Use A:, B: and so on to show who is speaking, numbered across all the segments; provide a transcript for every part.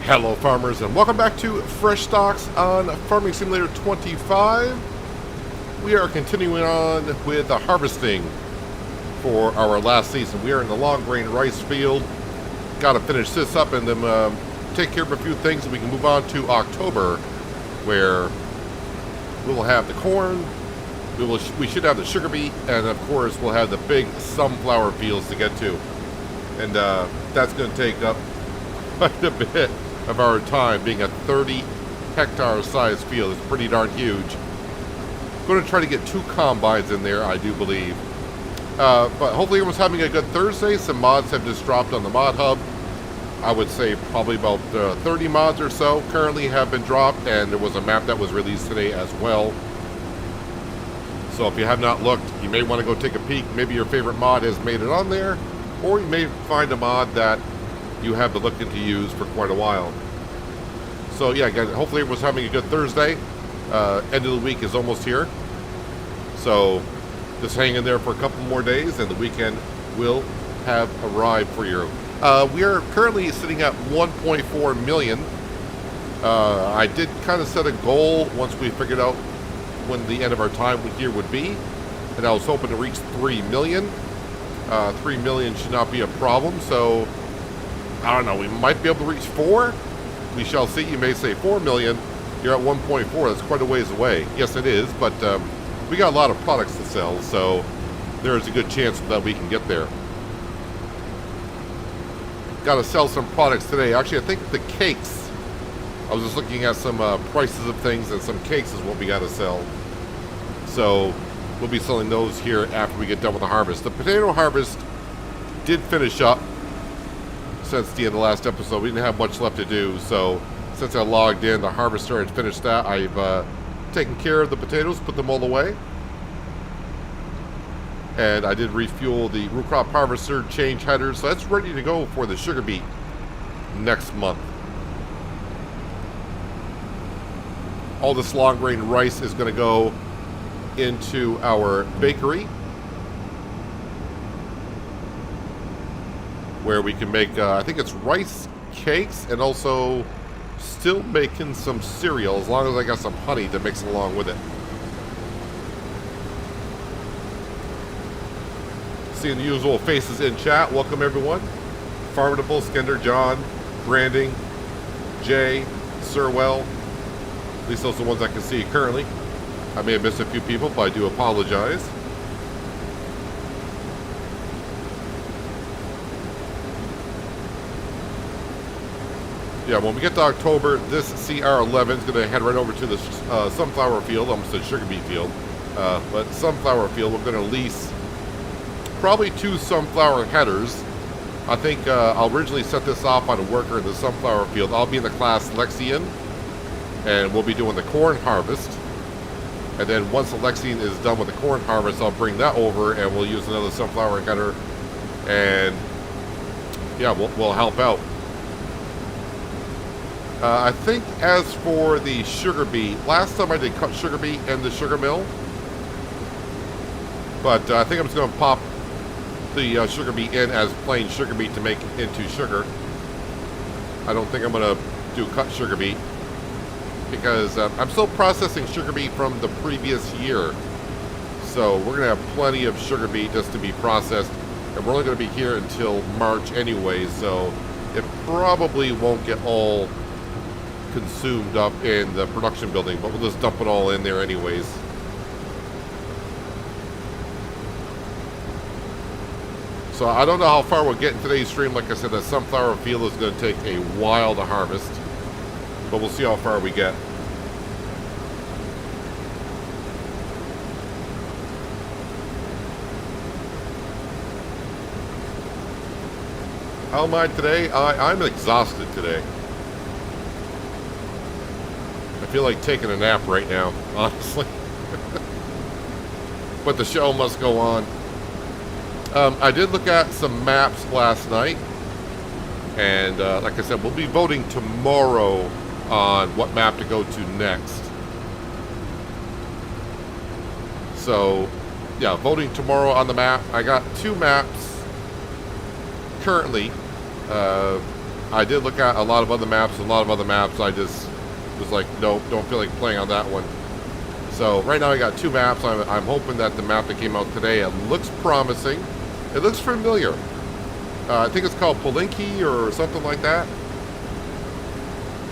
A: Hello farmers and welcome back to Frechdachs on Farming Simulator 25. We are continuing on with the harvesting for our last season. We are in the long grain rice field. Got to finish this up and then take care of a few things and we can move on to October, where we will have the corn, we should have the sugar beet, and of course we'll have the big sunflower fields to get to. And that's going to take up quite a bit of our time, being a 30 hectare size field. It's pretty darn huge. Going to try to get 2 combines in there, I do believe. But hopefully everyone's having a good Thursday. Some mods have just dropped on the mod hub. I would say probably about 30 mods or so currently have been dropped, and there was a map that was released today as well. So if you have not looked, you may want to go take a peek. Maybe your favorite mod has made it on there, or you may find a mod that you have been looking to use for quite a while. So yeah, guys, hopefully everyone's having a good Thursday. End of the week is almost here. So just hang in there for a couple more days and the weekend will have arrived for you. We are currently sitting at 1.4 million. I did kind of set a goal once we figured out when the end of our time here would be, and I was hoping to reach 3 million. 3 million should not be a problem, so I don't know, we might be able to reach 4. We shall see. You may say 4 million. You're at 1.4. That's quite a ways away. Yes, it is, but we got a lot of products to sell, so there is a good chance that we can get there. Got to sell some products today. Actually, I think the cakes, I was just looking at some prices of things, and some cakes is what we got to sell. So we'll be selling those here after we get done with the harvest. The potato harvest did finish up since the end of the last episode. We didn't have much left to do, so since I logged in, the harvester had finished that. I've taken care of the potatoes, put them all away. And I did refuel the root crop harvester, change headers, so that's ready to go for the sugar beet next month. All this long grain rice is going to go into our bakery, where we can make, I think it's rice cakes, and also still making some cereal, as long as I got some honey to mix along with it. Seeing the usual faces in chat. Welcome everyone. Farmable, Skender, John, Branding, Jay, Sirwell. At least those are the ones I can see currently. I may have missed a few people, but I do apologize. Yeah, when we get to October, this CR11 is going to head right over to the sunflower field. I almost said sugar beet field. But sunflower field, we're going to lease probably 2 sunflower headers. I think I'll originally set this off on a worker in the sunflower field. I'll be in the class Lexian, and we'll be doing the corn harvest. And then once the Lexian is done with the corn harvest, I'll bring that over and we'll use another sunflower header. And yeah, we'll help out. I think as for the sugar beet, last time I did cut sugar beet in the sugar mill. But I think I'm just going to pop the sugar beet in as plain sugar beet to make into sugar. I don't think I'm going to do cut sugar beet, because I'm still processing sugar beet from the previous year. So we're going to have plenty of sugar beet just to be processed. And we're only going to be here until March anyway, so it probably won't get all consumed up in the production building, but we'll just dump it all in there anyways. So I don't know how far we'll get in today's stream. Like I said, that sunflower field is going to take a while to harvest, but we'll see how far we get. How am I today? I'm exhausted today. I feel like taking a nap right now, honestly. But the show must go on. I did look at some maps last night, and like I said, we'll be voting tomorrow on what map to go to next. So yeah, voting tomorrow on the map. I got 2 maps currently. I did look at a lot of other maps, I just was like, nope, don't feel like playing on that one. So right now I got 2 maps. I'm hoping that the map that came out today, it looks promising. It looks familiar. I think it's called Palinki or something like that.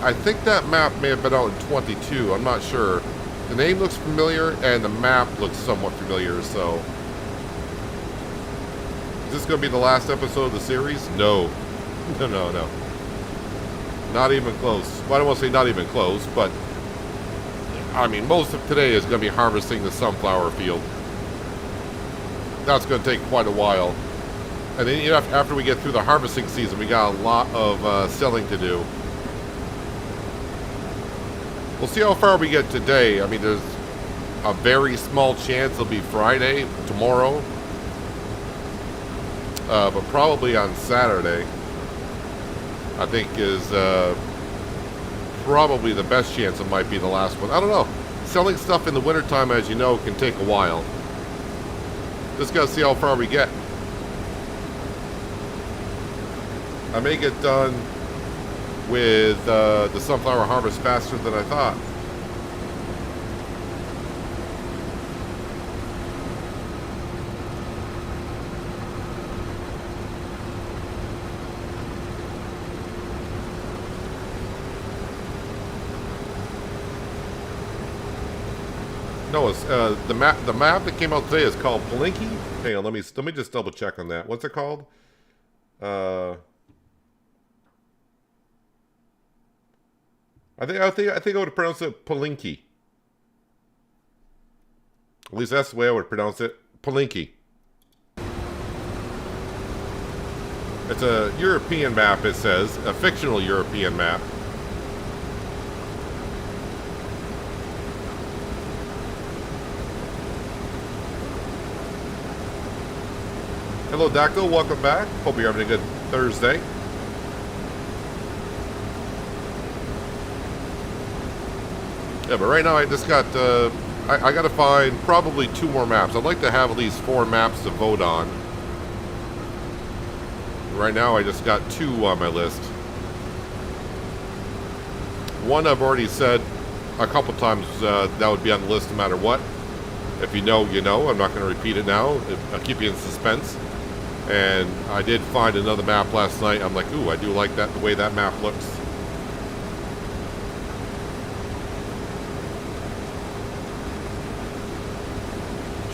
A: I think that map may have been out in 22. I'm not sure. The name looks familiar and the map looks somewhat familiar, so. Is this going to be the last episode of the series? No. No. Not even close. Well, I don't want to say not even close, but I mean, most of today is going to be harvesting the sunflower field. That's going to take quite a while. And then after we get through the harvesting season, we got a lot of selling to do. We'll see how far we get today. I mean, there's a very small chance it'll be Friday, tomorrow. But probably on Saturday, I think is probably the best chance it might be the last one. I don't know. Selling stuff in the wintertime, as you know, can take a while. Just gotta see how far we get. I may get done with the sunflower harvest faster than I thought. No, it's the map. The map that came out today is called Palinki. Hang on, let me just double check on that. What's it called? I think I would pronounce it Palinki. At least that's the way I would pronounce it. Palinki. It's a European map, it says. A fictional European map. Hello, Dactyl. Welcome back. Hope you're having a good Thursday. Yeah, but right now I just got, I got to find probably 2 more maps. I'd like to have at least 4 maps to vote on. Right now I just got 2 on my list. One I've already said a couple times that would be on the list no matter what. If you know, you know. I'm not going to repeat it now. I'll keep you in suspense. And I did find another map last night. I'm like, ooh, I do like that, the way that map looks.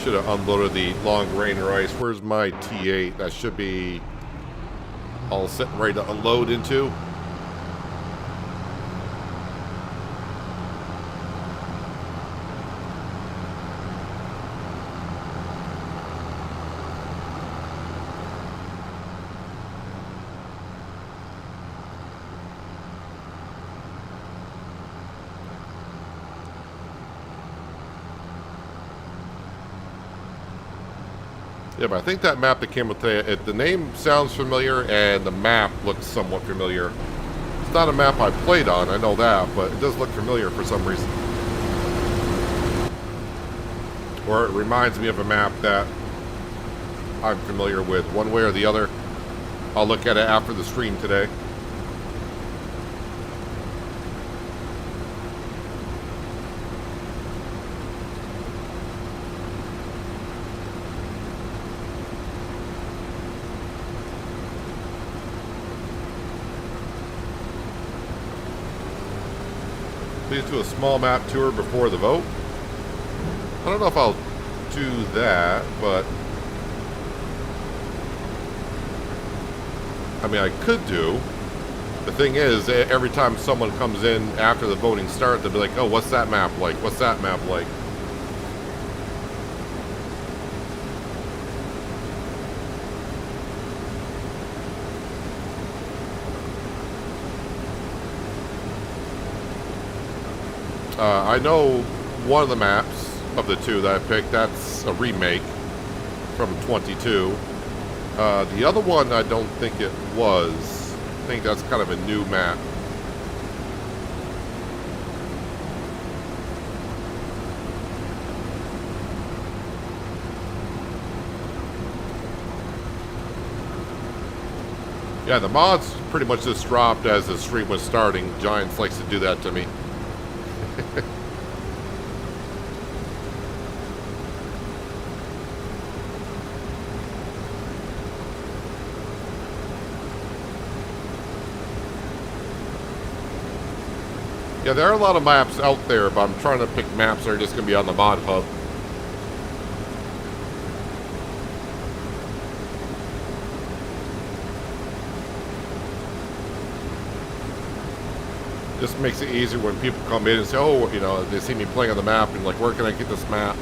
A: Should have unloaded the long grain rice. Where's my T8? That should be all set and ready to unload into. Yeah, but I think that map that came with today, the name sounds familiar and the map looks somewhat familiar. It's not a map I played on, I know that, but it does look familiar for some reason. Or it reminds me of a map that I'm familiar with, one way or the other. I'll look at it after the stream today. Please do a small map tour before the vote. I don't know if I'll do that, but I mean, I could do. The thing is, every time someone comes in after the voting starts, they'll be like, oh, what's that map like? What's that map like? I know one of the maps of the 2 that I picked, that's a remake from 22. The other one, I don't think it was. I think that's kind of a new map. Yeah, the mods pretty much just dropped as the stream was starting. Giants likes to do that to me. Yeah, there are a lot of maps out there, but I'm trying to pick maps that are just going to be on the mod hub. Just makes it easier when people come in and say, oh, you know, they see me playing on the map and like, where can I get this map?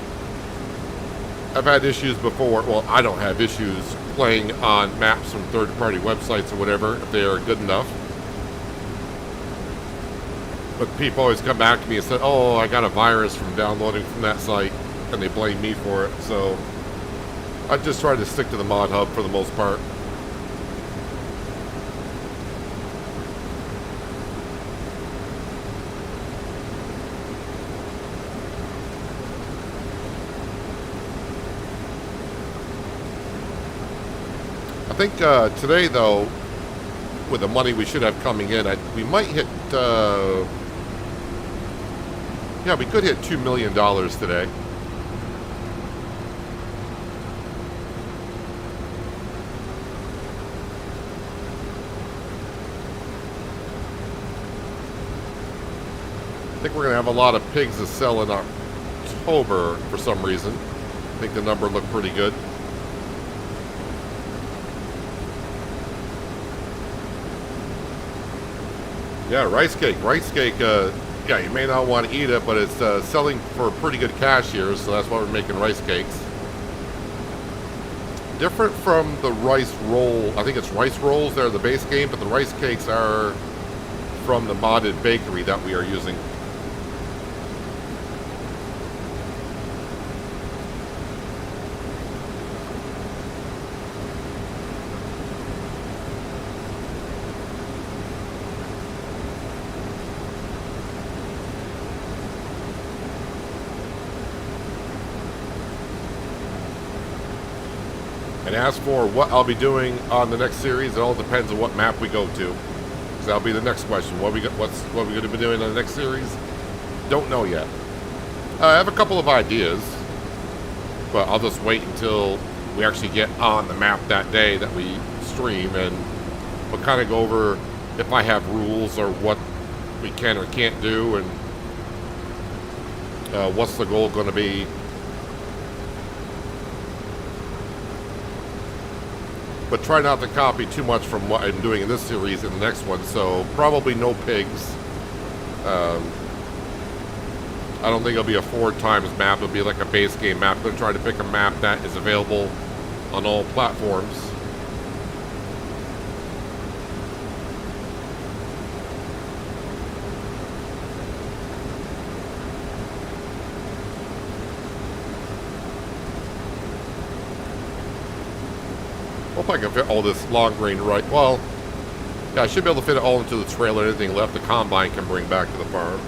A: I've had issues before. Well, I don't have issues playing on maps from third-party websites or whatever, if they are good enough. But people always come back to me and say, oh, I got a virus from downloading from that site, and they blame me for it. So I just try to stick to the mod hub for the most part. I think today, though, with the money we should have coming in, we might hit... yeah, we could hit $2 million today. I think we're going to have a lot of pigs to sell in October for some reason. I think the number looked pretty good. Yeah, rice cake. Rice cake, yeah, you may not want to eat it, but it's selling for pretty good cash here, so that's why we're making rice cakes. Different from the rice roll. I think it's rice rolls that are the base game, but the rice cakes are from the modded bakery that we are using. And as for what I'll be doing on the next series, it all depends on what map we go to. Because that'll be the next question. What we going to be doing on the next series? Don't know yet. I have a couple of ideas, but I'll just wait until we actually get on the map that day that we stream, and we'll kind of go over if I have rules or what we can or can't do, and what's the goal going to be. But try not to copy too much from what I'm doing in this series in the next one, so probably no pigs. I don't think it'll be a 4 times map. It'll be like a base game map. I'm going to try to pick a map that is available on all platforms. Hope I can fit all this long grain right. Well, yeah, I should be able to fit it all into the trailer. Anything left, the combine can bring back to the farm.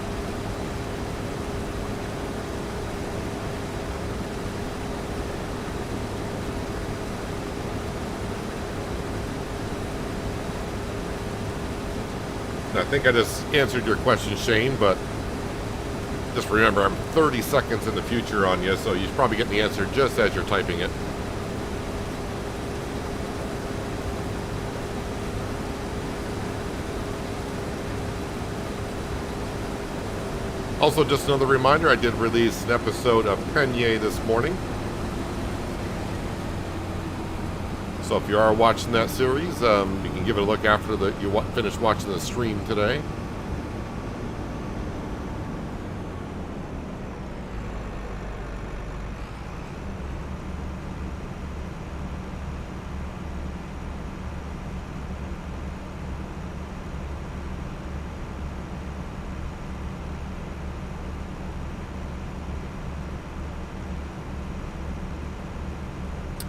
A: And I think I just answered your question, Shane, but just remember, I'm 30 seconds in the future on you, so you probably get the answer just as you're typing it. Also, just another reminder, I did release an episode of Penye this morning. So if you are watching that series, you can give it a look after you finish watching the stream today.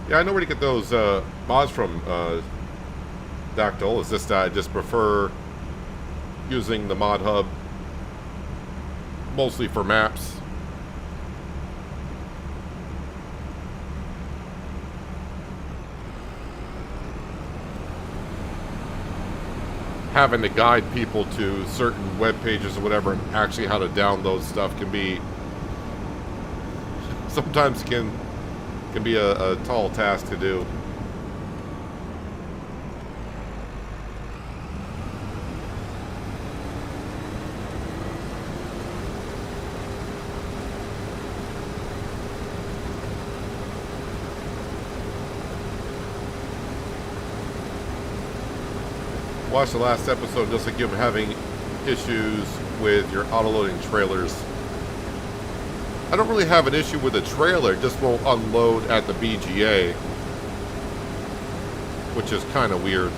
A: Yeah, I know where to get those mods from, Dactyl. It's just I just prefer using the mod hub mostly for maps. having to guide people to certain web pages or whatever, and actually how to download stuff can be sometimes can be a tall task to do. Watch the last episode just like you're having issues with your auto-loading trailers. I don't really have an issue with the trailer, it just won't unload at the BGA, which is kind of weird.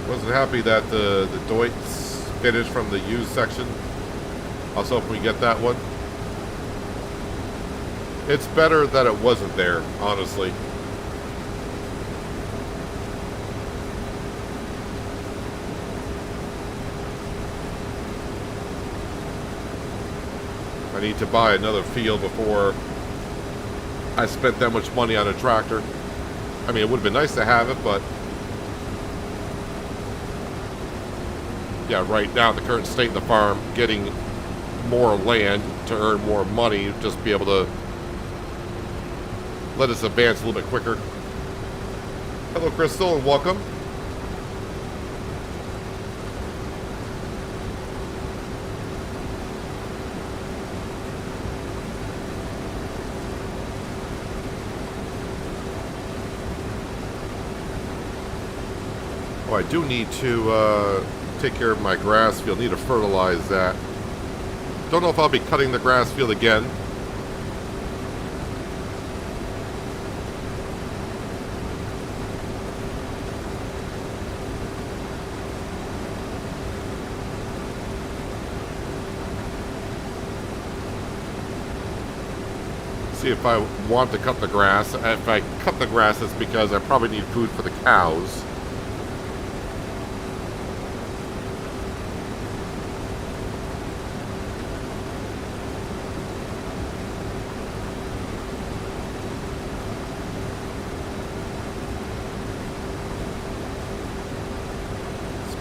A: Wasn't happy that the Deutz finished from the used section. I was hoping we get that one. It's better that it wasn't there, honestly. I need to buy another field before I spent that much money on a tractor. I mean, it would have been nice to have it, but yeah, right now, the current state of the farm, getting more land to earn more money, just be able to let us advance a little bit quicker. Hello, Crystal, and welcome. Oh, I do need to take care of my grass field. Need to fertilize that. Don't know if I'll be cutting the grass field again. See if I want to cut the grass. If I cut the grass, it's because I probably need food for the cows.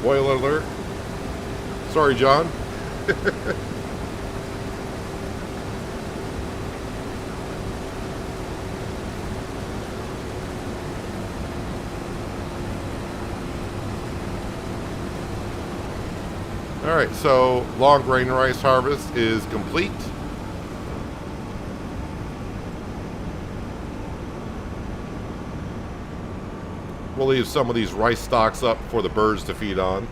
A: Spoiler alert. Sorry, John. Alright, so long grain rice harvest is complete. We'll leave some of these rice stalks up for the birds to feed on.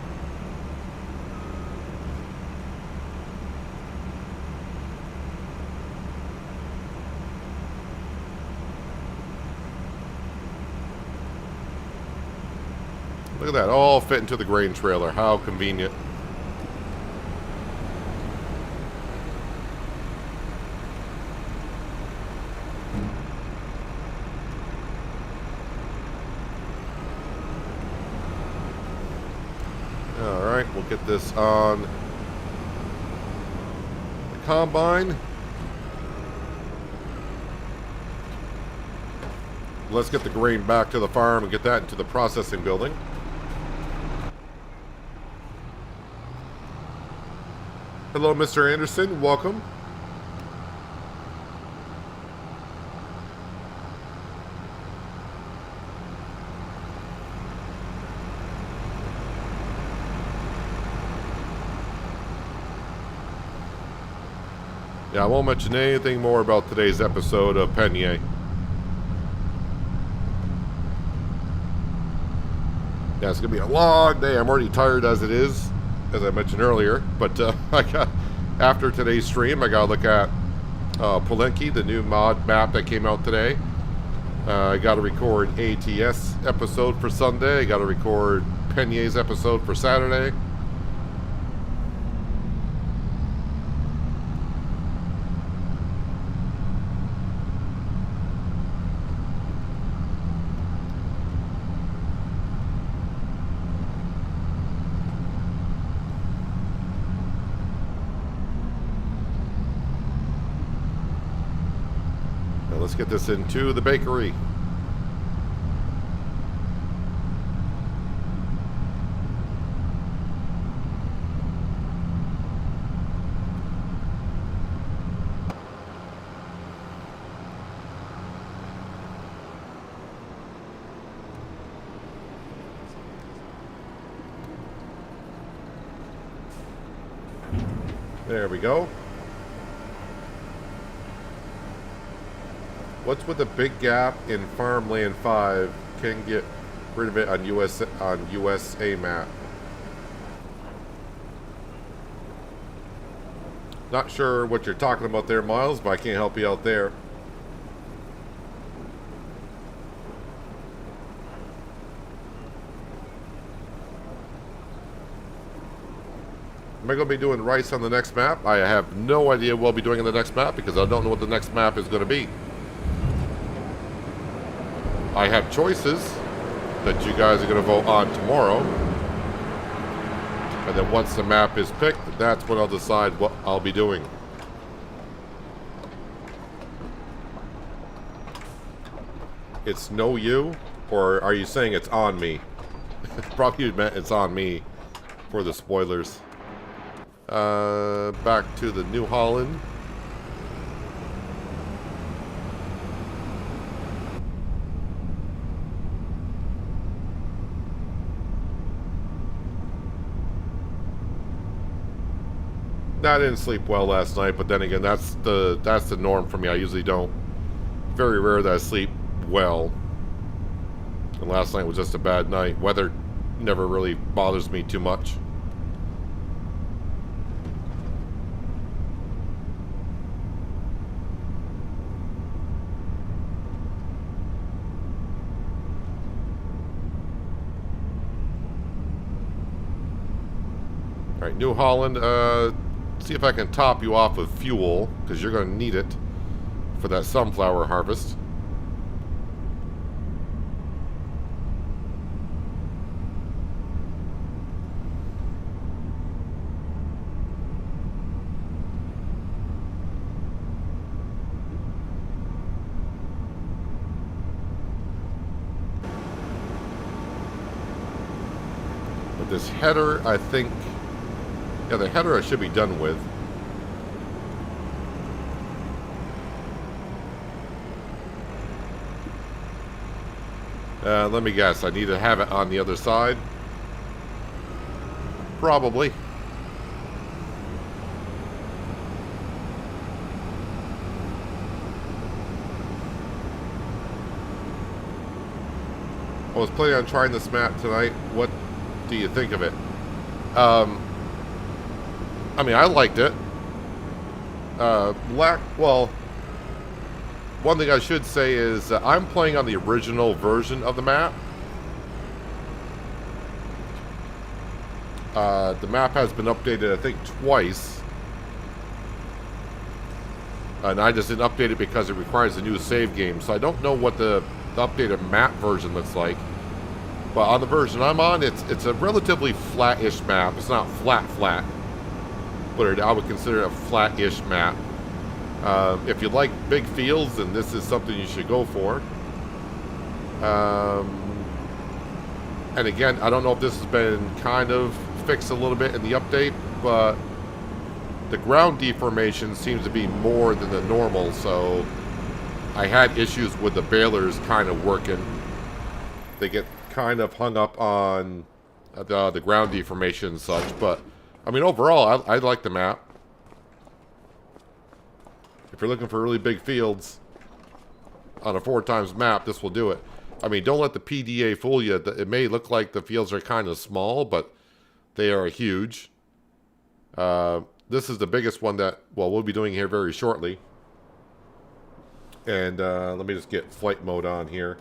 A: Look at that, all fit into the grain trailer. How convenient. Alright, we'll get this on the combine. Let's get the grain back to the farm and get that into the processing building. Hello, Mr. Anderson. Welcome. Yeah, I won't mention anything more about today's episode of Penier. Yeah, it's going to be a long day. I'm already tired as it is, as I mentioned earlier. But after today's stream, I got to look at Palenque, the new mod map that came out today. I got to record ATS episode for Sunday. I got to record Penier's episode for Saturday. get this into the bakery. There we go. What's with the big gap in Farmland 5? Can get rid of it on USA map. Not sure what you're talking about there, Miles, but I can't help you out there. Am I going to be doing rice on the next map? I have no idea what I'll be doing on the next map because I don't know what the next map is going to be. I have choices that you guys are going to vote on tomorrow. And then once the map is picked, that's when I'll decide what I'll be doing. It's no you? Or are you saying it's on me? Probably meant it's on me for the spoilers. Back to the New Holland. I didn't sleep well last night, but then again, that's the norm for me. I usually don't. Very rare that I sleep well. And last night was just a bad night. Weather never really bothers me too much. Alright, New Holland, see if I can top you off with fuel, because you're going to need it for that sunflower harvest. But this header, I think... Yeah, the header I should be done with. Let me guess. I need to have it on the other side. Probably. I was planning on trying this map tonight. What do you think of it? I mean, I liked it. Well, one thing I should say is I'm playing on the original version of the map. The map has been updated, I think, twice. And I just didn't update it because it requires a new save game. So I don't know what the updated map version looks like. But on the version I'm on, it's a relatively flat-ish map. It's not flat. But I would consider it a flat-ish map. If you like big fields, then this is something you should go for. And again, I don't know if this has been kind of fixed a little bit in the update, but the ground deformation seems to be more than the normal, so I had issues with the balers kind of working. They get kind of hung up on the ground deformation and such, but I mean, overall, I like the map. If you're looking for really big fields on a 4x map, this will do it. I mean, don't let the PDA fool you. It may look like the fields are kind of small, but they are huge. This is the biggest one that, well, we'll be doing here very shortly. And let me just get flight mode on here.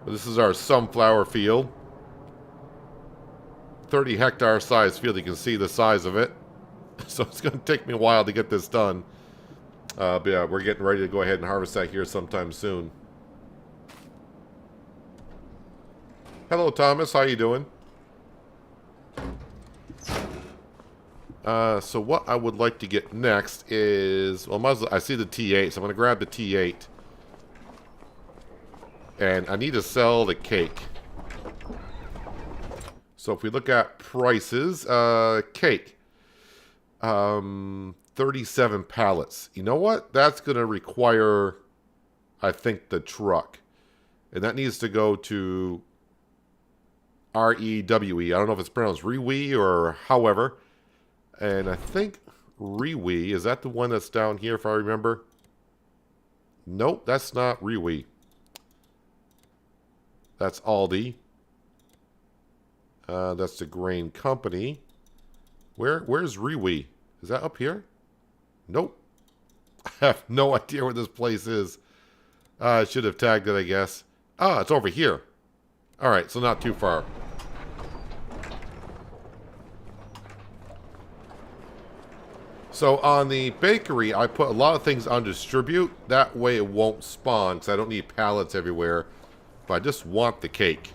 A: This is our sunflower field. 30 hectare size field. You can see the size of it. So it's going to take me a while to get this done. But yeah, we're getting ready to go ahead and harvest that here sometime soon. Hello, Thomas. How you doing? So what I would like to get next is, well, I see the T8, so I'm going to grab the T8. And I need to sell the cake. So if we look at prices, cake. 37 pallets. You know what? That's going to require, I think, the truck. And that needs to go to REWE. I don't know if it's pronounced Rewe or however. And I think Rewe, is that the one that's down here if I remember? Nope, that's not Rewe. That's Aldi. That's the grain company. Where's Rewe? Is that up here? Nope. I have no idea where this place is. I should have tagged it, I guess. Ah, it's over here. Alright, so not too far. So on the bakery, I put a lot of things on distribute. That way it won't spawn, because I don't need pallets everywhere. But I just want the cake.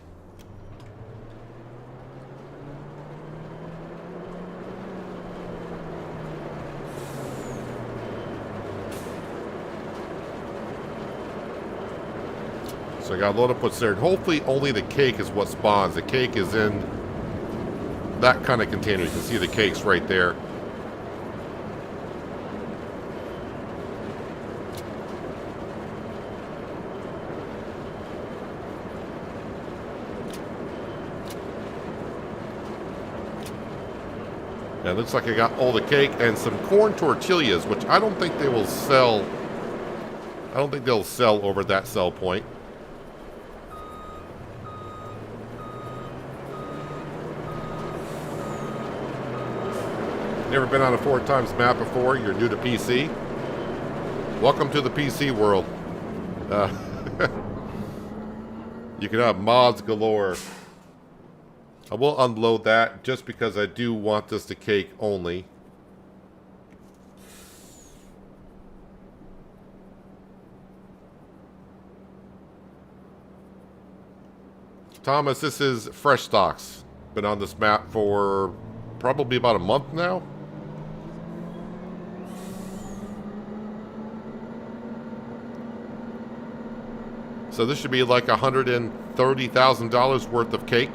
A: So I got a load of puts there. And hopefully only the cake is what spawns. The cake is in that kind of container. You can see the cake's right there. Yeah, it looks like I got all the cake and some corn tortillas, which I don't think they will sell. I don't think they'll sell over at that sell point. Never been on a 4x map before? You're new to PC? Welcome to the PC world. You can have mods galore. I will unload that just because I do want this to cake only. Thomas, this is Frechdachs. Been on this map for probably about a month now. So this should be like $130,000 worth of cake.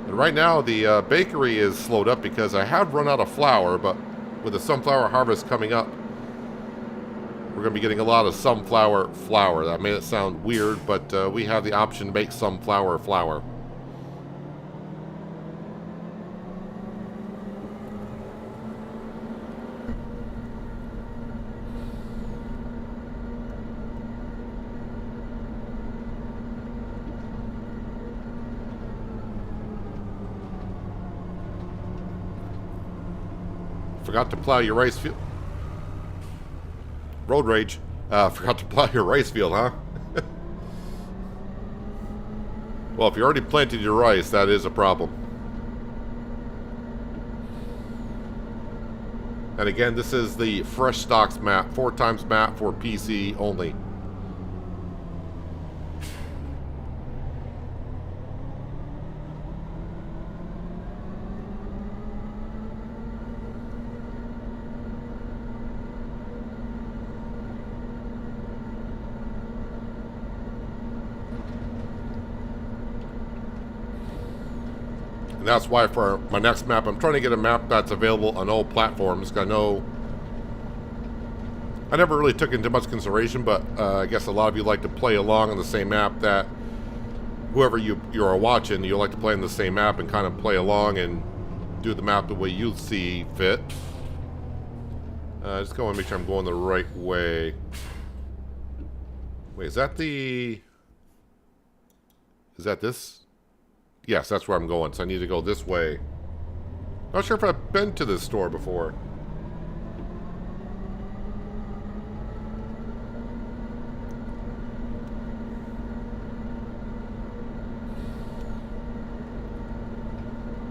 A: And right now the bakery is slowed up because I have run out of flour, but with the sunflower harvest coming up, we're going to be getting a lot of sunflower flour. That made it sound weird, but we have the option to make sunflower flour. Forgot to plow your rice field. Road rage. Forgot to plow your rice field, huh? Well, if you already planted your rice, that is a problem. And again, this is the Frechdachs map, 4x map for PC only. And that's why for my next map, I'm trying to get a map that's available on all platforms. I know I never really took into much consideration, but I guess a lot of you like to play along on the same map that whoever you are watching, you like to play on the same map and kind of play along and do the map the way you see fit. Just go and make sure I'm going the right way. Wait, is that the... Is that this? Yes, that's where I'm going, so I need to go this way. Not sure if I've been to this store before.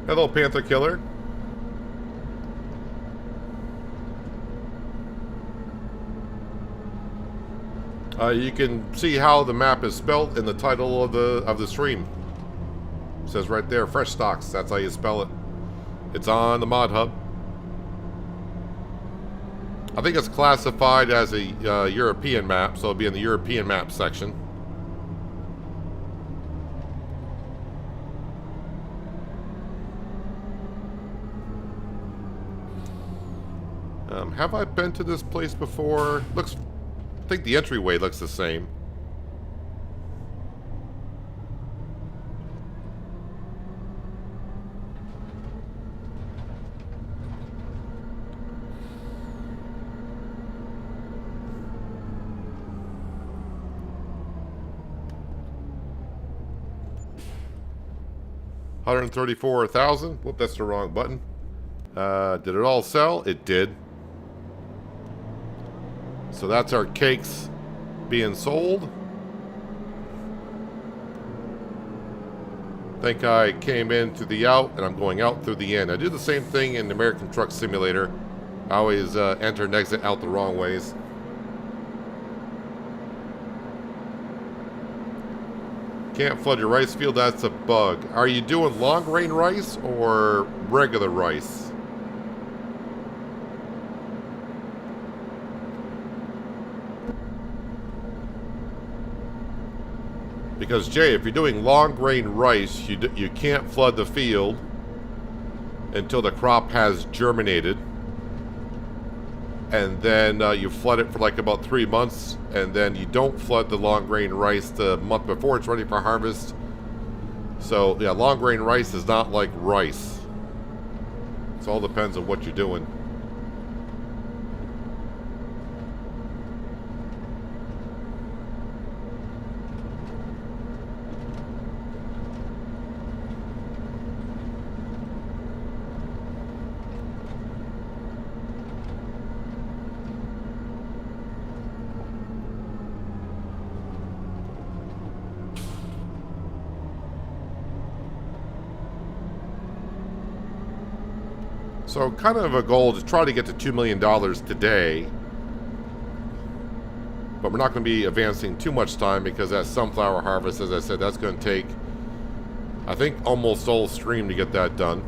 A: Hello, Panther Killer. You can see how the map is spelt in the title of the stream. It says right there, Frechdachs. That's how you spell it. It's on the mod hub. I think it's classified as a European map, so it'll be in the European map section. Have I been to this place before? Looks, I think the entryway looks the same. $134,000. Whoop, that's the wrong button. Did it all sell? It did. So that's our cakes being sold. I think I came in through the out, and I'm going out through the in. I do the same thing in the American Truck Simulator. I always enter and exit out the wrong ways. Can't flood your rice field, that's a bug. Are you doing long grain rice or regular rice? Because Jay, if you're doing long grain rice, you can't flood the field until the crop has germinated. And then you flood it for like about 3 months, and then you don't flood the long grain rice the month before it's ready for harvest. So yeah, long grain rice is not like rice. It all depends on what you're doing. So kind of a goal to try to get to $2 million today. But we're not going to be advancing too much time because that sunflower harvest, as I said, that's going to take, I think, almost all stream to get that done.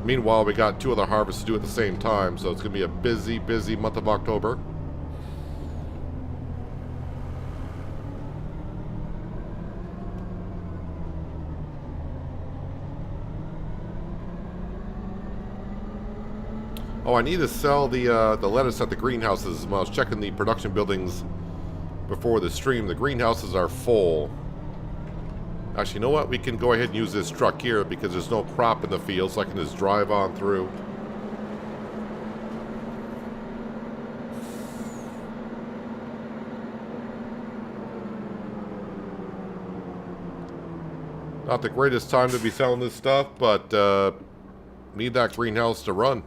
A: Meanwhile, we got 2 other harvests to do at the same time, so it's going to be a busy, busy month of October. Oh, I need to sell the lettuce at the greenhouses. When I was checking the production buildings before the stream, the greenhouses are full. Actually, you know what? We can go ahead and use this truck here because there's no crop in the field, so I can just drive on through. Not the greatest time to be selling this stuff, but need that greenhouse to run.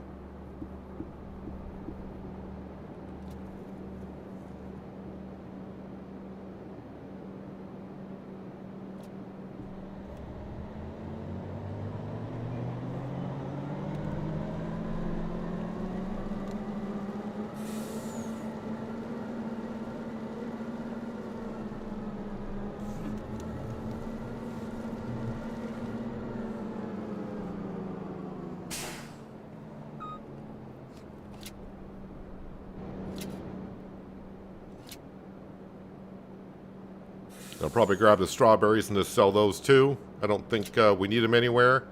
A: I'll probably grab the strawberries and just sell those too. I don't think we need them anywhere.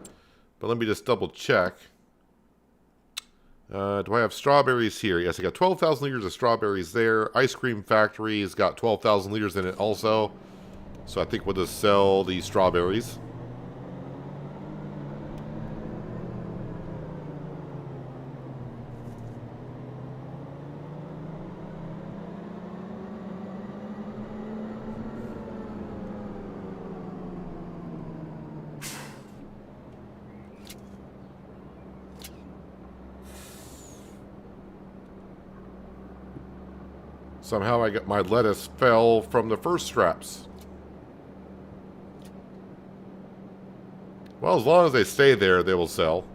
A: But let me just double check. Do I have strawberries here? Yes, I got 12,000 liters of strawberries there. Ice cream factory's got 12,000 liters in it also. So I think we'll just sell the strawberries. Somehow I got my lettuce fell from the first straps. Well, as long as they stay there, they will sell.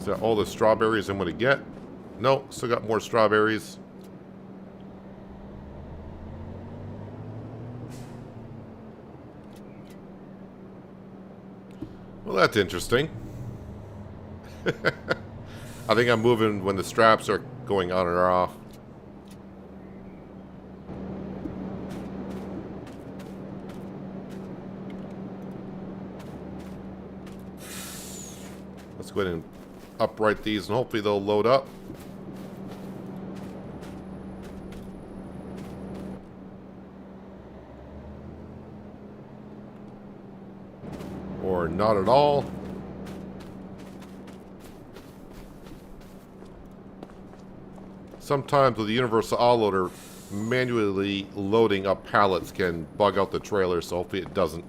A: Is that all the strawberries I'm going to get? No, still got more strawberries. Well, that's interesting. I think I'm moving when the straps are going on or off. Let's go ahead and upright these and hopefully they'll load up. Or not at all. Sometimes with the universal autoloader, manually loading up pallets can bug out the trailer, so hopefully it doesn't.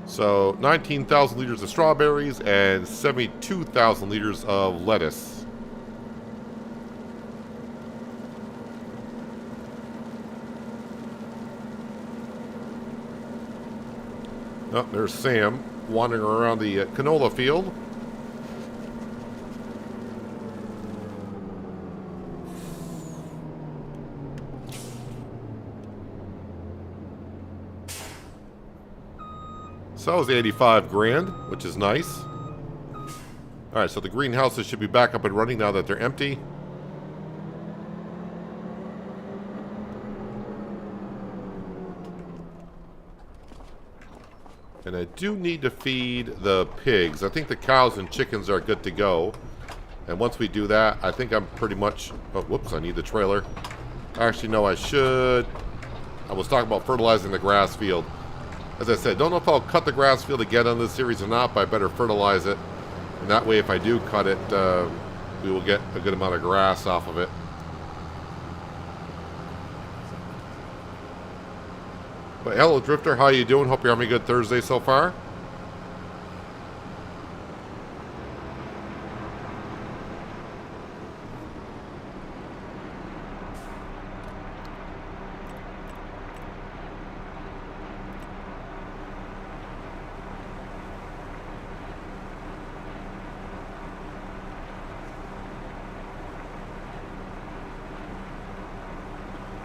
A: So 19,000 liters of strawberries and 72,000 liters of lettuce. Oh, there's Sam wandering around the canola field. So that was 85 grand, which is nice. Alright, so the greenhouses should be back up and running now that they're empty. And I do need to feed the pigs. I think the cows and chickens are good to go. And once we do that, I think I'm pretty much... Oh, whoops, I need the trailer. Actually, no, I should... I was talking about fertilizing the grass field. As I said, don't know if I'll cut the grass field again on this series or not, but I better fertilize it. And that way, if I do cut it, we will get a good amount of grass off of it. But hello, Drifter. How you doing? Hope you're having a good Thursday so far.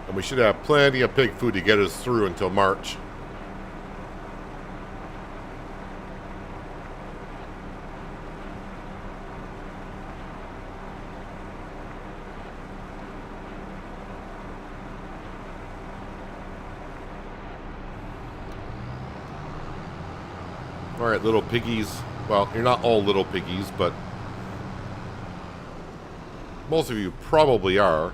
A: And we should have plenty of pig food to get us through until March. Alright, little piggies. Well, you're not all little piggies, but most of you probably are.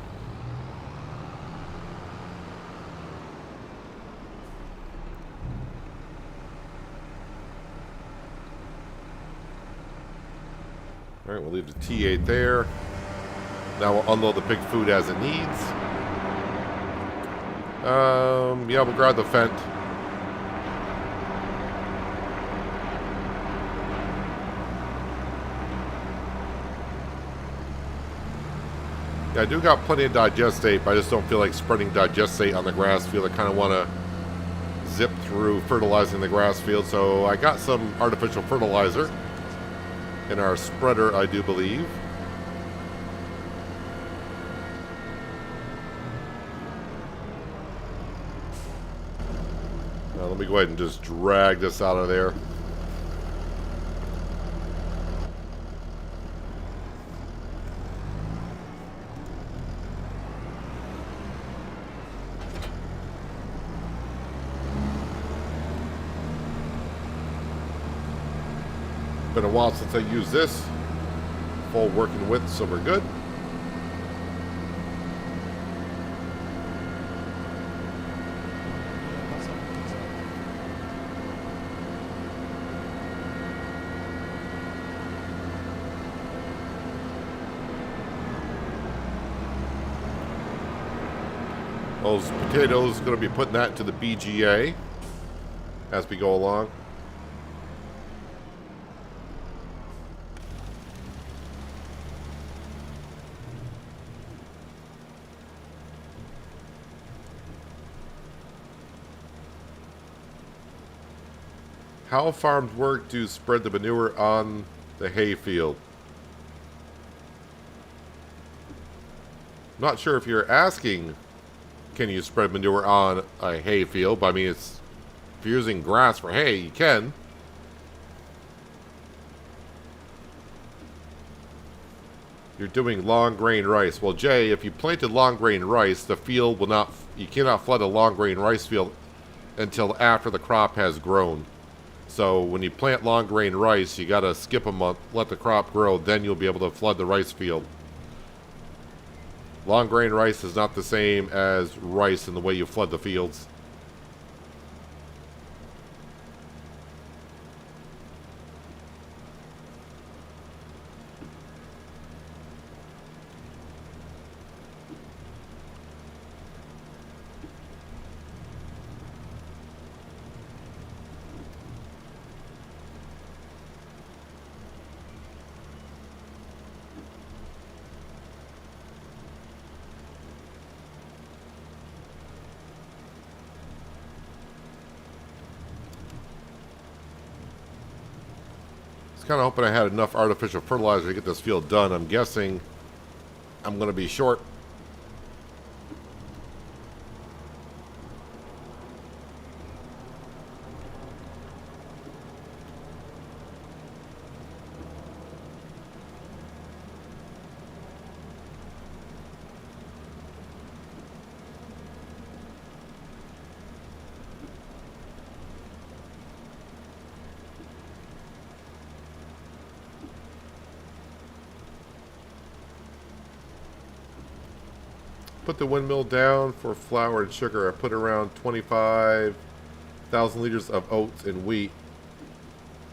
A: Alright, we'll leave the T8 there. Now we'll unload the pig food as it needs. Yeah, we'll grab the Fent. Yeah, I do got plenty of digestate, but I just don't feel like spreading digestate on the grass field. I kind of want to zip through fertilizing the grass field, so I got some artificial fertilizer in our spreader, I do believe. Now, let me go ahead and just drag this out of there. Been a while since I used this. Full working width, so we're good. Those potatoes, going to be putting that into the BGA as we go along. How farms work to spread the manure on the hay field? Not sure if you're asking, can you spread manure on a hay field? But I mean, if you're using grass for hay, you can. You're doing long grain rice. Well, Jay, if you planted long grain rice, the field will not. You cannot flood a long grain rice field until after the crop has grown. So when you plant long grain rice, you gotta skip a month, let the crop grow, then you'll be able to flood the rice field. Long grain rice is not the same as rice in the way you flood the fields. Kind of hoping I had enough artificial fertilizer to get this field done. I'm guessing I'm going to be short. Put the windmill down for flour and sugar. I put around 25,000 liters of oats and wheat.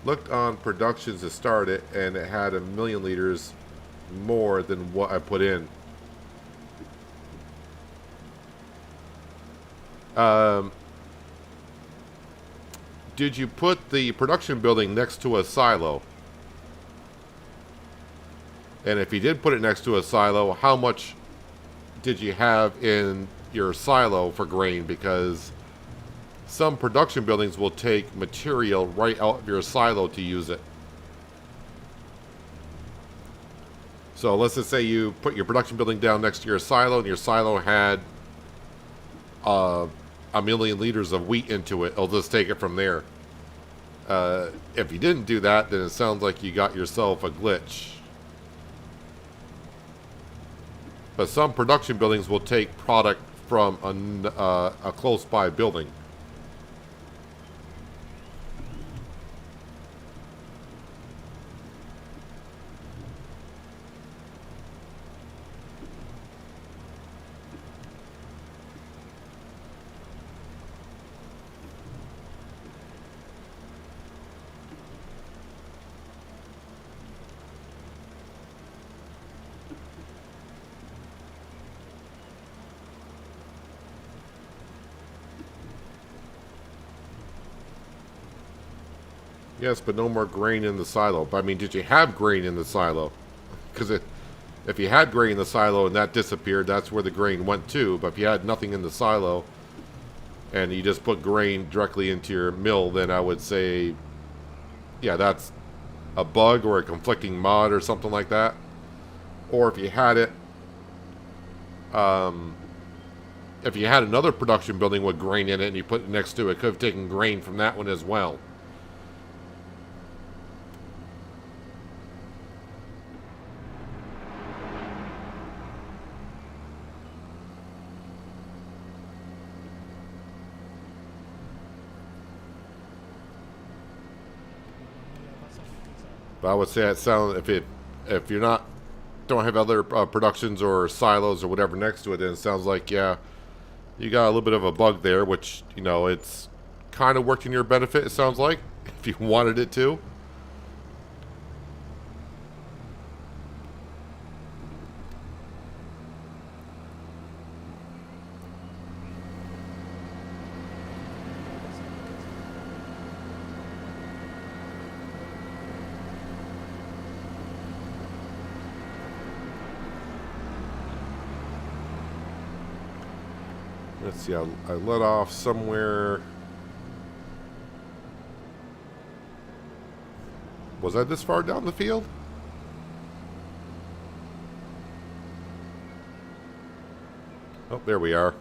A: Looked on productions to start it, and it had 1,000,000 liters more than what I put in. Did you put the production building next to a silo? And if you did put it next to a silo, how much did you have in your silo for grain? Because some production buildings will take material right out of your silo to use it. So let's just say you put your production building down next to your silo, and your silo had 1,000,000 liters of wheat into it. It'll just take it from there. If you didn't do that, then it sounds like you got yourself a glitch. But some production buildings will take product from a close-by building. Yes, but no more grain in the silo. But I mean, did you have grain in the silo? Because if you had grain in the silo and that disappeared, that's where the grain went to. But if you had nothing in the silo and you just put grain directly into your mill, then I would say, yeah, that's a bug or a conflicting mod or something like that. Or if you had it, if you had another production building with grain in it and you put it next to it, could have taken grain from that one as well. But I would say it sounds, if you're not, don't have other productions or silos or whatever next to it, then it sounds like, yeah, you got a little bit of a bug there, which, you know, it's kind of worked in your benefit, it sounds like, if you wanted it to. Let's see, I let off somewhere. Was I this far down the field? Oh, there we are.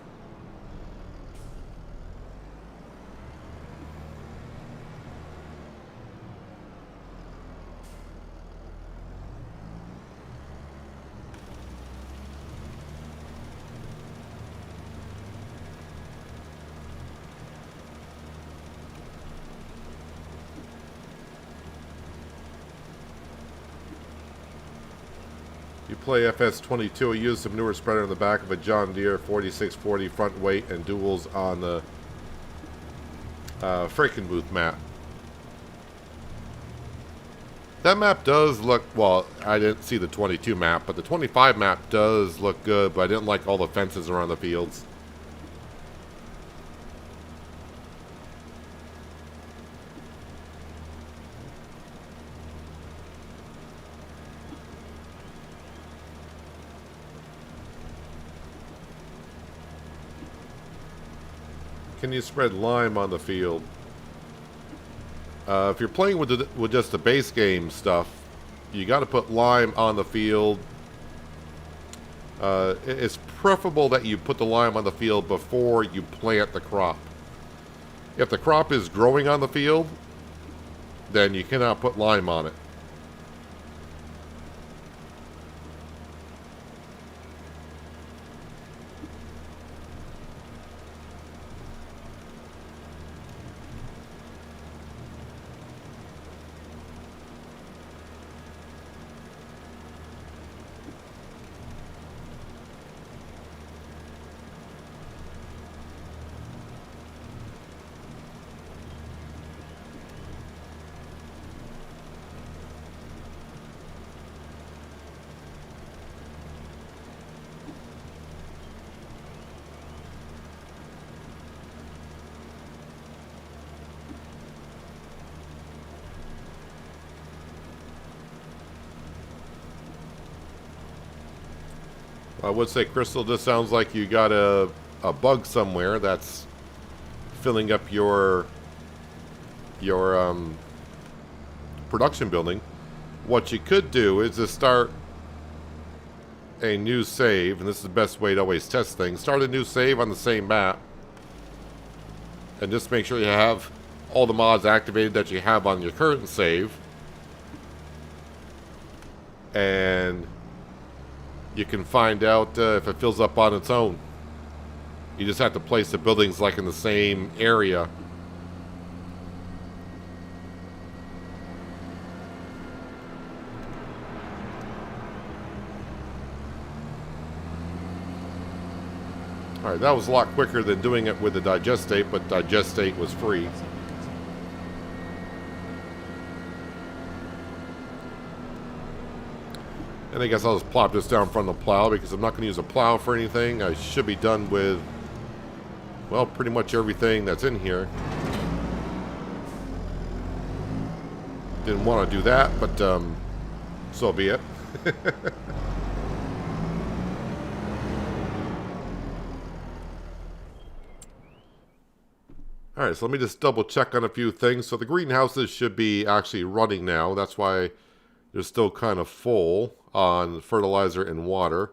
A: You play FS22, I use some newer spreader in the back of a John Deere 4640 front weight and duals on the Frankenbooth map. That map does look, well, I didn't see the 22 map, but the 25 map does look good, but I didn't like all the fences around the fields. Can you spread lime on the field? If you're playing with just the base game stuff, you got to put lime on the field. It's preferable that you put the lime on the field before you plant the crop. If the crop is growing on the field, then you cannot put lime on it. I would say, Crystal, this sounds like you got a bug somewhere that's filling up your production building. What you could do is to start a new save, and this is the best way to always test things. Start a new save on the same map, and just make sure you have all the mods activated that you have on your current save, and you can find out if it fills up on its own. You just have to place the buildings like in the same area. Alright, that was a lot quicker than doing it with the digestate, but digestate was free. And I guess I'll just plop this down in front of the plow because I'm not going to use a plow for anything. I should be done with, well, pretty much everything that's in here. Didn't want to do that, but so be it. Alright, so let me just double check on a few things. So the greenhouses should be actually running now. That's why they're still kind of full on fertilizer and water.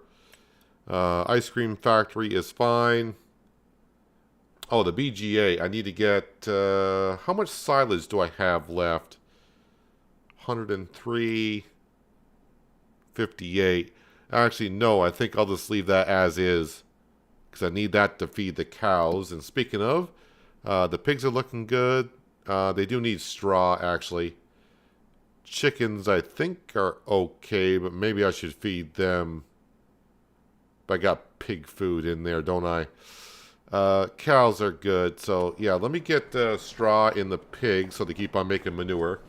A: Ice cream factory is fine. Oh, the BGA. I need to get... how much silage do I have left? 103.58. Actually, no. I think I'll just leave that as is, because I need that to feed the cows. And speaking of, the pigs are looking good. They do need straw, actually. Chickens, I think, are okay, but maybe I should feed them. But I got pig food in there, don't I? Cows are good. So, yeah, let me get straw in the pigs so they keep on making manure.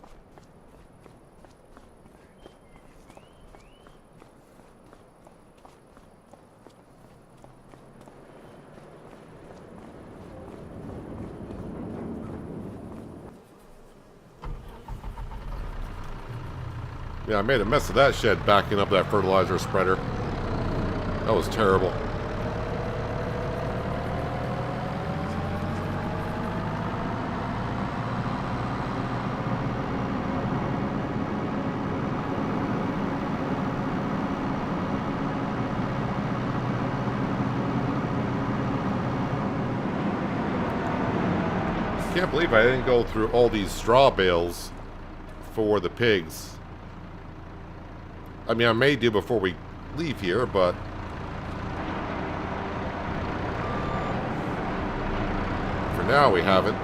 A: Yeah, I made a mess of that shed backing up that fertilizer spreader. That was terrible. Can't believe I didn't go through all these straw bales for the pigs. I mean, I may do before we leave here, but for now we haven't.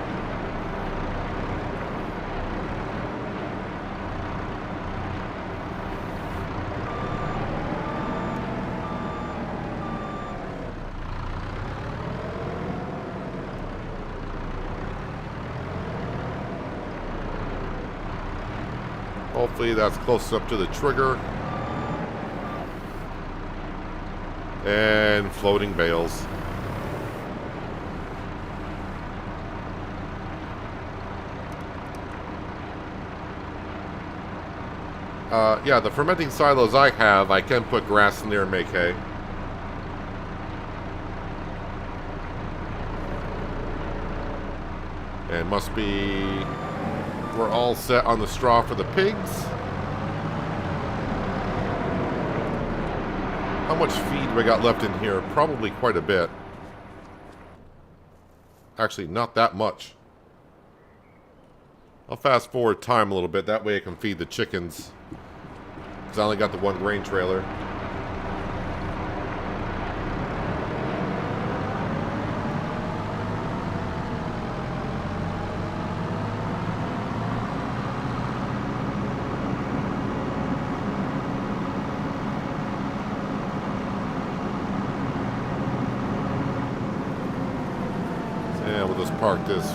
A: Hopefully that's close up to the trigger. And floating bales. Yeah, the fermenting silos I have, I can put grass in there and make hay. And must be... We're all set on the straw for the pigs. How much feed we got left in here? Probably quite a bit. Actually, not that much. I'll fast forward time a little bit. That way I can feed the chickens. Because I only got the one grain trailer. Park this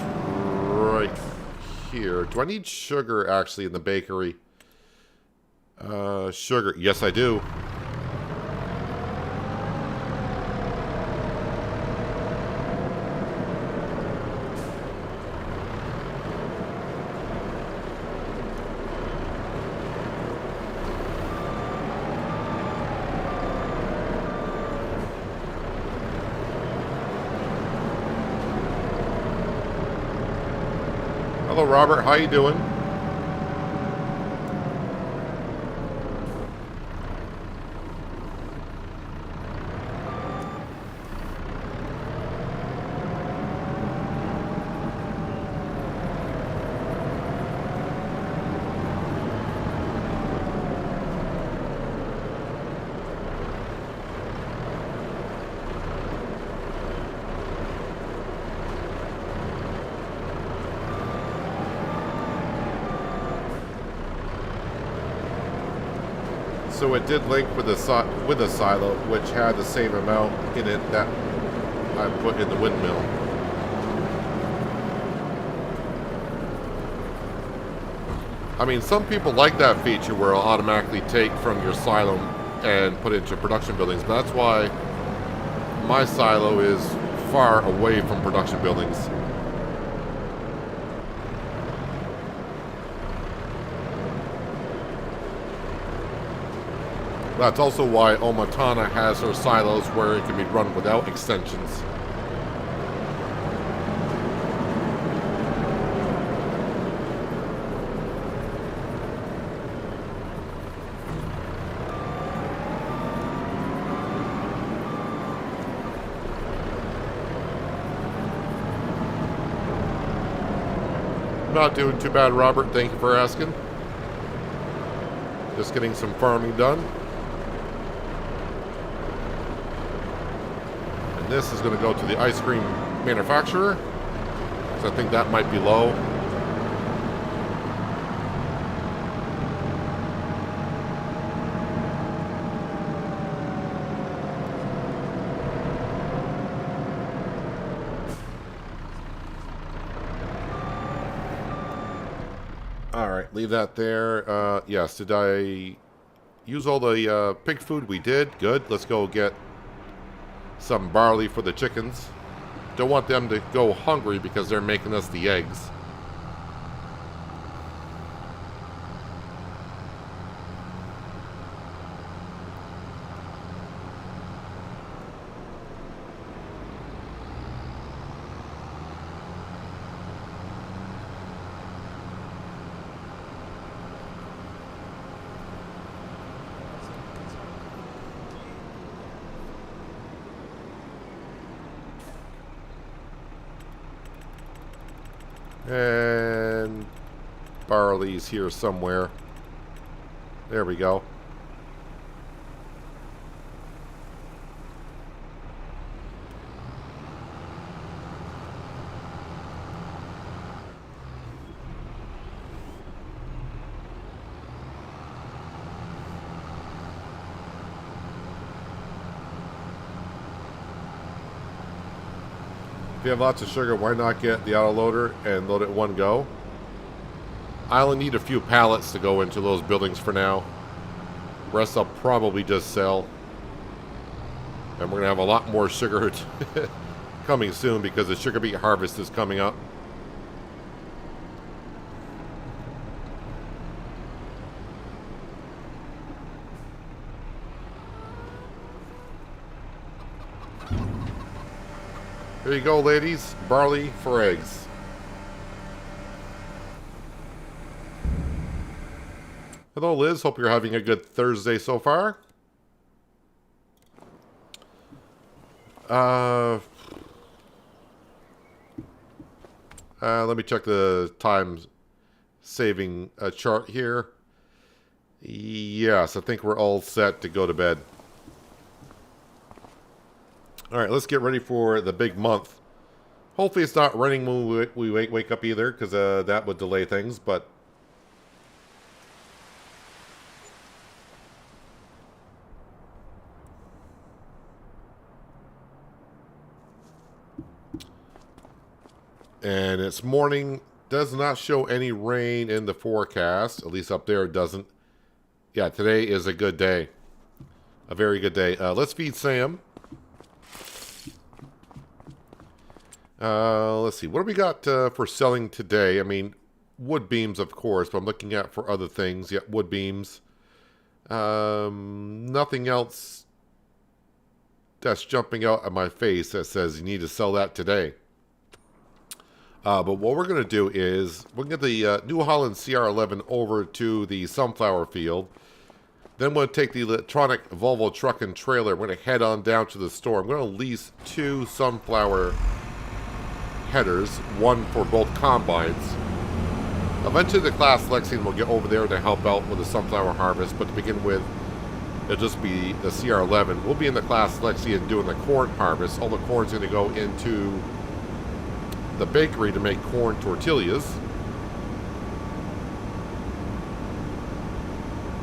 A: right here. Do I need sugar actually in the bakery? Sugar. Yes, I do. Hello, Robert. How you doing? So it did link with a silo, which had the same amount in it that I put in the windmill. I mean, some people like that feature where it'll automatically take from your silo and put it into production buildings, but that's why my silo is far away from production buildings. That's also why Omatana has her silos where it can be run without extensions. Not doing too bad, Robert. Thank you for asking. Just getting some farming done. This is going to go to the ice cream manufacturer, so I think that might be low. Alright, leave that there. Yes, did I use all the pig food? We did. Good. Let's go get some barley for the chickens. Don't want them to go hungry because they're making us the eggs. And barley's here somewhere. There we go. If you have lots of sugar, why not get the autoloader and load it in one go? I only need a few pallets to go into those buildings for now. Rest I'll probably just sell. And we're going to have a lot more sugar coming soon because the sugar beet harvest is coming up. Here you go, ladies. Barley for eggs. Hello, Liz. Hope you're having a good Thursday so far. Let me check the time saving chart here. Yes, I think we're all set to go to bed. All right, let's get ready for the big month. Hopefully it's not raining when we wake up either, because that would delay things, but... And it's morning. Does not show any rain in the forecast. At least up there it doesn't. Yeah, today is a good day. A very good day. Let's feed Sam. Let's see. What do we got for selling today? I mean, wood beams, of course, but I'm looking at for other things. Yeah, wood beams. Nothing else that's jumping out at my face that says you need to sell that today. But what we're going to do is we'll get the New Holland CR11 over to the sunflower field. Then we'll take the electronic Volvo truck and trailer. We're going to head on down to the store. I'm going to lease 2 sunflower headers, one for both combines. Eventually the class Lexian will get over there to help out with the sunflower harvest, but to begin with, it'll just be the CR11. We'll be in the class Lexian doing the corn harvest. All the corn's going to go into the bakery to make corn tortillas.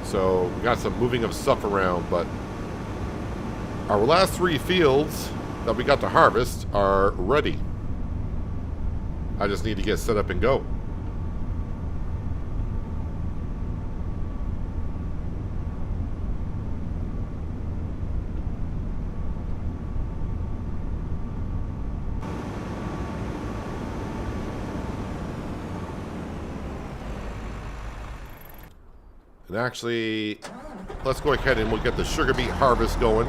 A: So we got some moving of stuff around, but our last 3 fields that we got to harvest are ready. I just need to get set up and go. And actually, let's go ahead and we'll get the sugar beet harvest going.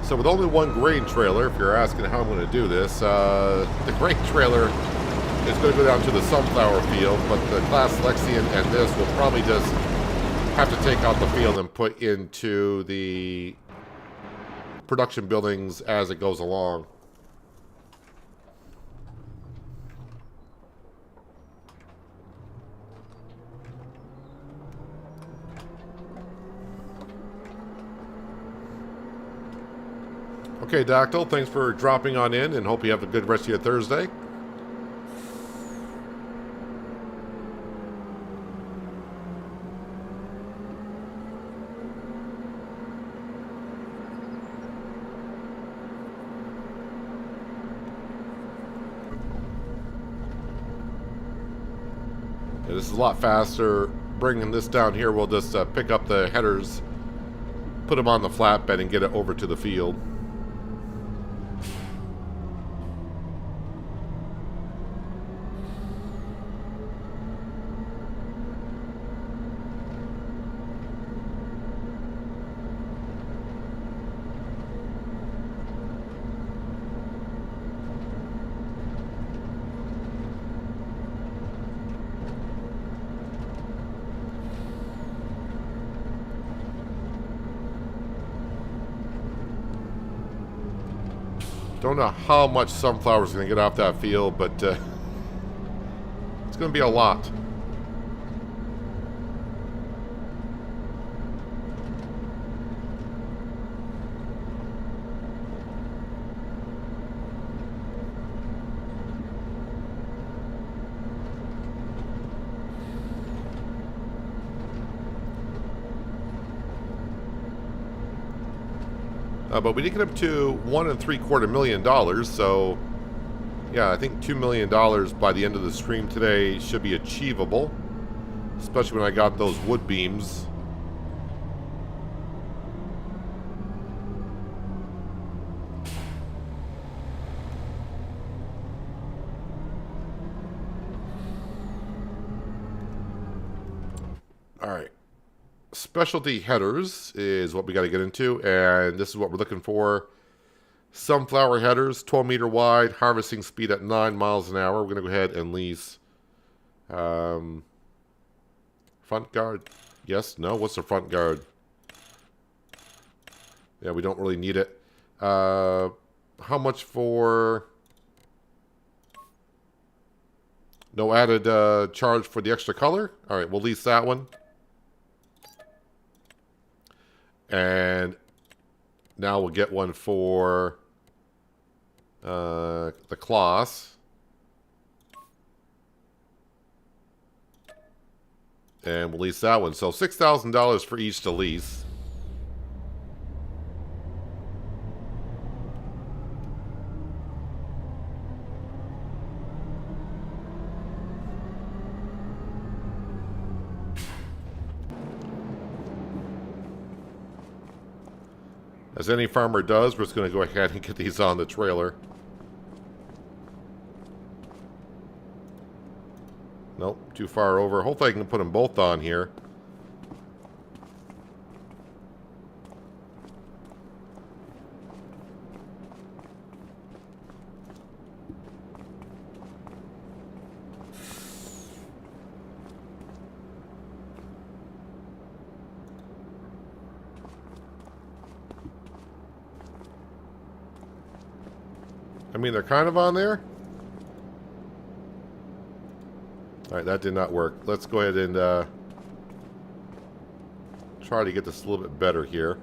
A: So with only one grain trailer, if you're asking how I'm going to do this, the grain trailer is going to go down to the sunflower field, but the class Lexian and this will probably just have to take out the field and put into the production buildings as it goes along. Okay, Dactyl, thanks for dropping on in and hope you have a good rest of your Thursday. Yeah, this is a lot faster. Bringing this down here, we'll just pick up the headers, put them on the flatbed, and get it over to the field. Don't know how much sunflower is going to get off that field, but it's going to be a lot. But we did get up to $1.75 million, so yeah, I think $2 million by the end of the stream today should be achievable, especially when I got those wood beams. All right. Specialty headers is what we got to get into, and this is what we're looking for. Sunflower headers, 12 meter wide, harvesting speed at 9 miles an hour. We're going to go ahead and lease front guard. Yes, no, what's the front guard? Yeah, we don't really need it. How much for... No added charge for the extra color? All right, we'll lease that one. And now we'll get one for the cloths. And we'll lease that one. So $6,000 for each to lease. As any farmer does, we're just going to go ahead and get these on the trailer. Nope, too far over. Hopefully I can put them both on here. I mean, they're kind of on there. Alright, that did not work. Let's go ahead and try to get this a little bit better here.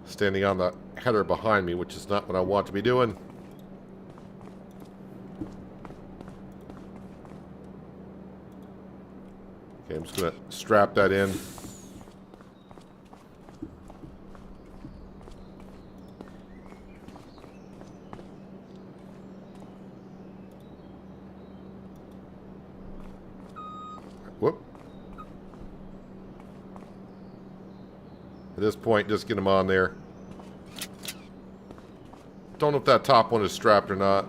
A: Standing on the header behind me, which is not what I want to be doing. Okay, I'm just going to strap that in. Whoop. At this point, just get them on there. Don't know if that top one is strapped or not.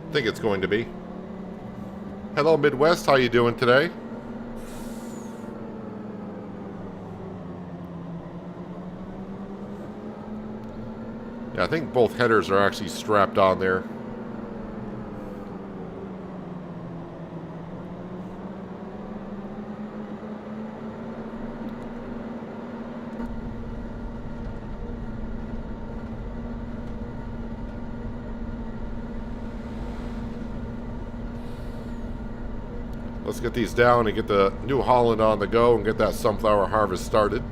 A: I think it's going to be. Hello, Midwest. How you doing today? Yeah, I think both headers are actually strapped on there. Let's get these down and get the New Holland on the go and get that sunflower harvest started.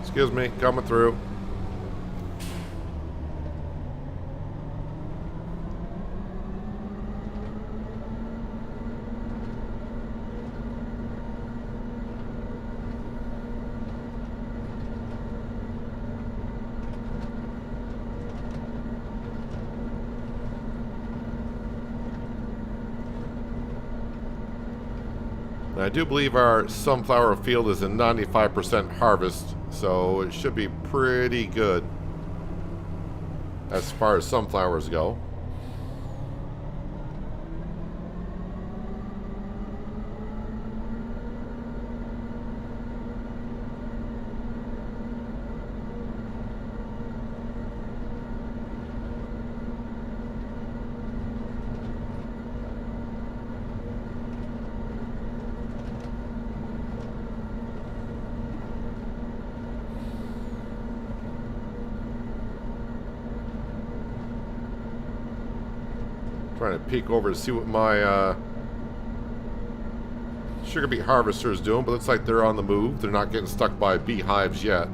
A: Excuse me, coming through. I do believe our sunflower field is a 95% harvest, so it should be pretty good. as far as sunflowers go. Trying to peek over to see what my sugar beet harvester is doing, but looks like they're on the move. They're not getting stuck by beehives yet.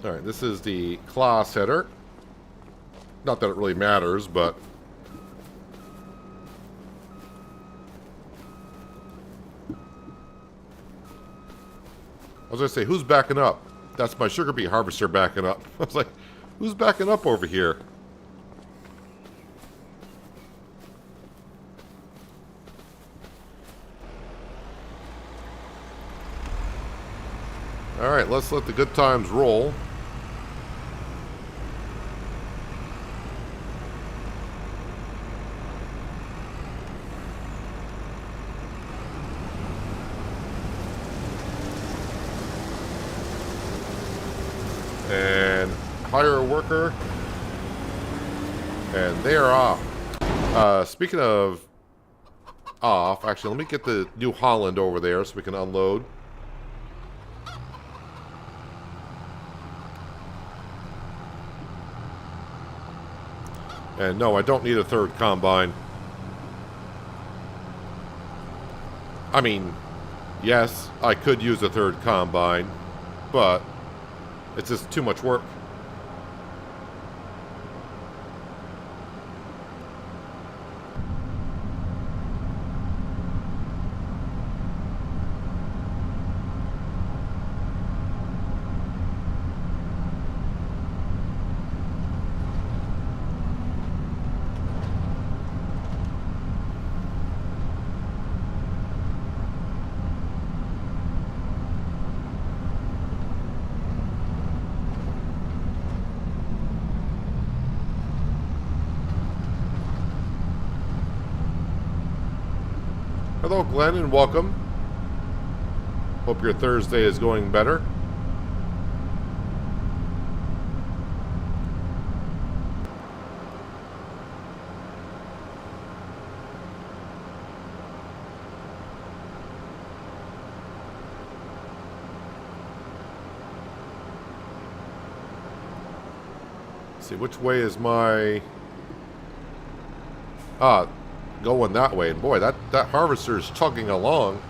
A: Alright, this is the class header. Not that it really matters, but I was going to say, who's backing up? That's my sugar beet harvester backing up. I was like, who's backing up over here? Alright, let's let the good times roll. And hire a worker. And they are off. Speaking of off, actually, let me get the New Holland over there so we can unload. And no, I don't need a third combine. I mean, yes, I could use a third combine, but it's just too much work. Hello, Glenn, and welcome. Hope your Thursday is going better. Let's see, which way is my... going that way. And boy, that harvester is chugging along.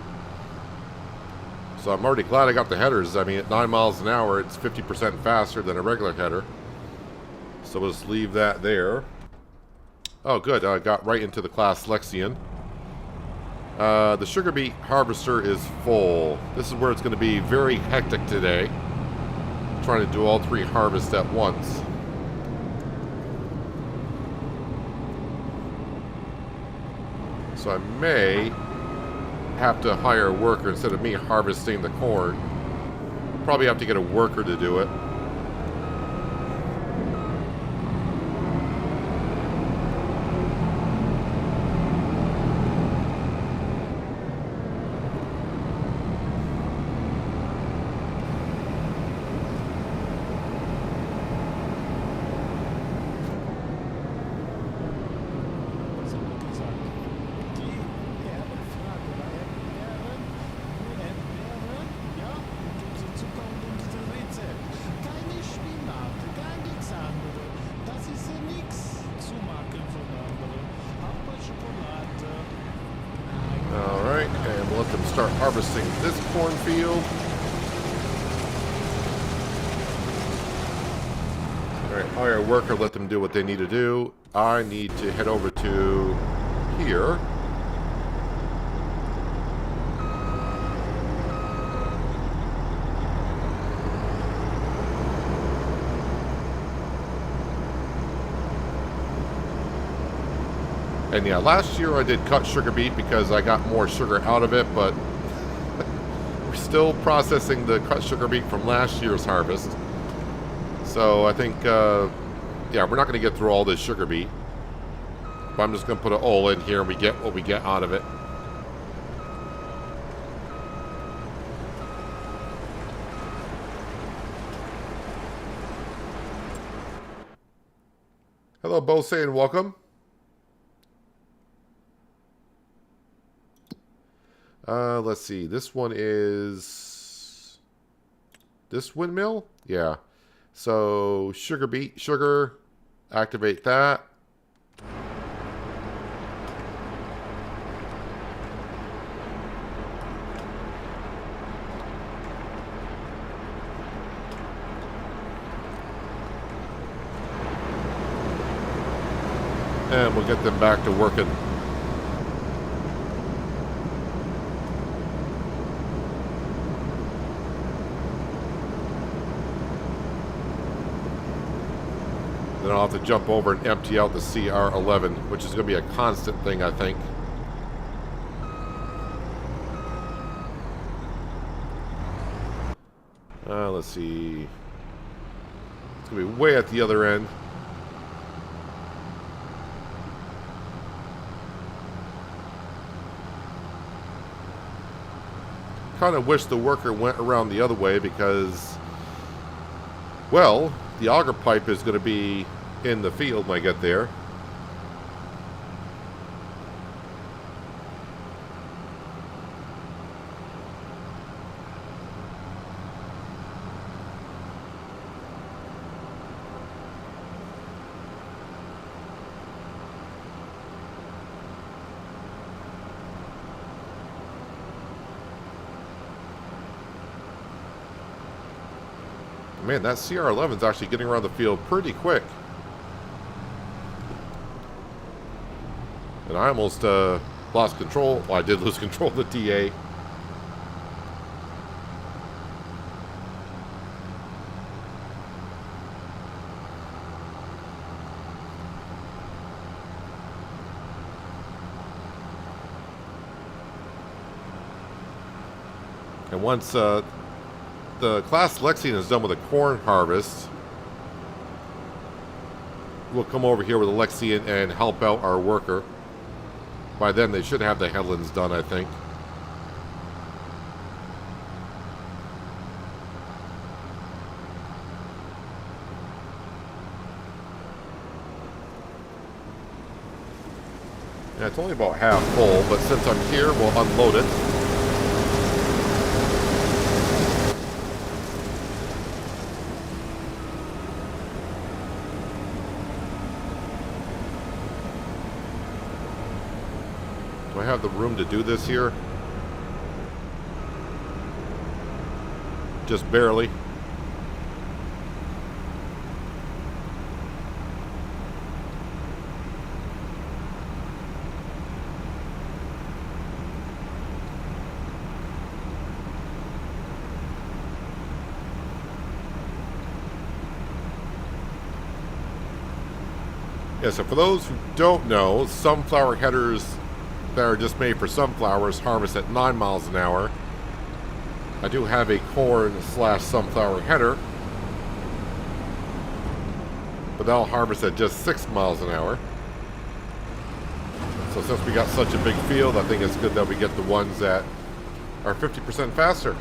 A: So I'm already glad I got the headers. I mean, at 9 miles an hour, it's 50% faster than a regular header. So we'll just leave that there. Oh, good. I got right into the class Lexion. The sugar beet harvester is full. This is where it's going to be very hectic today. I'm trying to do all 3 harvests at once. So I may have to hire a worker instead of me harvesting the corn. Probably have to get a worker to do it. Start harvesting this cornfield. Alright, hire a worker, let them do what they need to do. I need to head over to here. And yeah, last year I did cut sugar beet because I got more sugar out of it, but we're still processing the cut sugar beet from last year's harvest. So I think, yeah, we're not going to get through all this sugar beet. But I'm just going to put it all in here and we get what we get out of it. Hello, Bose, and welcome. Let's see. This one is this windmill? Yeah. So sugar beet, sugar, activate that. And we'll get them back to working. Then I'll have to jump over and empty out the CR11, which is going to be a constant thing, I think. Let's see. It's going to be way at the other end. Kind of wish the worker went around the other way because, well, the auger pipe is going to be in the field when I get there. Man, that CR11 is actually getting around the field pretty quick. And I almost lost control. Well, I did lose control of the TA. And once the class Lexian is done with the corn harvest, we'll come over here with the Lexian and help out our worker. By then they should have the headlands done, I think. Yeah, it's only about half full, but since I'm here, we'll unload it. Do I have the room to do this here? Just barely. Yeah, so for those who don't know, sunflower headers that are just made for sunflowers harvest at 9 miles an hour. I do have a corn/sunflower header, but that'll harvest at just 6 miles an hour. So since we got such a big field, I think it's good that we get the ones that are 50% faster.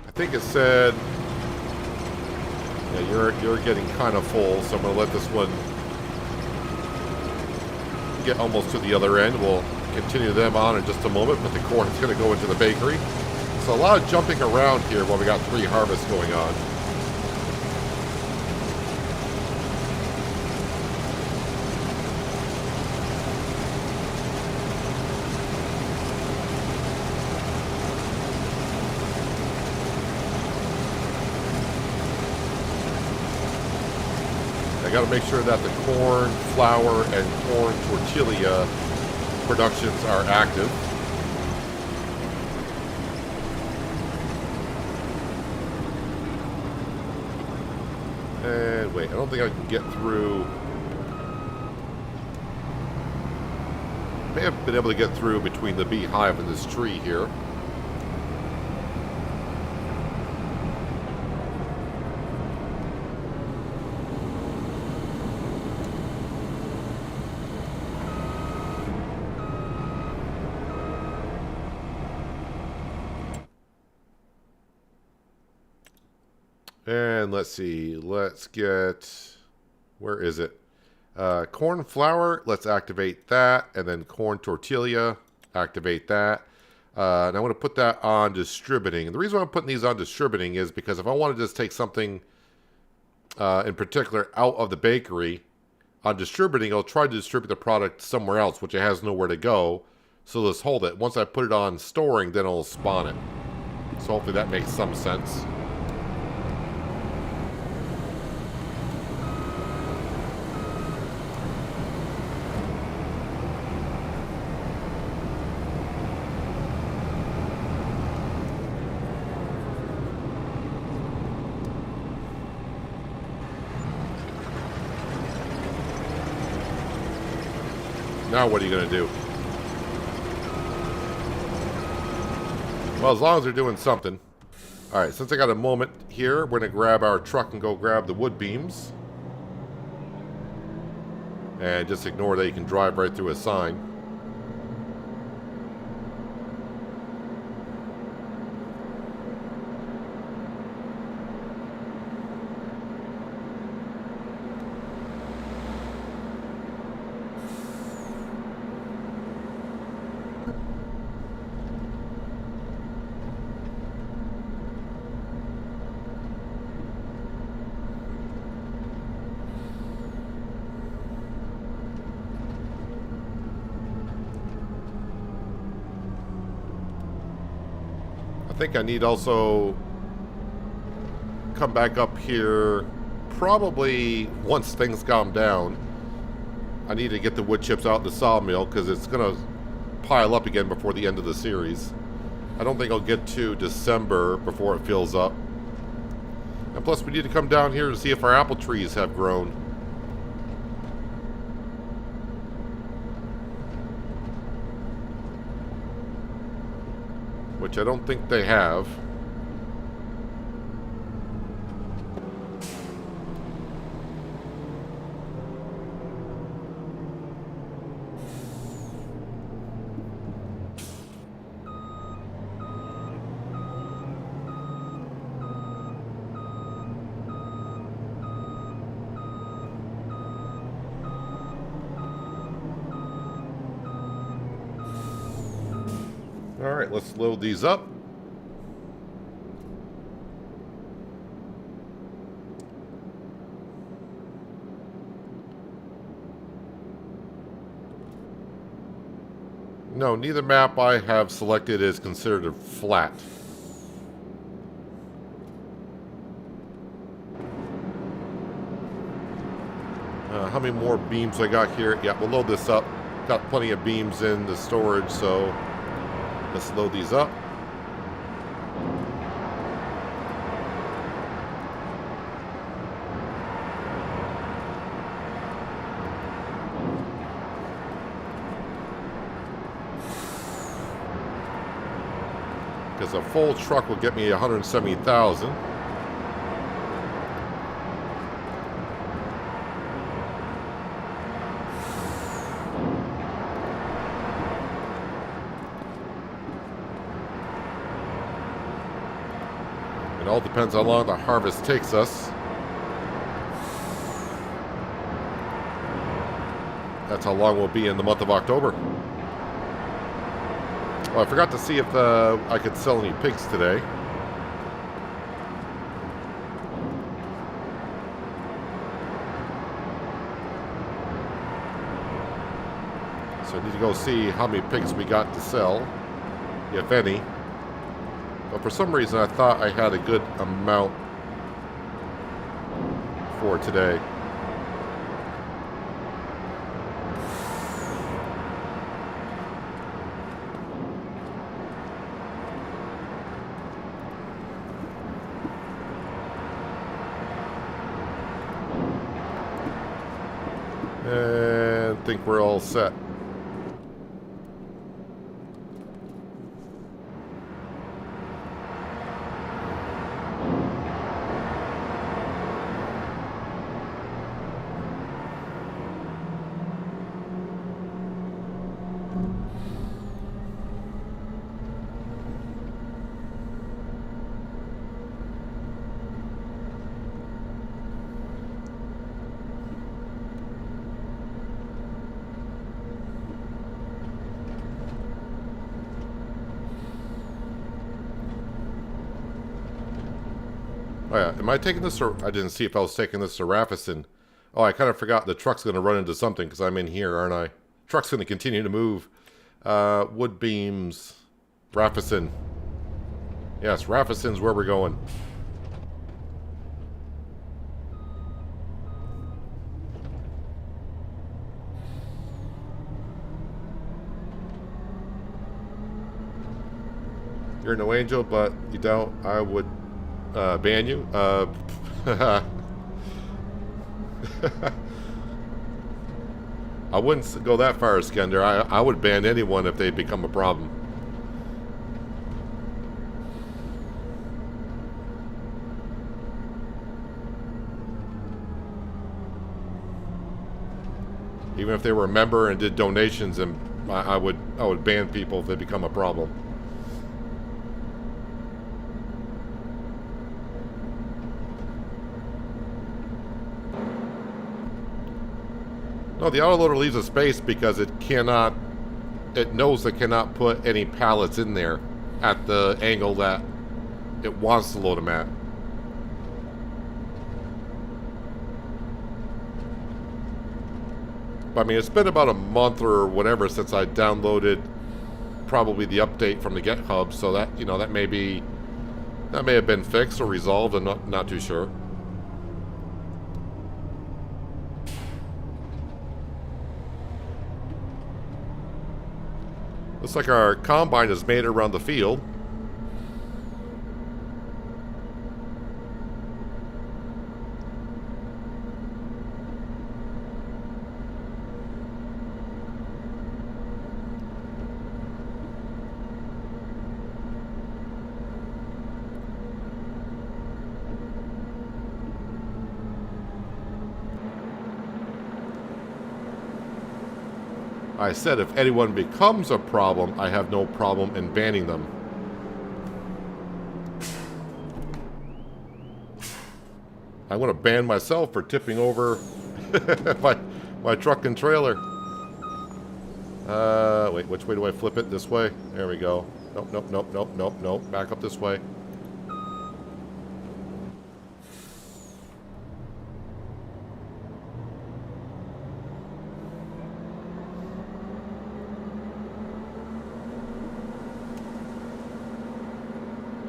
A: I think it said, yeah, you're getting kind of full, so I'm going to let this one get almost to the other end. We'll continue them on in just a moment, but the corn is going to go into the bakery. So a lot of jumping around here while we got 3 harvests going on. I got to make sure that the corn, flour, and corn tortilla productions are active. And wait, I don't think I can get through. May have been able to get through between the beehive and this tree here. And let's see, let's get, where is it? Corn flour, let's activate that. And then corn tortilla, activate that. And I want to put that on distributing. And the reason why I'm putting these on distributing is because if I want to just take something in particular out of the bakery, on distributing, I'll try to distribute the product somewhere else, which it has nowhere to go. So let's hold it. Once I put it on storing, then it'll spawn it. So hopefully that makes some sense. Now what are you going to do? Well, as long as they're doing something. Alright, since I got a moment here, we're going to grab our truck and go grab the wood beams. And just ignore that you can drive right through a sign. I think I need also come back up here probably once things calm down. I need to get the wood chips out of the sawmill because it's going to pile up again before the end of the series. I don't think I'll get to December before it fills up. And plus we need to come down here to see if our apple trees have grown. Which I don't think they have. Alright, let's load these up. No, neither map I have selected is considered a flat. How many more beams I got here? Yeah, we'll load this up. Got plenty of beams in the storage, so let's load these up. Because a full truck will get me 170,000. It all depends how long the harvest takes us. That's how long we'll be in the month of October. Oh, I forgot to see if I could sell any pigs today. So I need to go see how many pigs we got to sell, if any. But for some reason I thought I had a good amount for today. And think we're all set. Oh yeah, am I taking this or... I didn't see if I was taking this to Raffison. Oh, I kind of forgot the truck's going to run into something because I'm in here, aren't I? Truck's going to continue to move. Wood beams. Raffison. Yes, Raffison's where we're going. You're no angel, but you don't. I would ban you. I wouldn't go that far, Skender. I would ban anyone if they become a problem. Even if they were a member and did donations, and I would ban people if they become a problem. No, the autoloader leaves a space because it cannot, it knows it cannot put any pallets in there at the angle that it wants to load them at. But I mean, it's been about a month or whatever since I downloaded probably the update from the GitHub, so that, you know, that may have been fixed or resolved. I'm not too sure. Looks like our combine has made it around the field. I said if anyone becomes a problem, I have no problem in banning them. I'm going to ban myself for tipping over my truck and trailer. Wait, which way do I flip it? This way? There we go. Nope, nope, nope, nope, nope, nope. Back up this way.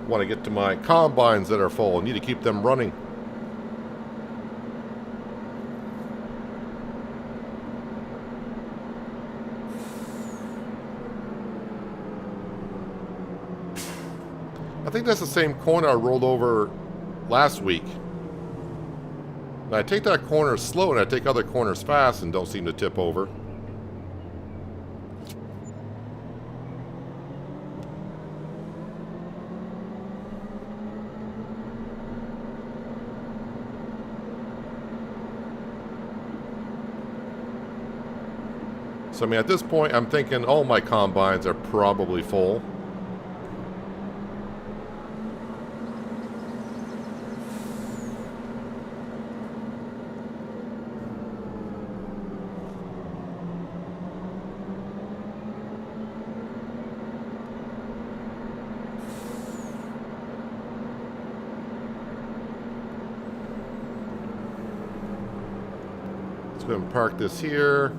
A: Want to get to my combines that are full. I need to keep them running. I think that's the same corner I rolled over last week. And I take that corner slow and I take other corners fast and don't seem to tip over. So, I mean, at this point, I'm thinking all my combines are probably full. Let's go ahead and park this here.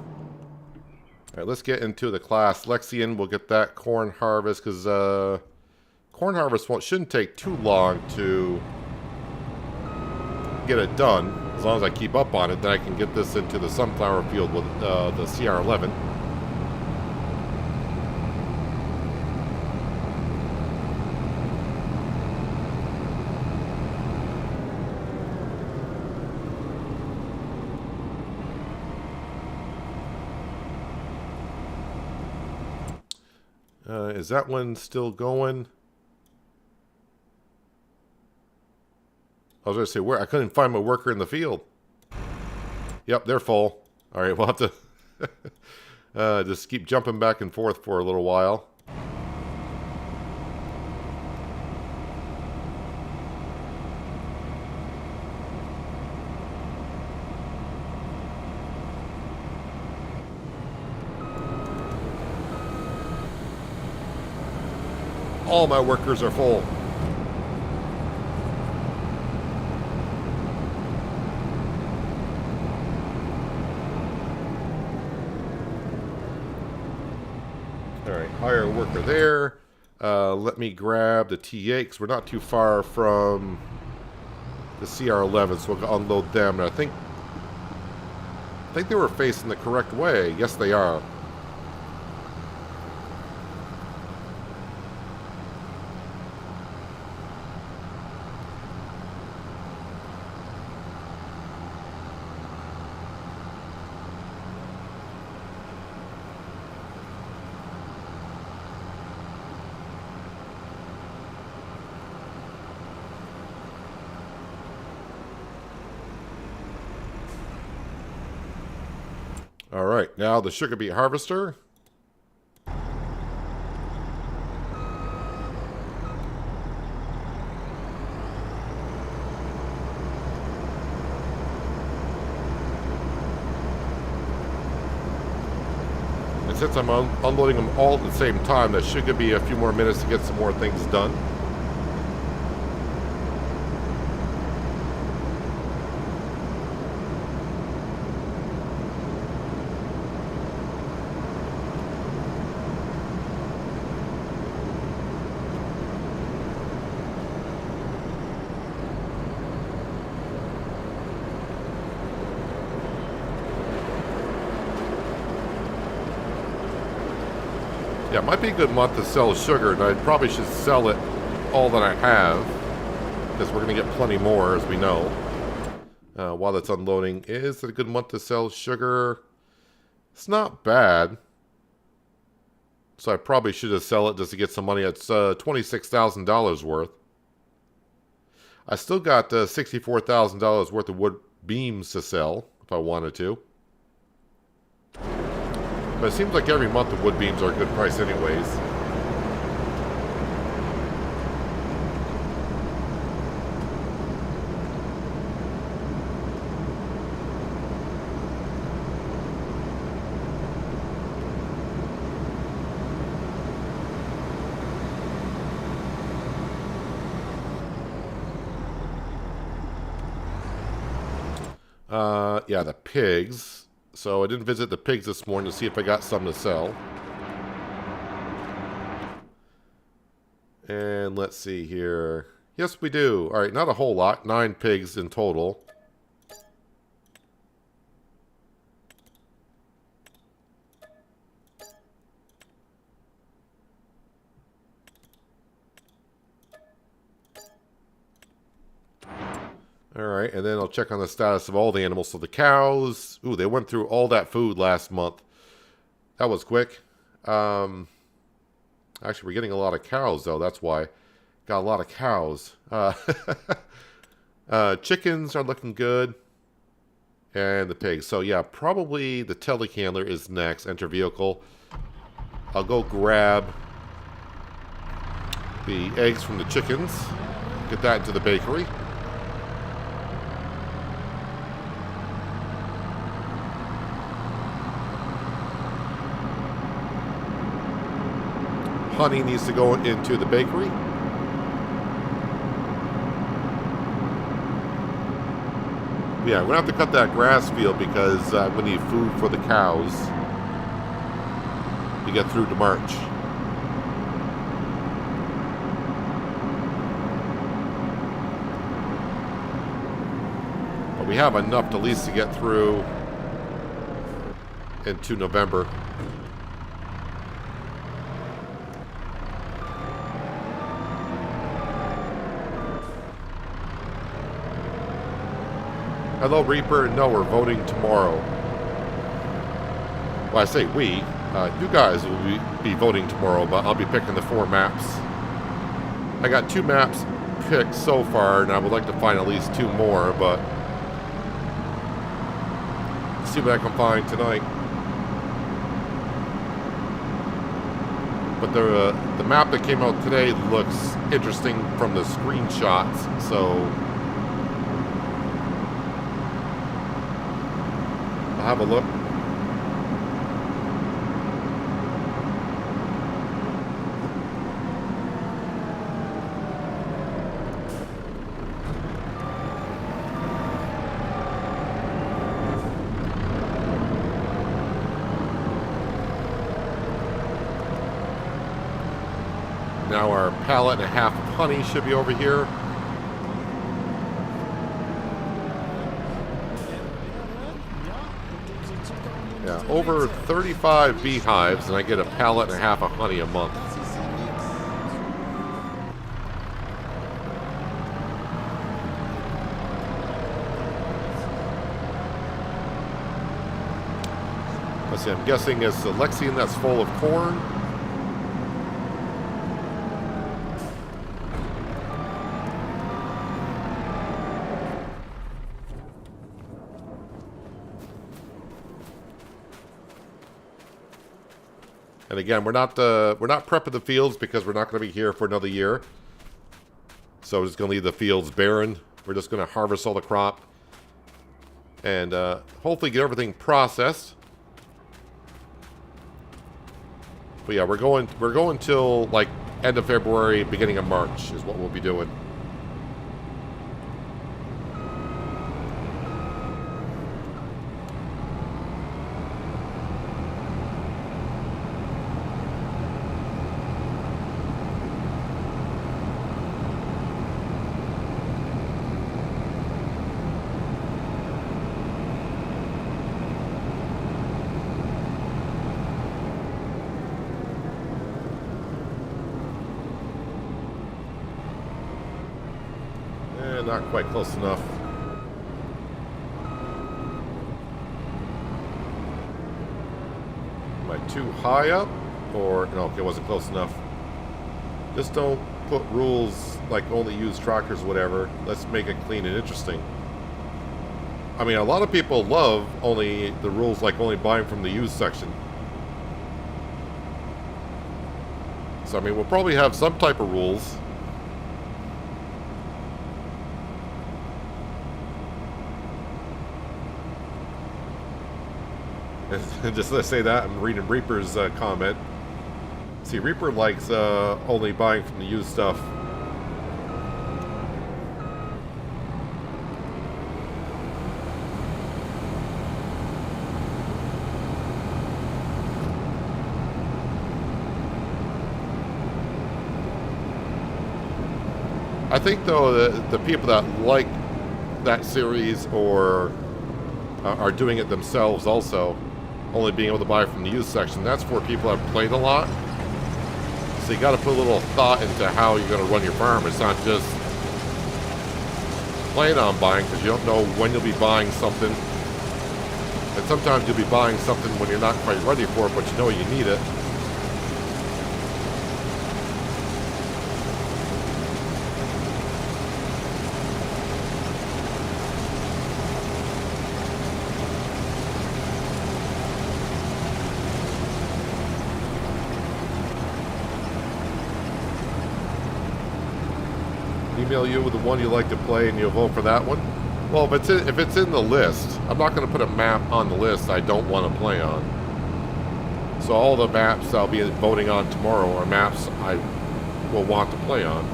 A: All right, let's get into the class. Lexian, we'll get that corn harvest because corn harvest shouldn't take too long to get it done. As long as I keep up on it, then I can get this into the sunflower field with the CR11. Is that one still going? I was going to say, where I couldn't find my worker in the field. Yep, they're full. All right, we'll have to just keep jumping back and forth for a little while. All my workers are full. Alright, hire a worker there. Let me grab the TA, because we're not too far from the CR11, so we'll unload them. And I think they were facing the correct way. Yes, they are. All right, now the sugar beet harvester. And since I'm unloading them all at the same time, that should give me a few more minutes to get some more things done. Yeah, it might be a good month to sell sugar, and I probably should sell it all that I have, because we're going to get plenty more, as we know. While that's unloading, is it a good month to sell sugar? It's not bad. So I probably should just sell it just to get some money. It's $26,000 worth. I still got $64,000 worth of wood beams to sell, if I wanted to. But it seems like every month the wood beams are a good price anyways. Yeah, the pigs. So I didn't visit the pigs this morning to see if I got some to sell. And let's see here. Yes, we do. All right, not a whole lot. 9 pigs in total. Alright, and then I'll check on the status of all the animals. So the cows, ooh, they went through all that food last month. That was quick. Actually, we're getting a lot of cows, though. That's why. Got a lot of cows. Chickens are looking good. And the pigs. So, yeah, probably the telehandler is next. Enter vehicle. I'll go grab the eggs from the chickens. Get that into the bakery. Honey needs to go into the bakery. Yeah, we're going to have to cut that grass field because we need food for the cows to get through to March. But we have enough at least to get through into November. Hello, Reaper. No, we're voting tomorrow. Well, I say we. You guys will be voting tomorrow, but I'll be picking the 4 maps. I got 2 maps picked so far, and I would like to find at least 2 more, but see what I can find tonight. But the map that came out today looks interesting from the screenshots, so I'll have a look. Now our pallet and a half of honey should be over here. Yeah, over 35 beehives, and I get a pallet and a half of honey a month. Let's see, I'm guessing it's the Lexian that's full of corn. And again, we're not prepping the fields because we're not going to be here for another year. So we're just going to leave the fields barren. We're just going to harvest all the crop and hopefully get everything processed. But yeah, we're going till like end of February, beginning of March is what we'll be doing. Not quite close enough. Am I too high up? Or, no, okay, it wasn't close enough. Just don't put rules like only use tractors or whatever. Let's make it clean and interesting. I mean, a lot of people love only the rules like only buying from the used section. So, I mean, we'll probably have some type of rules. Just let's say that I'm reading Reaper's comment. See, Reaper likes only buying from the used stuff. I think though the people that like that series or are doing it themselves also, only being able to buy from the used section, that's for people that have played a lot. So you got to put a little thought into how you're going to run your farm. It's not just plan on buying because you don't know when you'll be buying something. And sometimes you'll be buying something when you're not quite ready for it, but you know you need it. Email you with the one you like to play and you'll vote for that one. Well, if it's in the list, I'm not going to put a map on the list I don't want to play on. So all the maps I'll be voting on tomorrow are maps I will want to play on.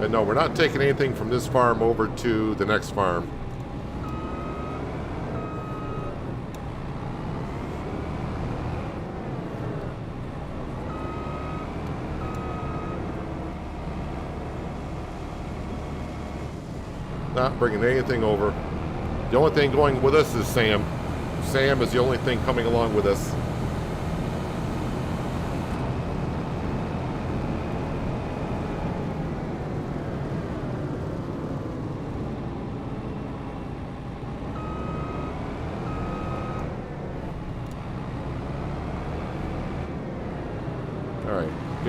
A: And no, we're not taking anything from this farm over to the next farm. Not bringing anything over. The only thing going with us is Sam. Sam is the only thing coming along with us.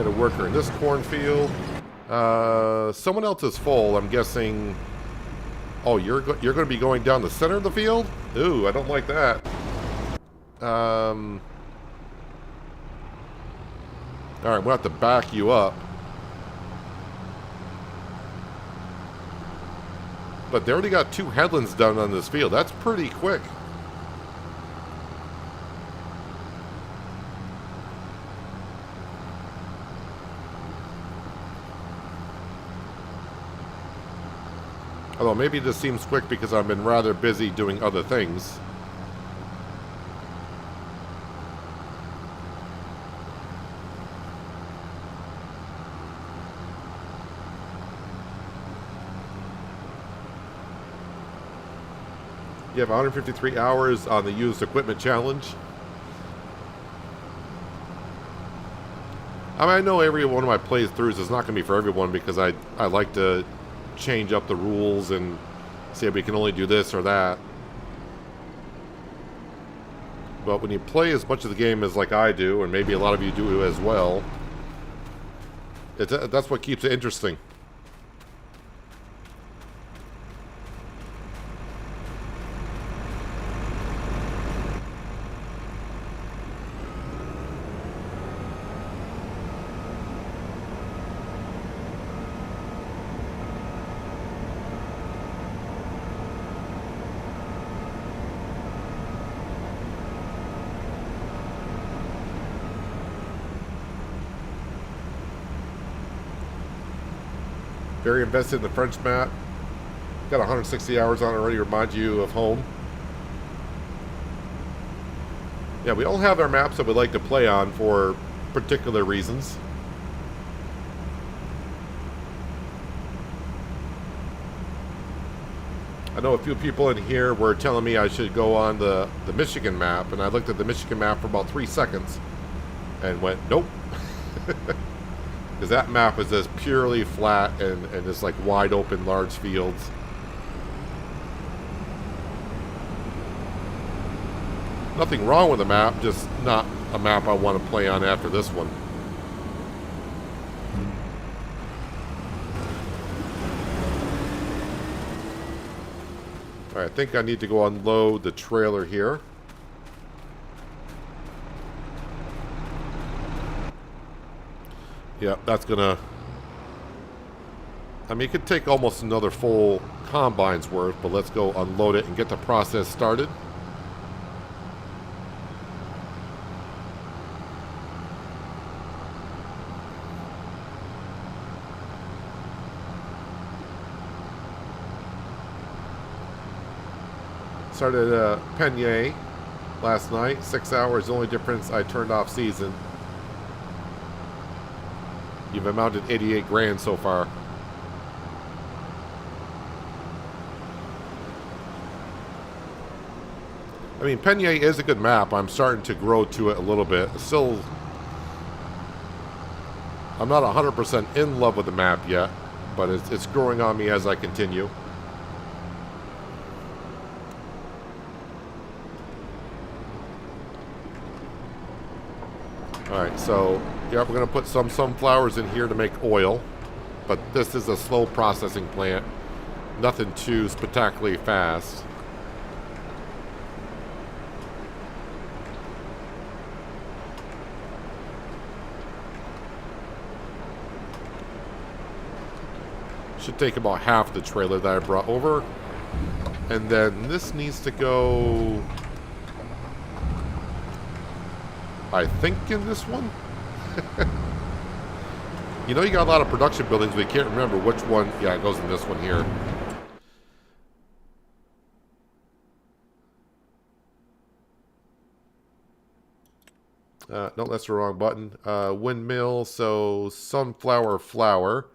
A: get a worker in this cornfield. Someone else is full. I'm guessing. Oh, you're going to be going down the center of the field? Ooh, I don't like that. All right, we'll have to back you up. But they already got 2 headlands done on this field. That's pretty quick. Although maybe this seems quick because I've been rather busy doing other things. You have 153 hours on the used equipment challenge. I mean, I know every one of my playthroughs is not going to be for everyone because I like to change up the rules and say we can only do this or that. But when you play as much of the game as like I do, and maybe a lot of you do as well, that's what keeps it interesting. Very invested in the French map. Got 160 hours on it already, remind you of home. Yeah, we all have our maps that we like to play on for particular reasons. I know a few people in here were telling me I should go on the Michigan map, and I looked at the Michigan map for about 3 seconds and went, nope. Because that map is just purely flat and just like wide open, large fields. Nothing wrong with the map, just not a map I want to play on after this one. Alright, I think I need to go unload the trailer here. Yeah, that's gonna... I mean, it could take almost another full combine's worth, but let's go unload it and get the process started. Started Peignay last night. 6 hours, the only difference I turned off season. You've amounted 88 grand so far. I mean, Peignay is a good map. I'm starting to grow to it a little bit. Still, I'm not 100% in love with the map yet, but it's growing on me as I continue. Alright, so yeah, we're going to put some sunflowers in here to make oil, but this is a slow processing plant. Nothing too spectacularly fast. Should take about half the trailer that I brought over. And then this needs to go, I think, in this one. You know, you got a lot of production buildings, but you can't remember which one. Yeah, it goes in this one here. No, that's the wrong button. Windmill, so sunflower flour.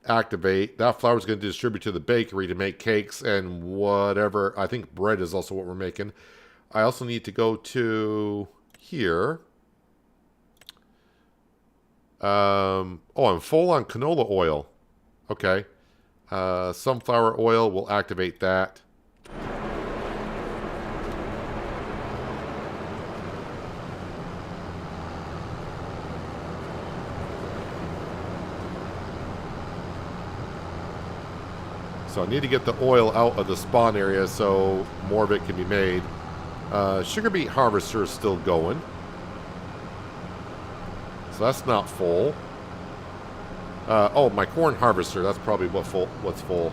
A: Activate. That flour is going to distribute to the bakery to make cakes and whatever. I think bread is also what we're making. I also need to go to here. Oh, I'm full on canola oil. Okay. Sunflower oil will activate that. So I need to get the oil out of the spawn area so more of it can be made. Sugar beet harvester is still going. So that's not full. Oh, my corn harvester. That's probably what's full.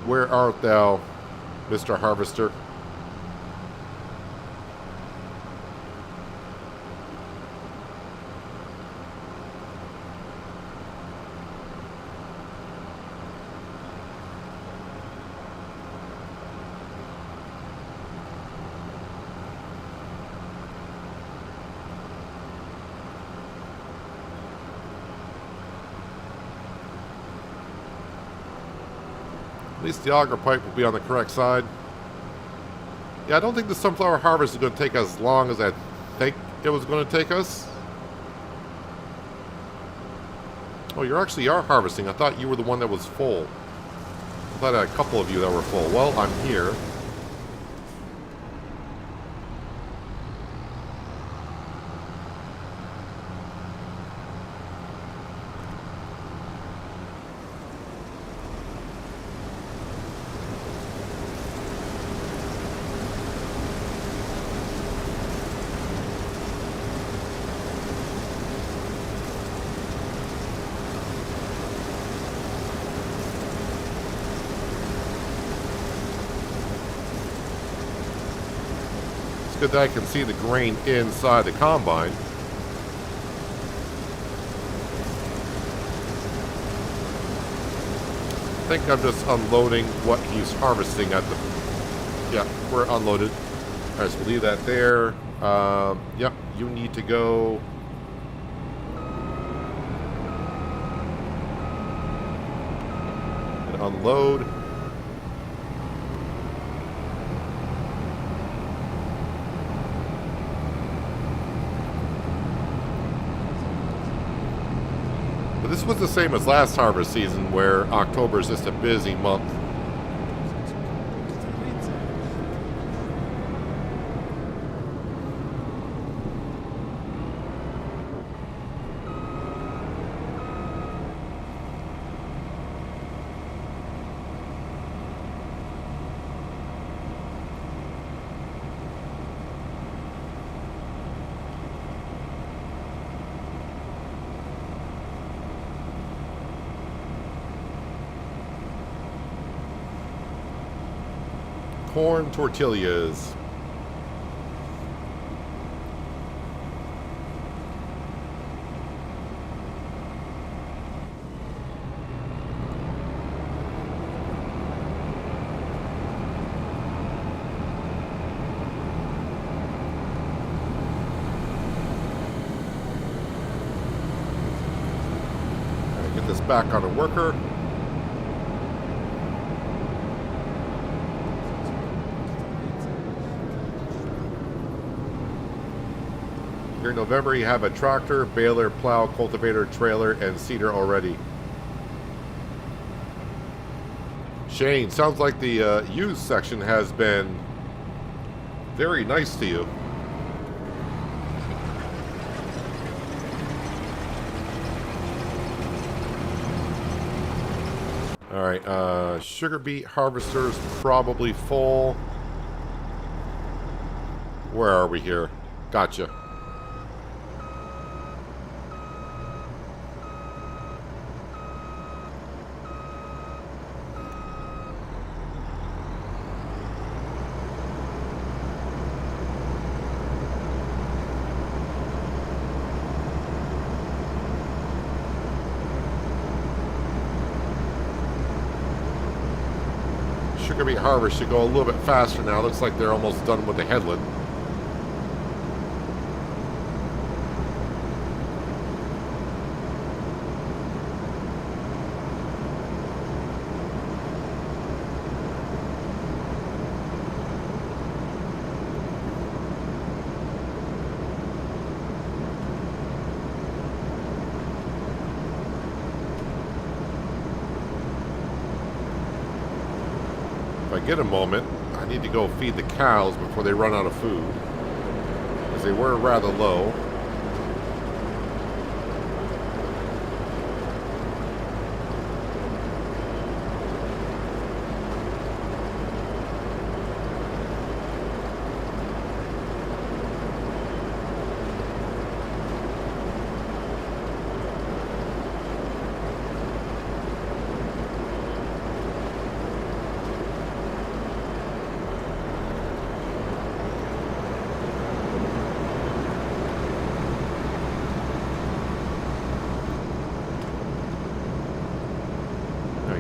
A: Where art thou, Mr. Harvester? At least the auger pipe will be on the correct side. Yeah, I don't think the sunflower harvest is going to take as long as I think it was going to take us. Oh, you actually are harvesting. I thought you were the one that was full. I thought I had a couple of you that were full. Well, I'm here. Good that I can see the grain inside the combine. I think I'm just unloading what he's harvesting at the... Yeah, we're unloaded. Alright, so we'll leave that there. Yep, you need to go... and unload. This was the same as last harvest season, where October is just a busy month. Corn tortillas. Get this back on a worker. Here in November, you have a tractor, baler, plow, cultivator, trailer, and seeder already. Shane, sounds like the used section has been very nice to you. Alright, sugar beet harvester's probably full. Where are we here? Gotcha. Sugar beet harvest should go a little bit faster now. Looks like they're almost done with the headland. I get a moment, I need to go feed the cows before they run out of food, as they were rather low.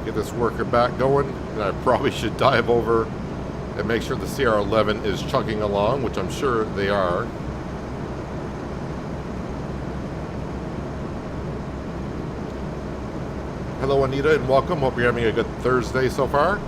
A: Get this worker back going, and I probably should dive over and make sure the CR11 is chugging along, which I'm sure they are. Hello Anita, and welcome. Hope you're having a good Thursday so far.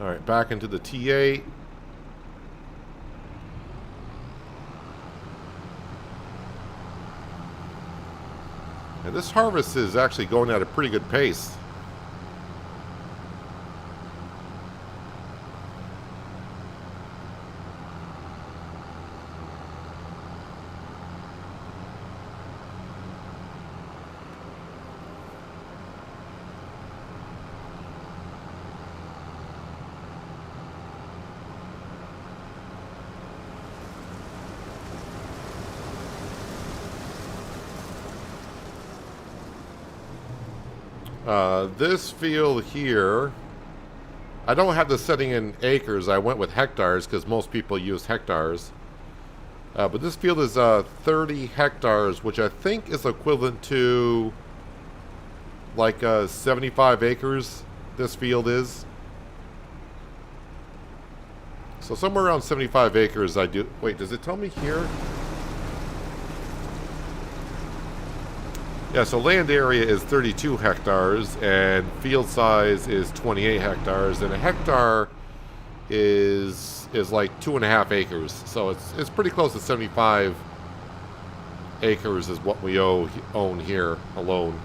A: Alright, back into the T8. And this harvest is actually going at a pretty good pace. This field here, I don't have the setting in acres. I went with hectares because most people use hectares. But this field is 30 hectares, which I think is equivalent to like 75 acres. This field is. So somewhere around 75 acres I do. Wait, does it tell me here? Yeah, so land area is 32 hectares and field size is 28 hectares, and a hectare is like 2.5 acres. So it's pretty close to 75 acres is what we own here alone.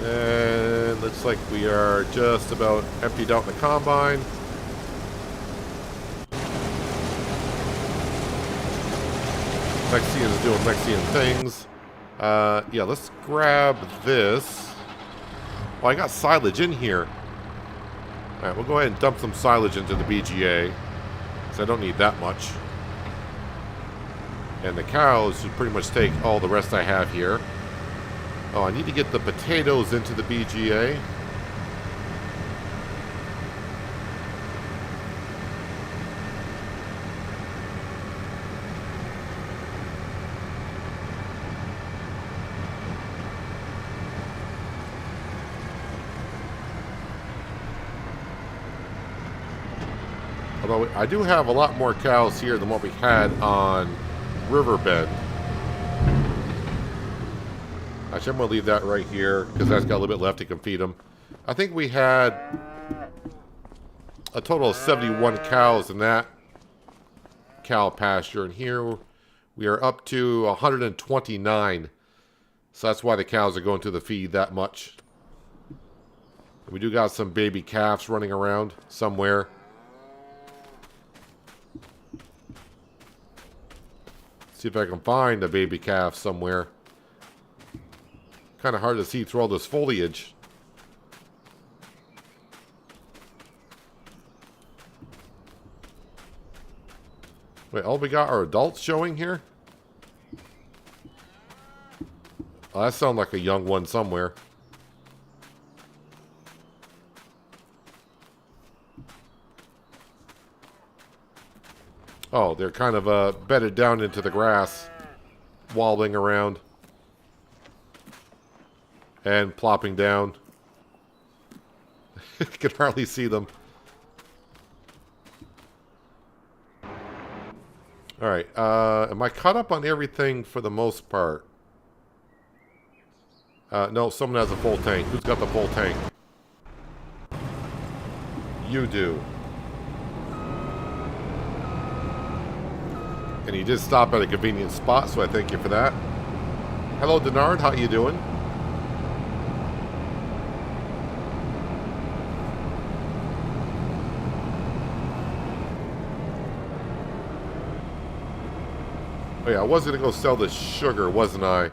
A: And looks like we are just about emptied out in the combine. Mexican is doing Mexican things. Yeah, let's grab this. Oh, I got silage in here. Alright, we'll go ahead and dump some silage into the BGA, because I don't need that much. And the cows should pretty much take all the rest I have here. Oh, I need to get the potatoes into the BGA. Although I do have a lot more cows here than what we had on Riverbend. Actually, I'm going to leave that right here because that's got a little bit left. You can feed them. I think we had a total of 71 cows in that cow pasture. And here we are up to 129. So that's why the cows are going to the feed that much. We do got some baby calves running around somewhere. See if I can find a baby calf somewhere. Kind of hard to see through all this foliage. Wait, all we got are adults showing here? Oh, that sounds like a young one somewhere. Oh, they're kind of bedded down into the grass, wobbling around, and plopping down. You can hardly see them. Alright, am I caught up on everything for the most part? No, someone has a full tank. Who's got the full tank? You do. And you did stop at a convenient spot, so I thank you for that. Hello, Denard. How you doing? Oh yeah, I was going to go sell the sugar, wasn't I?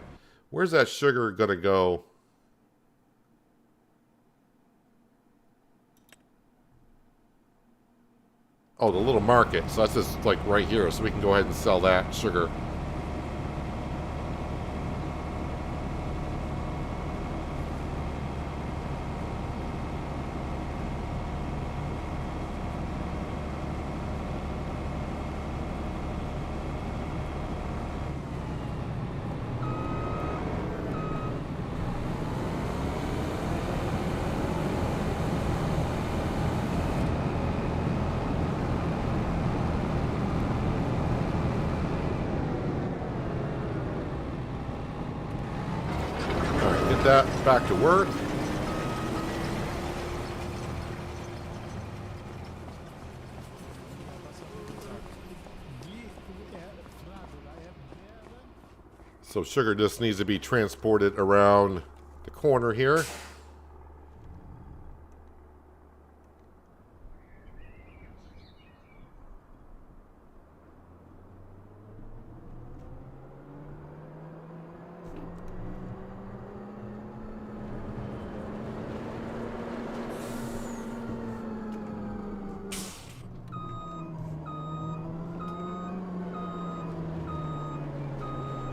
A: Where's that sugar going to go? Oh, the little market. So that's just like right here. So we can go ahead and sell that sugar. That back to work. So sugar just needs to be transported around the corner here.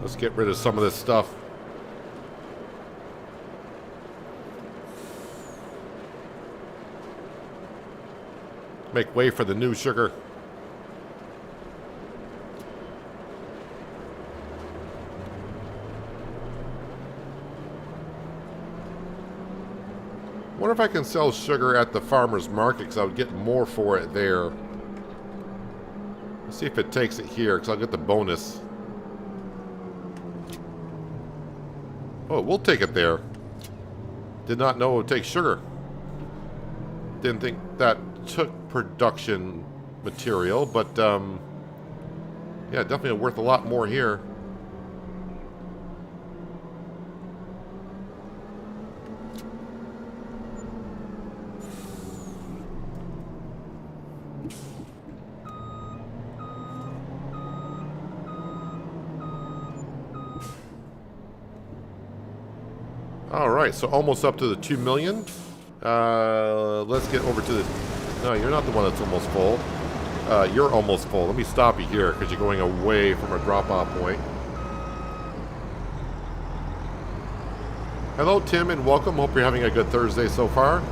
A: Let's get rid of some of this stuff. Make way for the new sugar. Wonder if I can sell sugar at the farmer's market, because I would get more for it there. Let's see if it takes it here, because I'll get the bonus. Oh, we'll take it there. Did not know it would take sugar. Didn't think that took production material, but yeah, definitely worth a lot more here. Alright, so almost up to the 2 million. Let's get over to the... No, you're not the one that's almost full. You're almost full. Let me stop you here, because you're going away from a drop-off point. Hello, Tim, and welcome. Hope you're having a good Thursday so far.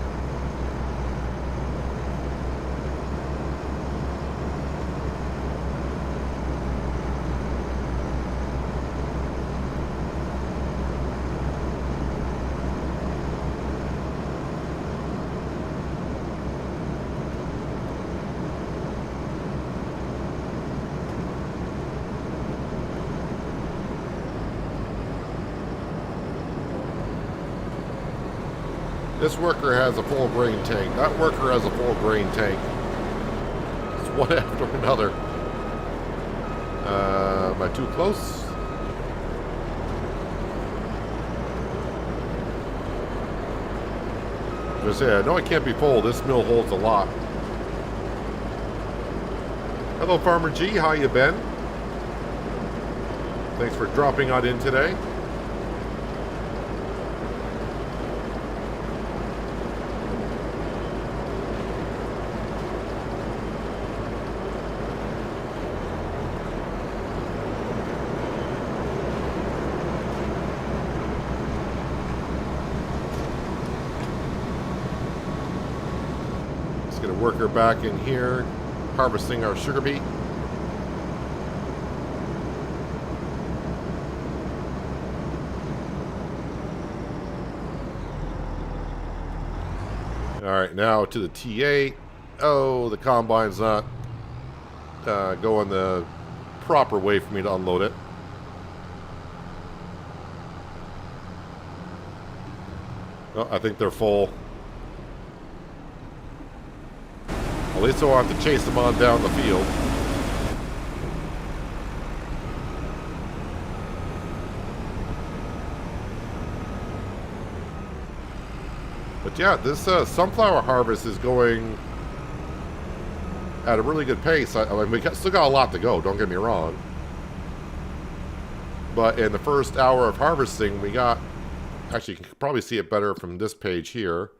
A: This worker has a full grain tank. That worker has a full grain tank. It's one after another. Am I too close? I was gonna say, I know it can't be full. This mill holds a lot. Hello, Farmer G. How you been? Thanks for dropping on in today. get a worker back in here, harvesting our sugar beet. Alright, now to the T8. Oh, the combine's not going the proper way for me to unload it. Oh, I think they're full. At least I won't have to chase them on down the field. But yeah, this sunflower harvest is going at a really good pace. I mean, we still got a lot to go, don't get me wrong. But in the first hour of harvesting, we got... Actually, you can probably see it better from this page here.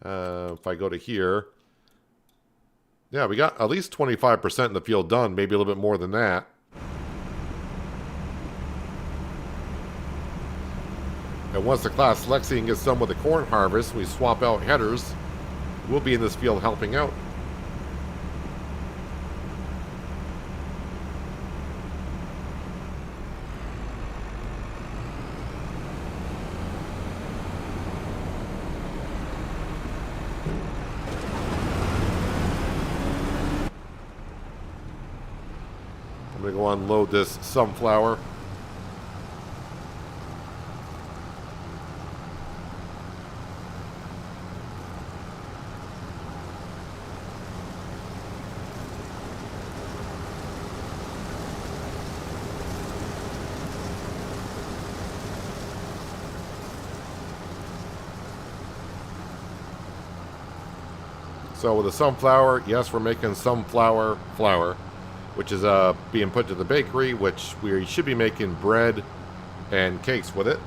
A: If I go to here. Yeah, we got at least 25% in the field done, maybe a little bit more than that. And once the class Lexian gets done with the corn harvest, we swap out headers, we'll be in this field helping out. I'm going to go unload this sunflower. So with the sunflower, yes, we're making sunflower flour, which is being put to the bakery, which we should be making bread and cakes with it.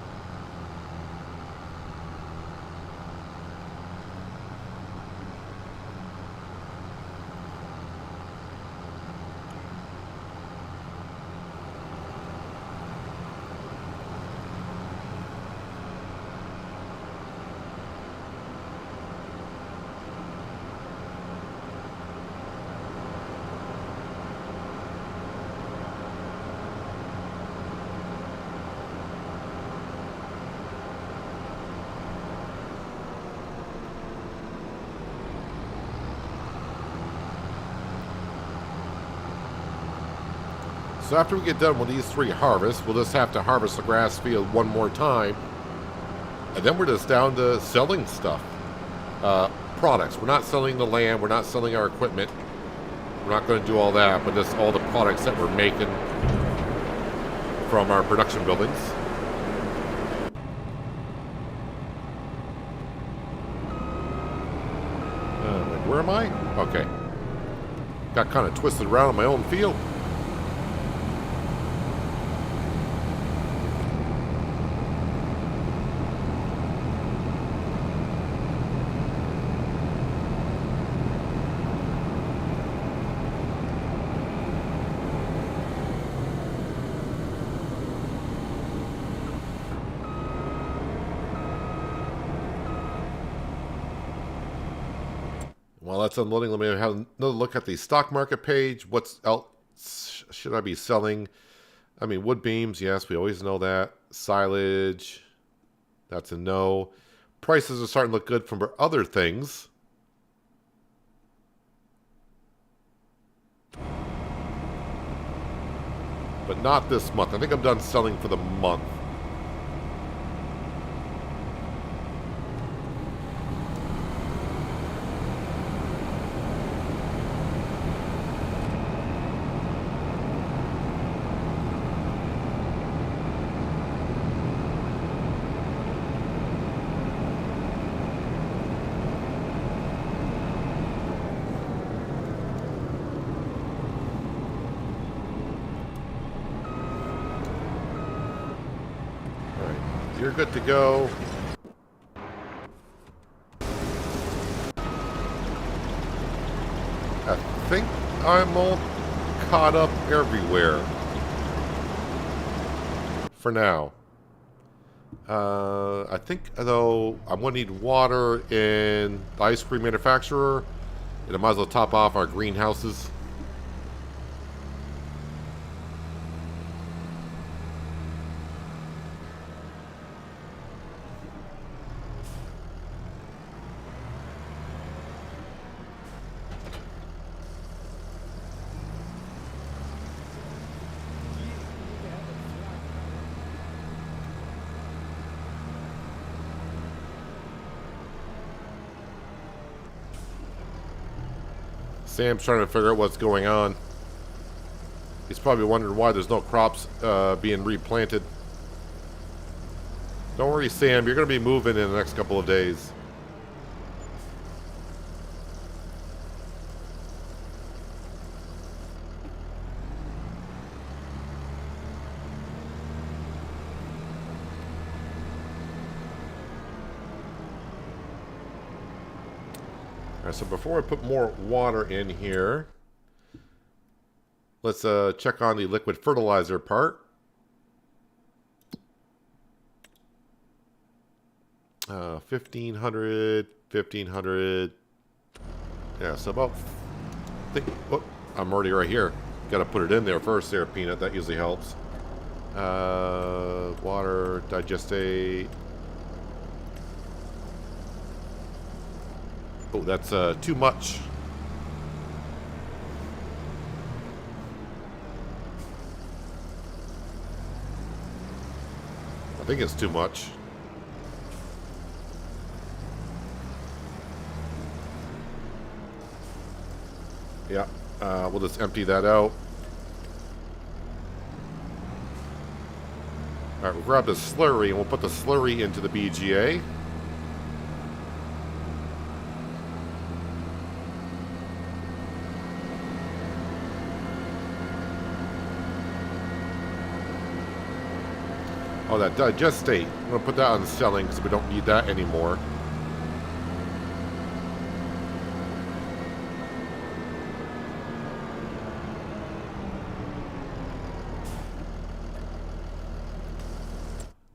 A: So after we get done with these 3 harvests, we'll just have to harvest the grass field one more time. And then we're just down to selling stuff. Products. We're not selling the land. We're not selling our equipment. We're not going to do all that, but just all the products that we're making from our production buildings. Where am I? Okay. Got kind of twisted around in my own field. While that's unloading, let me have another look at the stock market page. What else should I be selling? I mean, wood beams, yes, we always know that. Silage, that's a no. Prices are starting to look good for other things. But not this month. I think I'm done selling for the month. You're good to go. I think I'm all caught up everywhere. For now. I think, though, I'm going to need water in the ice cream manufacturer And I might as well top off our greenhouses. Sam's trying to figure out what's going on. He's probably wondering why there's no crops being replanted. Don't worry, Sam. You're going to be moving in the next couple of days. So before I put more water in here, let's check on the liquid fertilizer part. 1,500, 1,500. Yeah, so about, I'm already right here. Got to put it in there first there, Peanut. That usually helps. Water, digestate. Oh, that's too much. I think it's too much. Yeah, we'll just empty that out. Alright, we'll grab the slurry and we'll put the slurry into the BGA. Oh, that digestate. I'm going to put that on selling because we don't need that anymore.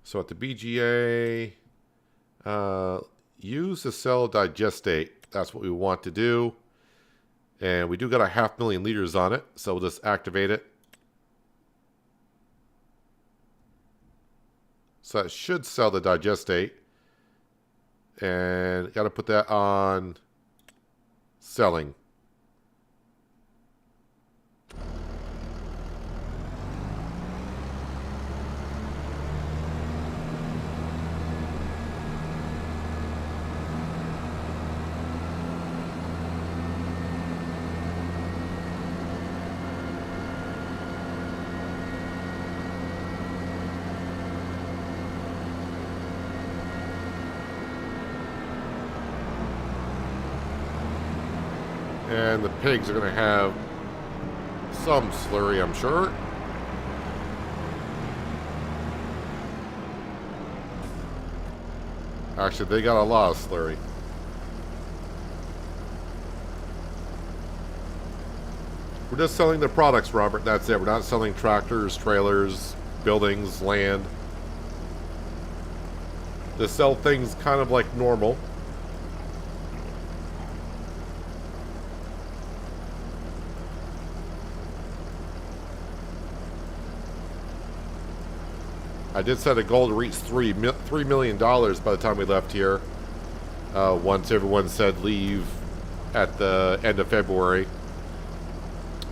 A: So at the BGA, use the cell digestate. That's what we want to do. And we do got a 500,000 liters on it, so we'll just activate it. So it should sell the digestate. And got to put that on selling. And the pigs are going to have some slurry, I'm sure. Actually, they got a lot of slurry. We're just selling the products, Robert. That's it. We're not selling tractors, trailers, buildings, land. Just sell things kind of like normal. I did set a goal to reach $3 million by the time we left here. Once everyone said leave at the end of February.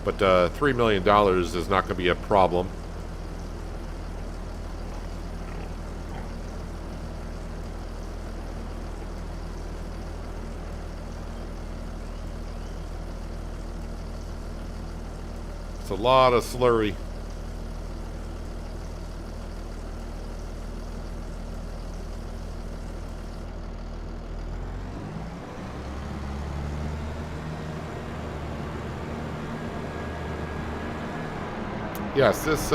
A: But $3 million is not going to be a problem. It's a lot of slurry. Yes, this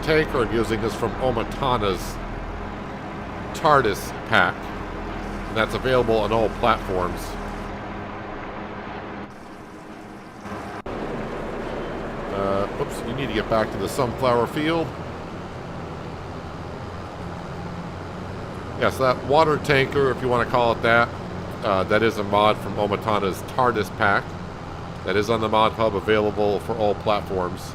A: tanker I'm using is from Omatana's TARDIS pack, and that's available on all platforms. Oops, you need to get back to the sunflower field. Yes, that water tanker, if you want to call it that, That is a mod from Omatana's TARDIS pack. That is on the Mod Hub, available for all platforms.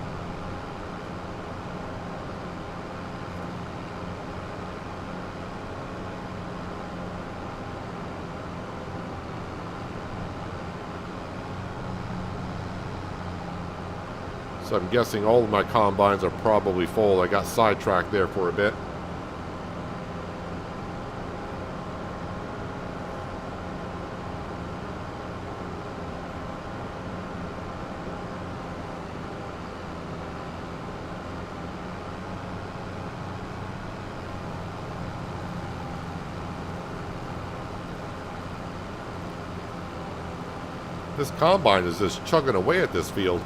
A: So I'm guessing all of my combines are probably full. I got sidetracked there for a bit. This combine is just chugging away at this field.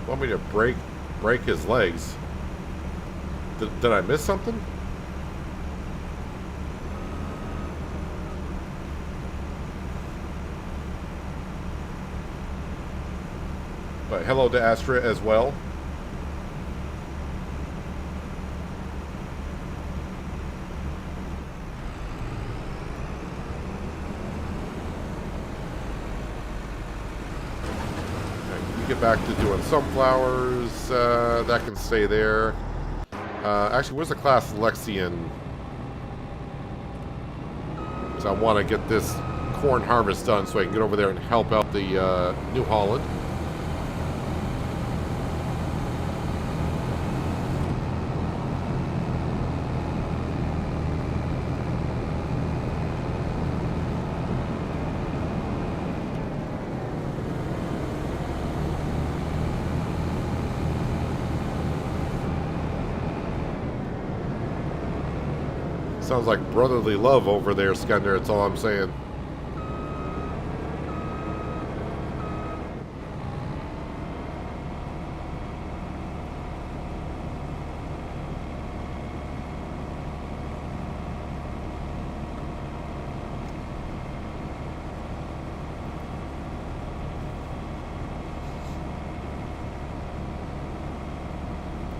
A: Want me to break his legs? Did I miss something? But hello to Astra as well. Get back to doing sunflowers. That can stay there. Actually, where's the class Lexian? Because I want to get this corn harvest done so I can get over there and help out the New Holland. Sounds like brotherly love over there, Skender. That's all I'm saying.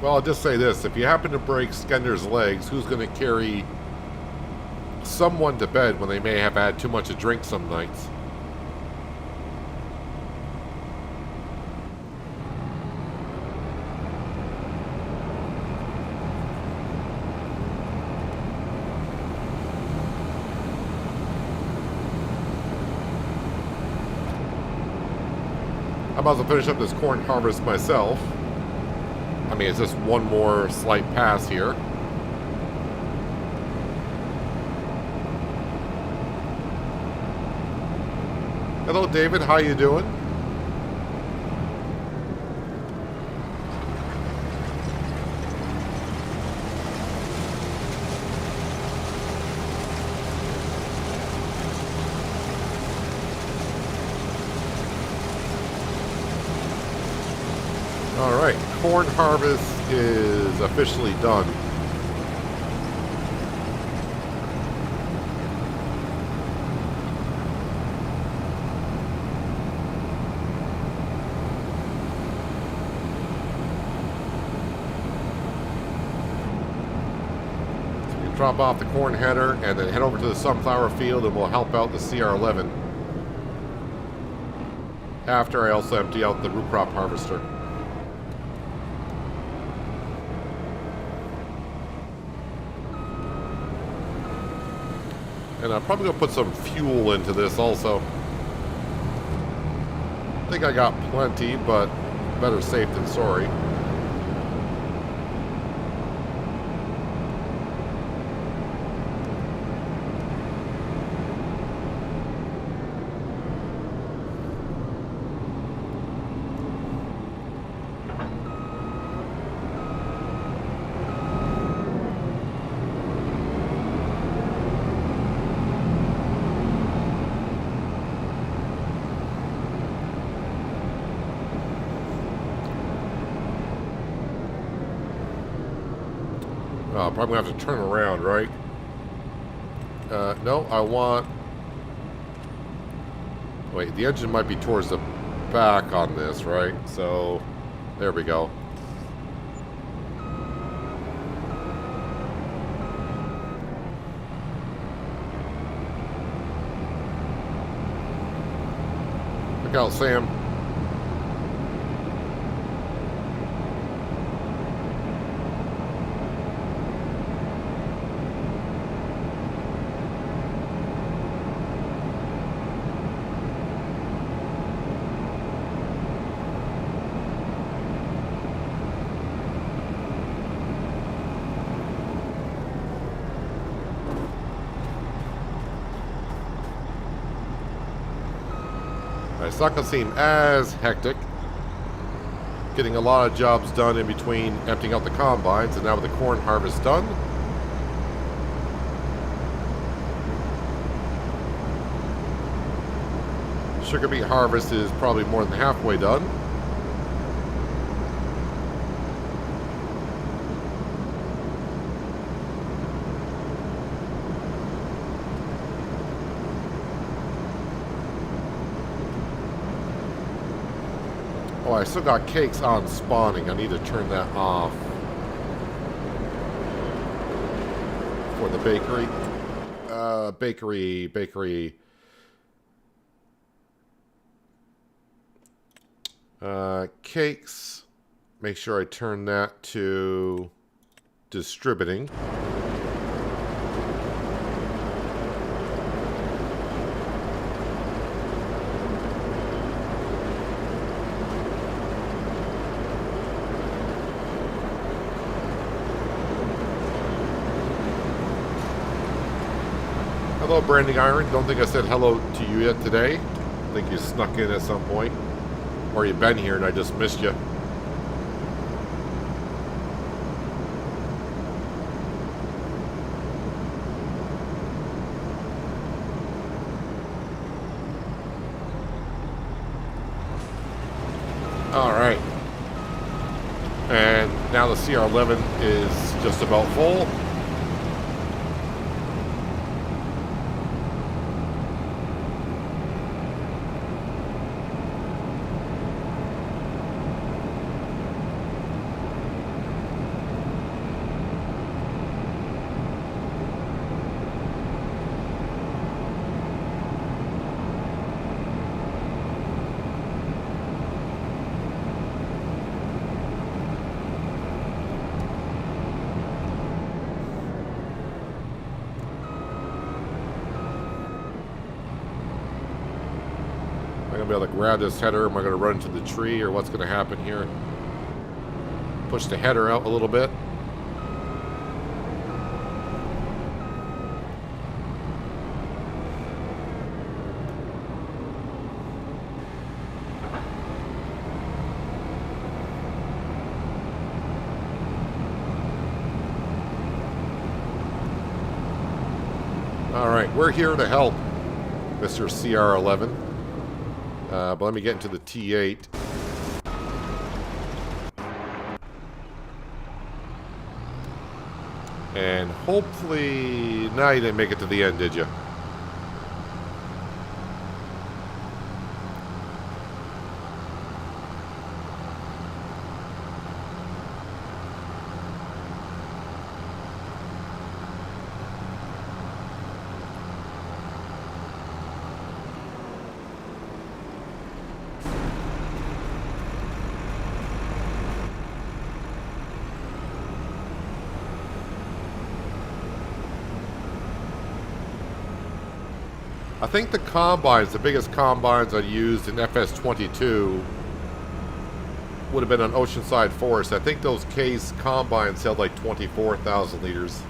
A: Well, I'll just say this. If you happen to break Skender's legs, who's going to carry someone to bed when they may have had too much to drink some nights? I'm about to finish up this corn harvest myself. I mean, it's just one more slight pass here. Hello, David. How you doing? All right, corn harvest is officially done. Drop off the corn header and then head over to the sunflower field, and we'll help out the CR11 after I also empty out the root crop harvester. And I'm probably going to put some fuel into this also. I think I got plenty, but better safe than sorry. Probably gonna have to turn around, right? No, I want... Wait, the engine might be towards the back on this, right? So, there we go. Look out, Sam. It's not going to seem as hectic. Getting a lot of jobs done in between emptying out the combines, and now with the corn harvest done. Sugar beet harvest is probably more than halfway done. Oh, I still got cakes on spawning. I need to turn that off for the bakery. Bakery. Cakes. Make sure I turn that to distributing. Hello, Branding Iron. Don't think I said hello to you yet today. I think you snuck in at some point. Or you've been here and I just missed you. Alright. And now the CR11 is just about full. Am I going to be able to grab this header? Am I going to run into the tree, or what's going to happen here? Push the header out a little bit. Alright, we're here to help, Mr. CR11. But let me get into the T8. And hopefully... No, you didn't make it to the end, did you? I think the combines, the biggest combines I used in FS22 would have been on Oceanside Forest. I think those Case combines held like 24,000 liters.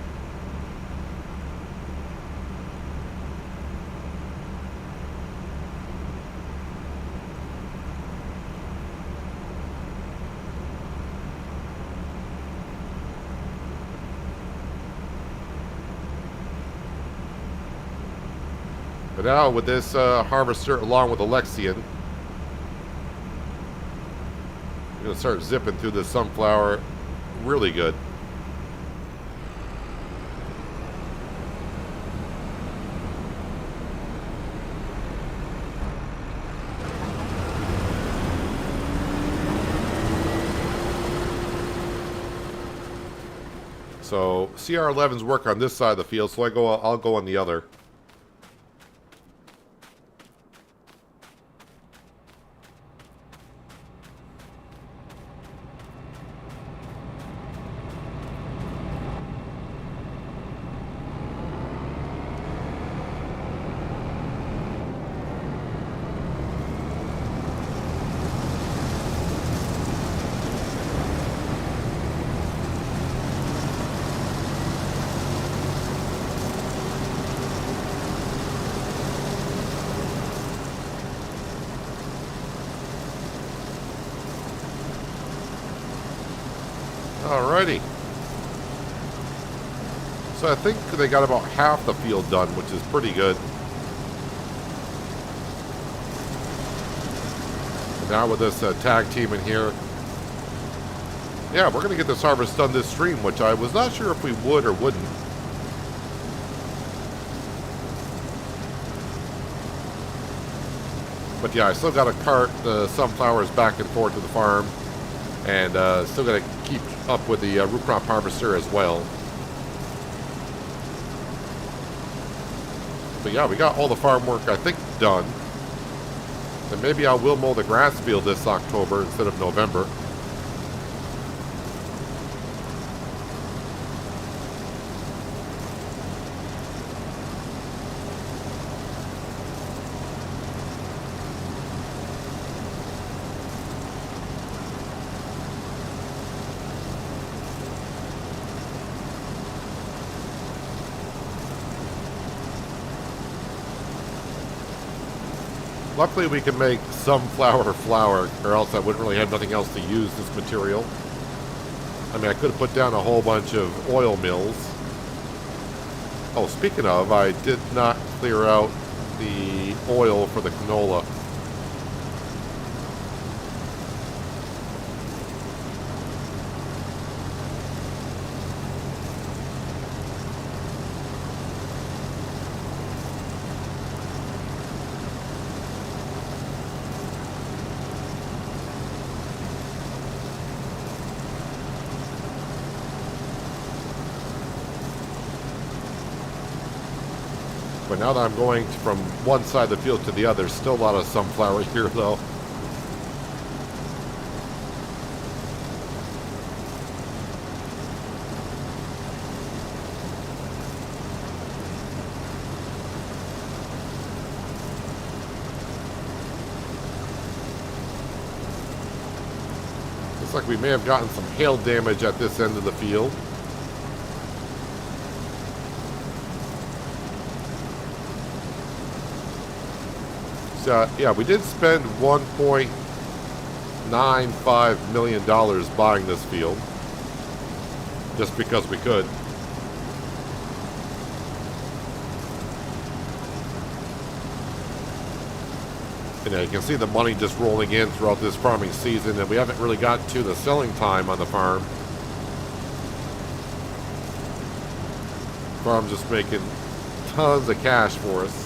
A: But now with this harvester along with the Lexion, we're going to start zipping through the sunflower really good. So CR11's work on this side of the field, so I'll go on the other. Alrighty. So I think they got about half the field done, which is pretty good. And now with this tag team in here, yeah, we're going to get this harvest done this stream, which I was not sure if we would or wouldn't. But yeah, I still got to cart the sunflowers back and forth to the farm. And still got to keep up with the root crop harvester as well. But yeah, we got all the farm work, I think, done. And maybe I will mow the grass field this October instead of November. Luckily, we can make sunflower flour, or else I wouldn't really have nothing else to use this material. I mean, I could have put down a whole bunch of oil mills. Oh, speaking of, I did not clear out the oil for the canola. But now that I'm going from one side of the field to the other, still a lot of sunflower here, though. Looks like we may have gotten some hail damage at this end of the field. So, yeah, we did spend $1.95 million buying this field. Just because we could. You know, you can see the money just rolling in throughout this farming season, and we haven't really gotten to the selling time on the farm. Farm's just making tons of cash for us.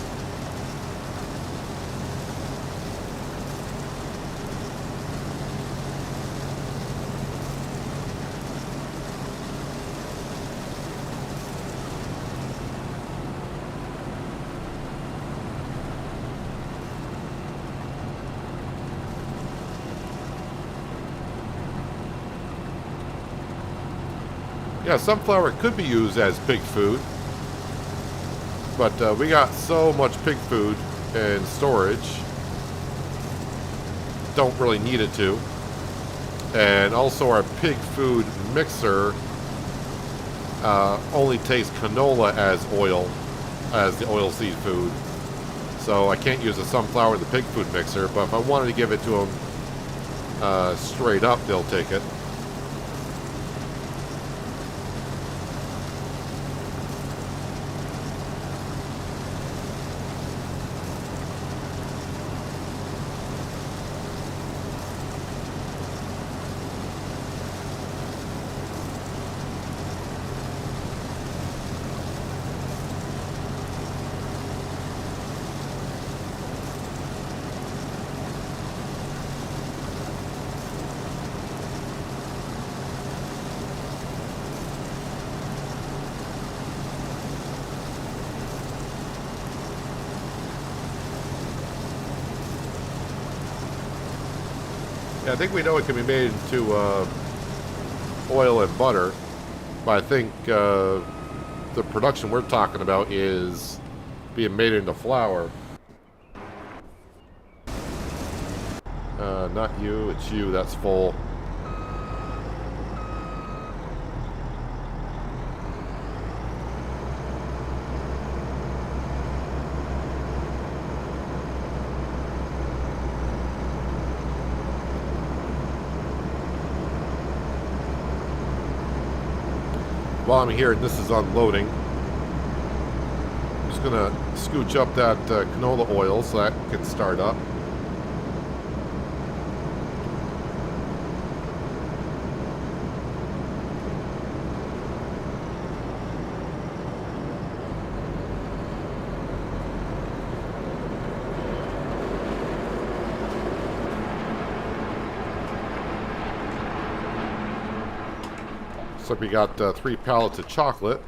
A: Yeah, sunflower could be used as pig food, but we got so much pig food in storage, don't really need it to. And also our pig food mixer only takes canola as oil, as the oilseed food. So I can't use the sunflower in the pig food mixer, but if I wanted to give it to them straight up, they'll take it. Yeah, I think we know it can be made into oil and butter, but I think the production we're talking about is being made into flour. Not you, it's you, that's full. While I'm here, this is unloading. I'm just gonna scooch up that canola oil so that can start up. So we got 3 pallets of chocolate.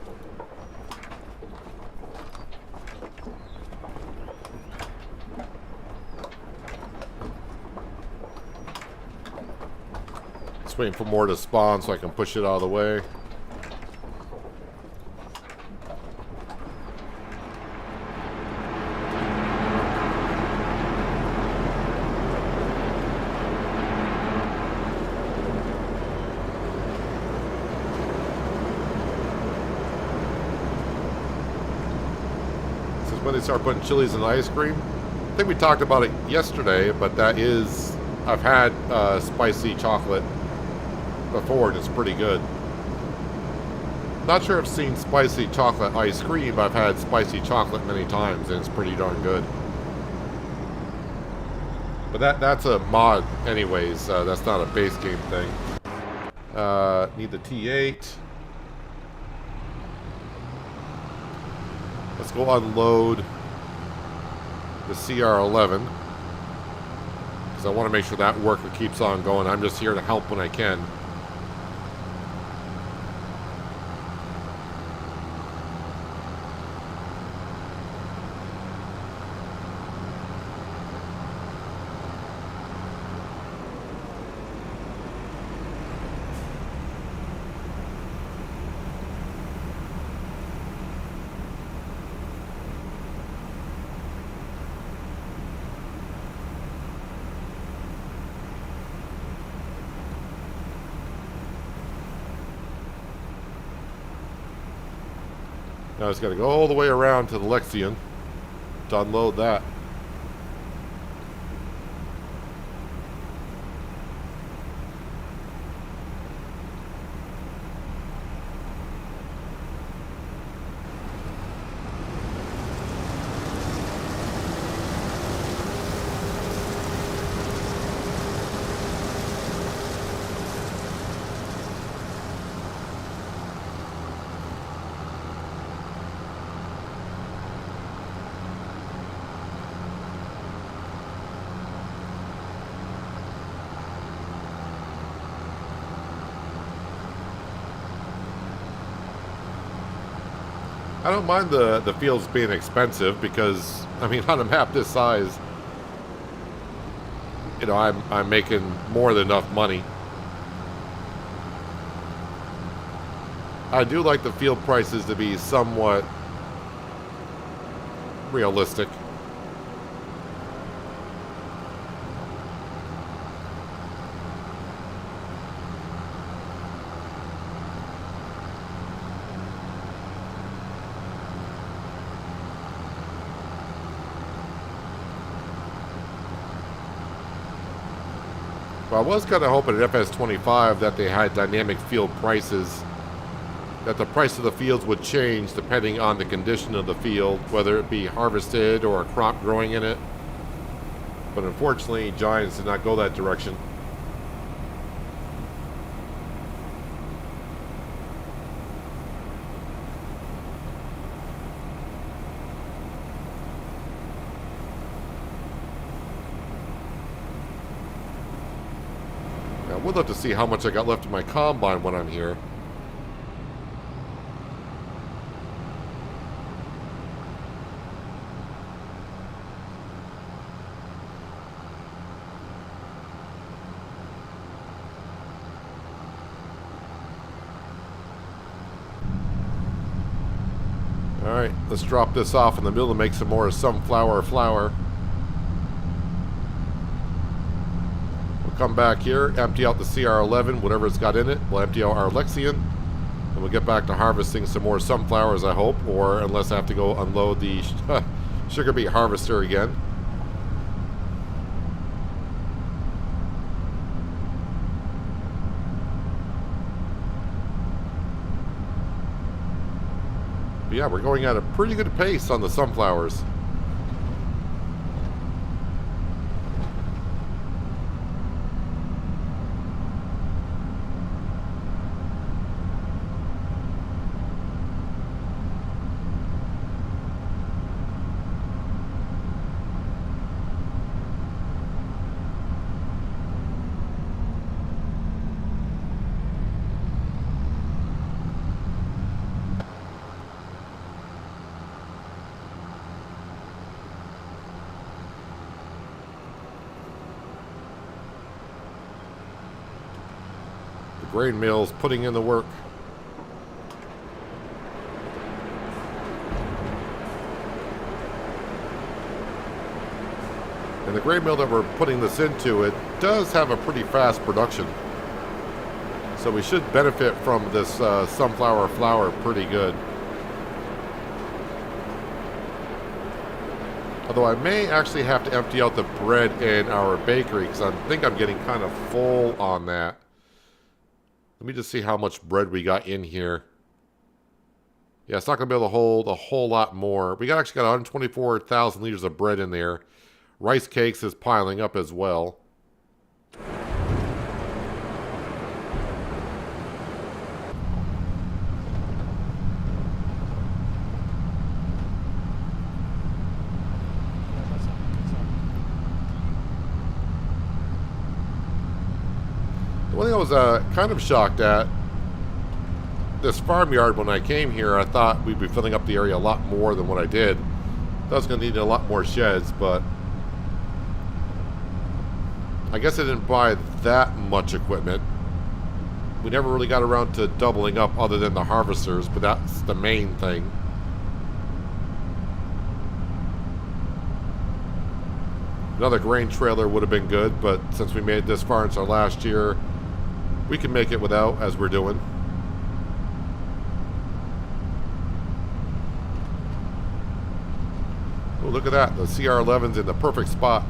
A: Just waiting for more to spawn so I can push it out of the way. When they start putting chilies in ice cream. I think we talked about it yesterday, but that is, I've had spicy chocolate before and it's pretty good. Not sure I've seen spicy chocolate ice cream, but I've had spicy chocolate many times and it's pretty darn good. But that's a mod anyways, that's not a base game thing. Need the T8. Let's go unload the CR11 because I want to make sure that worker keeps on going. I'm just here to help when I can. Now I just got to go all the way around to the Lexion to unload that. I don't mind the fields being expensive because, I mean, on a map this size, you know, I'm making more than enough money. I do like the field prices to be somewhat realistic. Well, I was kind of hoping at FS25 that they had dynamic field prices, that the price of the fields would change depending on the condition of the field, whether it be harvested or a crop growing in it. But unfortunately, Giants did not go that direction. I would love to see how much I got left in my combine when I'm here. Alright, let's drop this off in the middle and make some more sunflower flour. We'll come back here, empty out the CR11, whatever it's got in it. We'll empty out our Lexion. And we'll get back to harvesting some more sunflowers, I hope. Or unless I have to go unload the sugar beet harvester again. But yeah, we're going at a pretty good pace on the sunflowers. Grain mill's putting in the work. And the grain mill that we're putting this into, it does have a pretty fast production. So we should benefit from this sunflower flour pretty good. Although I may actually have to empty out the bread in our bakery because I think I'm getting kind of full on that. Let me just see how much bread we got in here. Yeah, it's not going to be able to hold a whole lot more. We actually got 124,000 liters of bread in there. Rice cakes is piling up as well. One thing I was kind of shocked at, this farmyard when I came here, I thought we'd be filling up the area a lot more than what I did. I was going to need a lot more sheds, but I guess I didn't buy that much equipment. We never really got around to doubling up other than the harvesters, but that's the main thing. Another grain trailer would have been good, but since we made this far into last year, we can make it without, as we're doing. Oh, look at that. The CR11's in the perfect spot.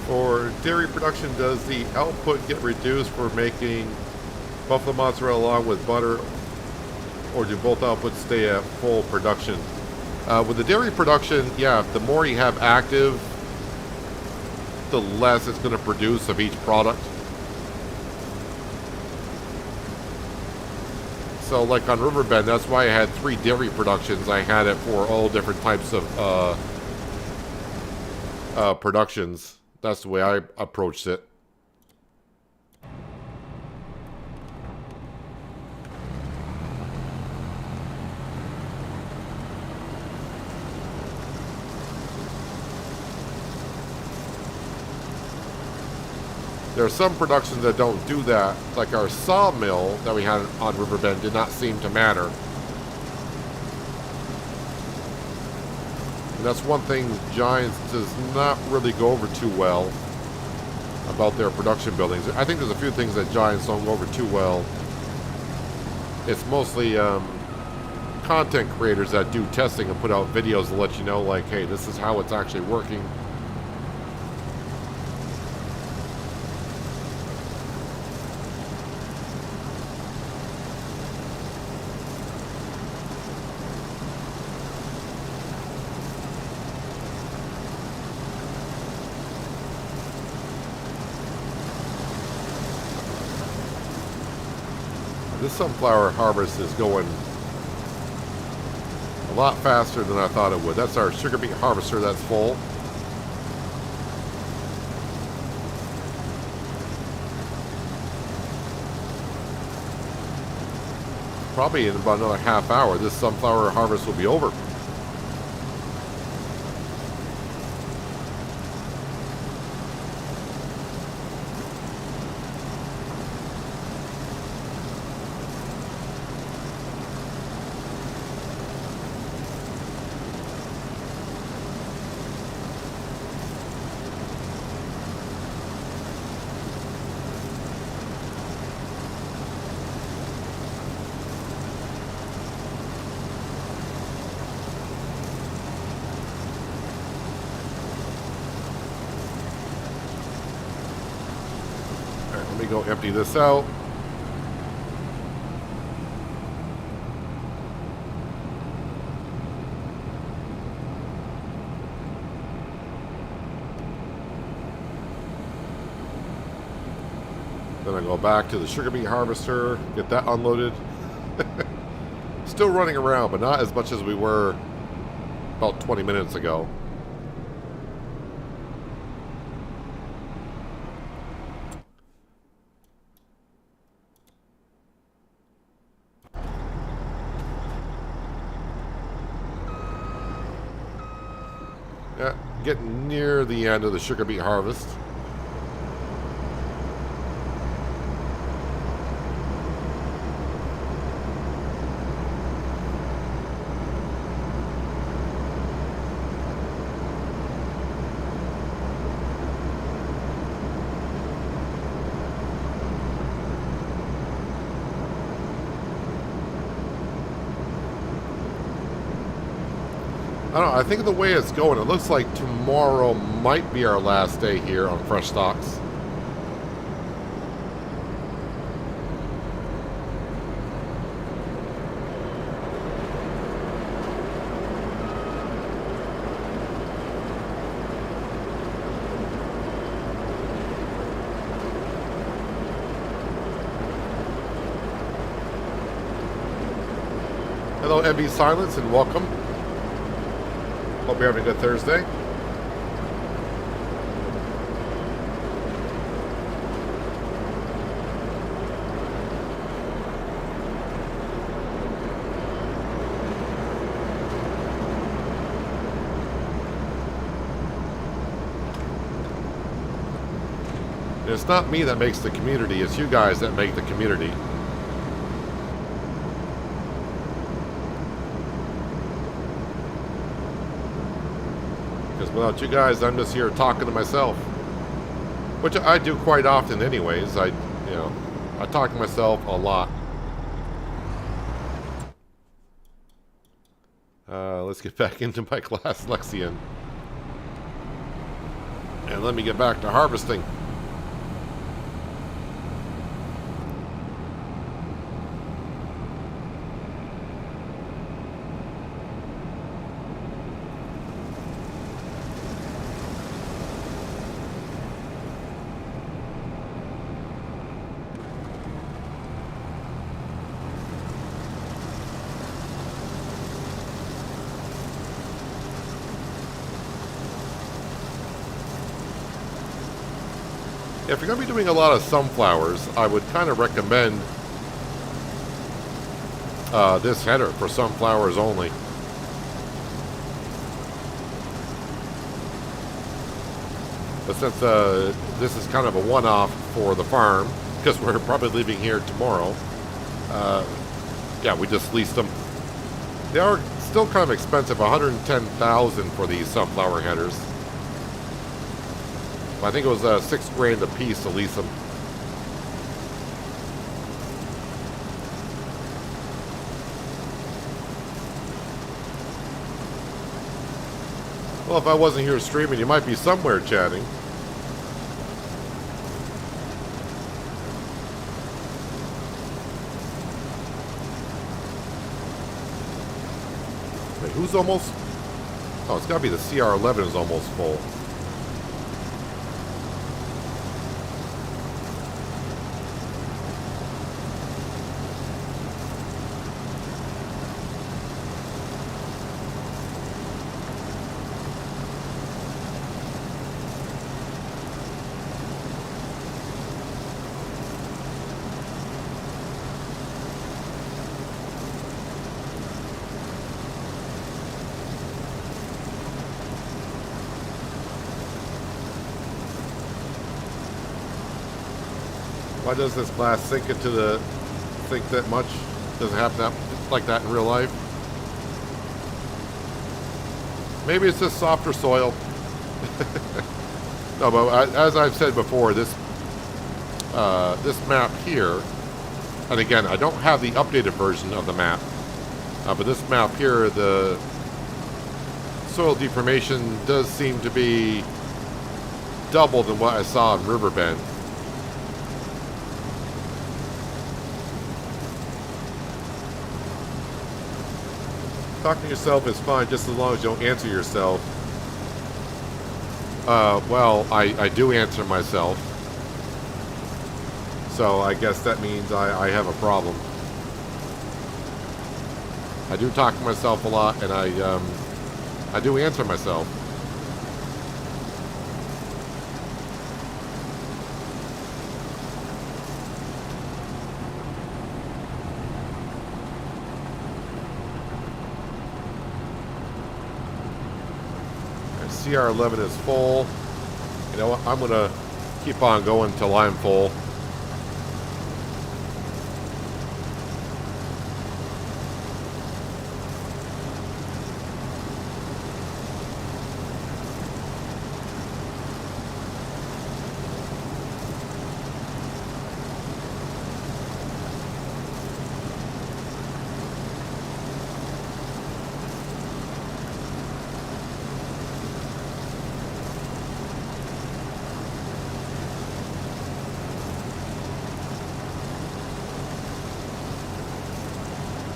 A: For dairy production, does the output get reduced for making buffalo mozzarella along with butter, or do both outputs stay at full production? With the dairy production, yeah, the more you have active, the less it's going to produce of each product. So like on Riverbend, that's why I had 3 dairy productions. I had it for all different types of productions. That's the way I approached it. There are some productions that don't do that, like our sawmill that we had on Riverbend did not seem to matter. And that's one thing Giants does not really go over too well about their production buildings. I think there's a few things that Giants don't go over too well. It's mostly content creators that do testing and put out videos to let you know, like, hey, this is how it's actually working. This sunflower harvest is going A lot faster than I thought it would. That's our sugar beet harvester that's full. Probably in about another half hour, this sunflower harvest will be over. Let me go empty this out. Then I go back to the sugar beet harvester, get that unloaded. Still running around, but not as much as we were about 20 minutes ago. Yeah, getting near the end of the sugar beet harvest. I don't know, I think the way it's going, it looks like tomorrow might be our last day here on Frechdachs. Hello, MB Silence, and welcome. Hope you're having a good Thursday. And it's not me that makes the community, it's you guys that make the community. Without you guys, I'm just here talking to myself, which I do quite often anyways. I talk to myself a lot. Let's get back into my class, Lexian. And let me get back to harvesting. If you're going to be doing a lot of sunflowers, I would kind of recommend this header for sunflowers only. But since this is kind of a one-off for the farm, because we're probably leaving here tomorrow, yeah, we just leased them. They are still kind of expensive, $110,000 for these sunflower headers. I think it was $6 grand a piece to lease them. Well, if I wasn't here streaming, you might be somewhere chatting. Wait, who's almost? Oh, it's got to be the CR11 is almost full. Why does this glass sink that much? Does it happen like that in real life? Maybe it's just softer soil. No, but as I've said before, this map here, and again, I don't have the updated version of the map, but this map here, the soil deformation does seem to be double than what I saw in Riverbend. Talking to yourself is fine just as long as you don't answer yourself. Well, I do answer myself. So I guess that means I have a problem. I do talk to myself a lot, and I do answer myself. CR11 is full. You know what? I'm going to keep on going until I'm full.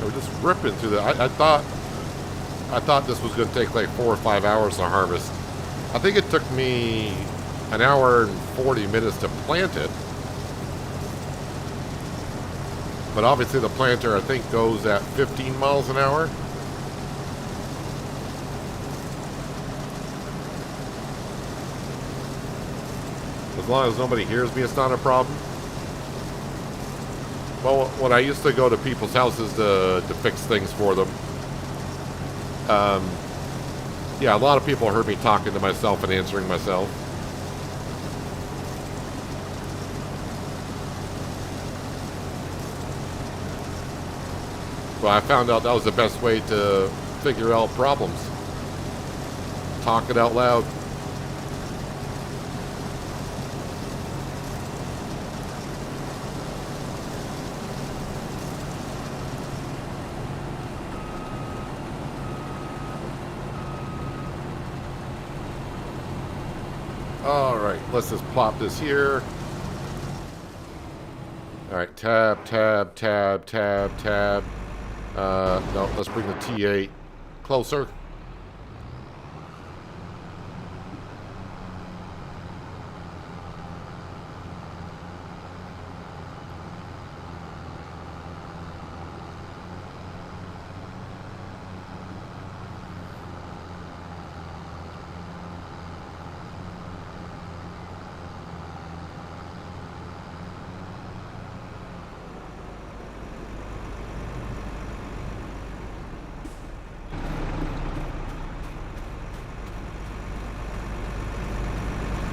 A: We're just ripping through the. I thought this was going to take like 4 or 5 hours to harvest. I think it took me an hour and 40 minutes to plant it. But obviously the planter, I think, goes at 15 miles an hour. As long as nobody hears me, it's not a problem. Well, when I used to go to people's houses to fix things for them, yeah, a lot of people heard me talking to myself and answering myself. But I found out that was the best way to figure out problems. Talk it out loud. Alright, let's just plop this here. Alright, tab, tab, tab, tab, tab. No, let's bring the T8 closer.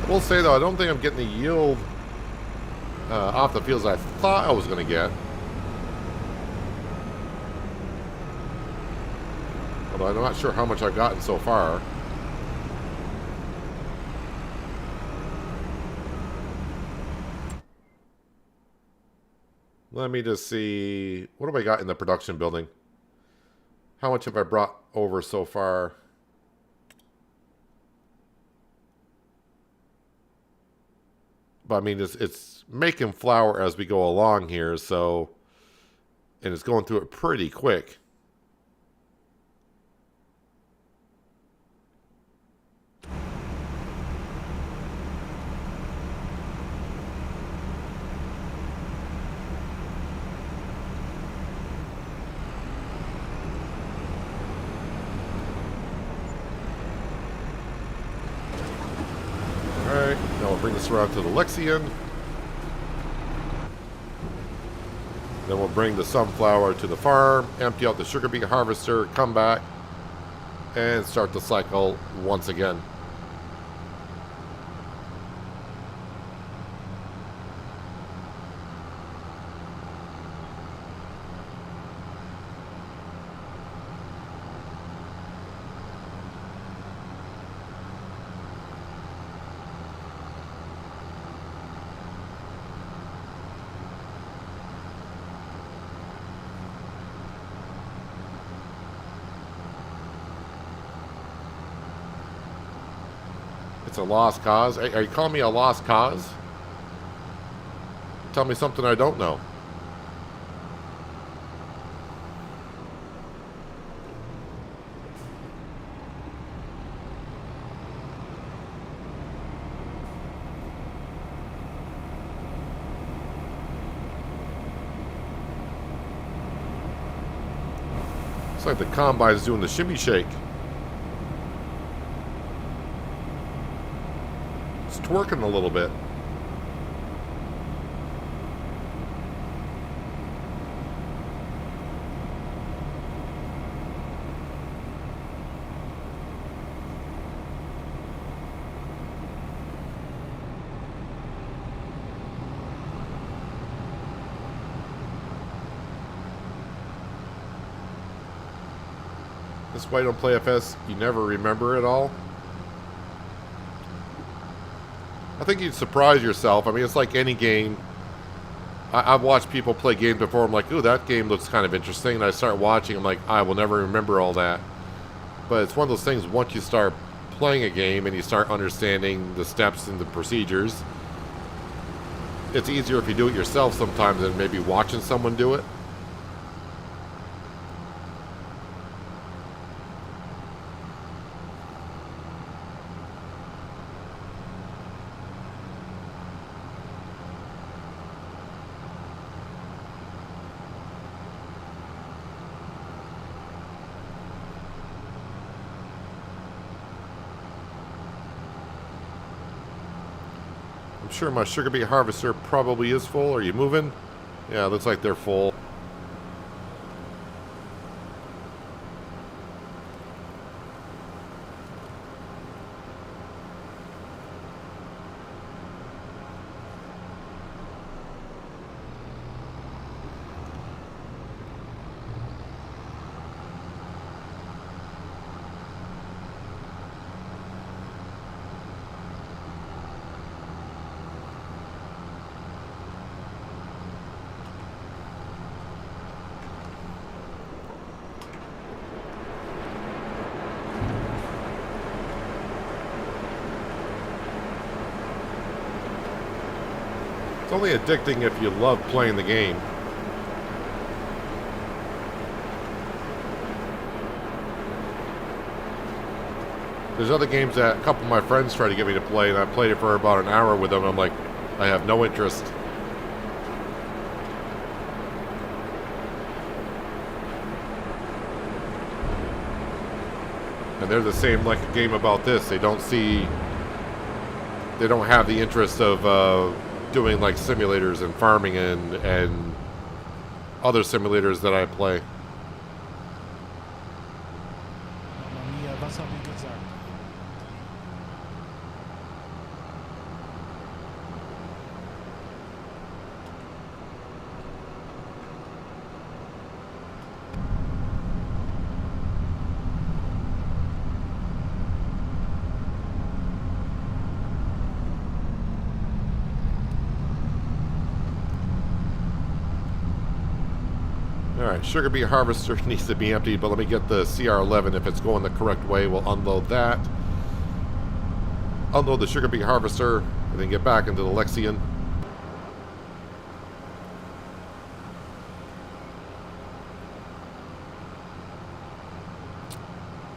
A: I will say though, I don't think I'm getting the yield off the fields I thought I was going to get. Although I'm not sure how much I've gotten so far. Let me just see. What have I got in the production building? How much have I brought over so far? But I mean, it's making flour as we go along here, so, and it's going through it pretty quick. Alright, now we'll bring this around to the Lexion. Then we'll bring the sunflower to the farm, empty out the sugar beet harvester, come back, and start the cycle once again. It's a lost cause? Are you calling me a lost cause? Tell me something I don't know. It's like the combine's doing the shimmy shake. It's twerking a little bit. That's why you don't play FS. You never remember it all. I think you'd surprise yourself. I mean, it's like any game. I've watched people play games before. I'm like, ooh, that game looks kind of interesting. And I start watching. I'm like, I will never remember all that. But it's one of those things, once you start playing a game and you start understanding the steps and the procedures, it's easier if you do it yourself sometimes than maybe watching someone do it. I'm sure my sugar beet harvester probably is full. Are you moving? Yeah, looks like they're full. It's only addicting if you love playing the game. There's other games that a couple of my friends try to get me to play, and I played it for about an hour with them, and I'm like, I have no interest. And they're the same like a game about this. They don't have the interest of doing like simulators and farming and other simulators that I play.
B: Mamma mia, was habe ich gesagt?
A: Alright, sugar beet harvester needs to be emptied, but let me get the CR11. If it's going the correct way, we'll unload that. Unload the sugar beet harvester, and then get back into the Lexion.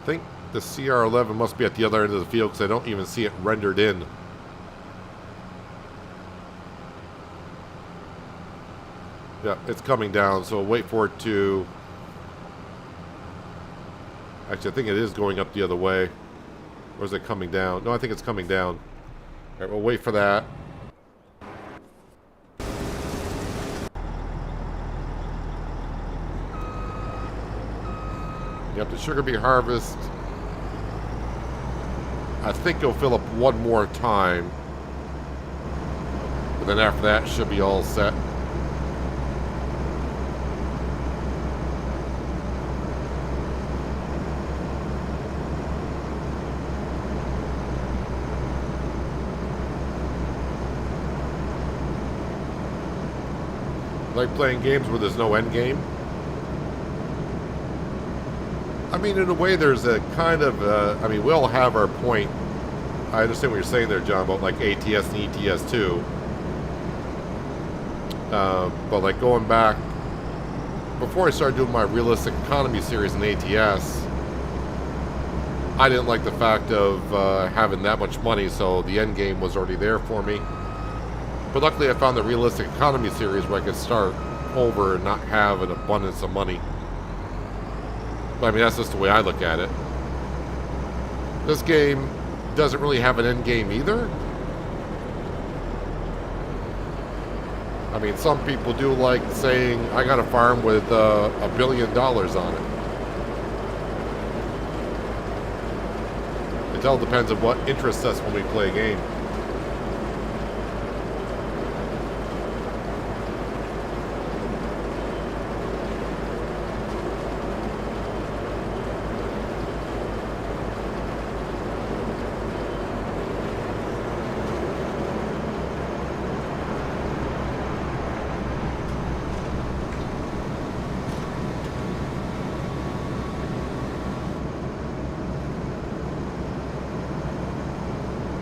A: I think the CR11 must be at the other end of the field because I don't even see it rendered in. Yeah, it's coming down, so wait for it to... Actually, I think it is going up the other way. Or is it coming down? No, I think it's coming down. Alright, we'll wait for that. Yep, the sugar beet harvest. I think it'll fill up one more time. But then after that, it should be all set. Like playing games where there's no end game. I mean, in a way, there's a kind of, I mean, we all have our point I understand what you're saying there, John, about like ATS and ETS too. But like going back, before I started doing my realistic economy series in ATS, I didn't like the fact of having that much money, so the end game was already there for me. But luckily I found the realistic economy series where I could start over and not have an abundance of money. But I mean, that's just the way I look at it. This game doesn't really have an end game either. I mean, some people do like saying, I got a farm with $1 billion on it. It all depends on what interests us when we play a game.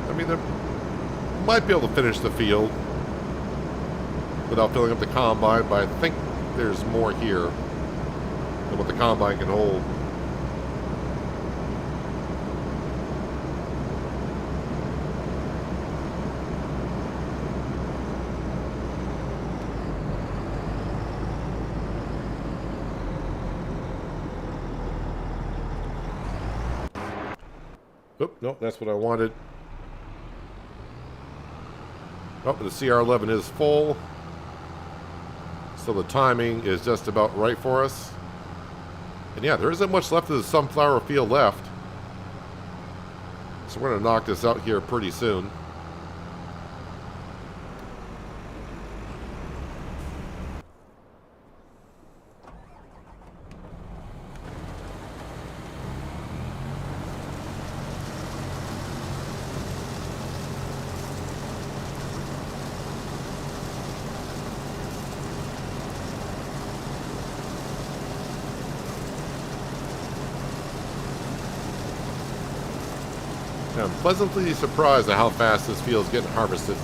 A: I mean, they might be able to finish the field without filling up the combine, but I think there's more here than what the combine can hold. Oop, nope, that's what I wanted. Oh, the CR11 is full, so the timing is just about right for us. And yeah, there isn't much left of the sunflower field left, so we're going to knock this out here pretty soon. I'm pleasantly surprised at how fast this field is getting harvested.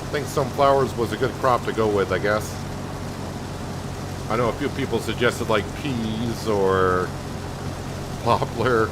A: I think sunflowers was a good crop to go with, I guess. I know a few people suggested like peas or poplar.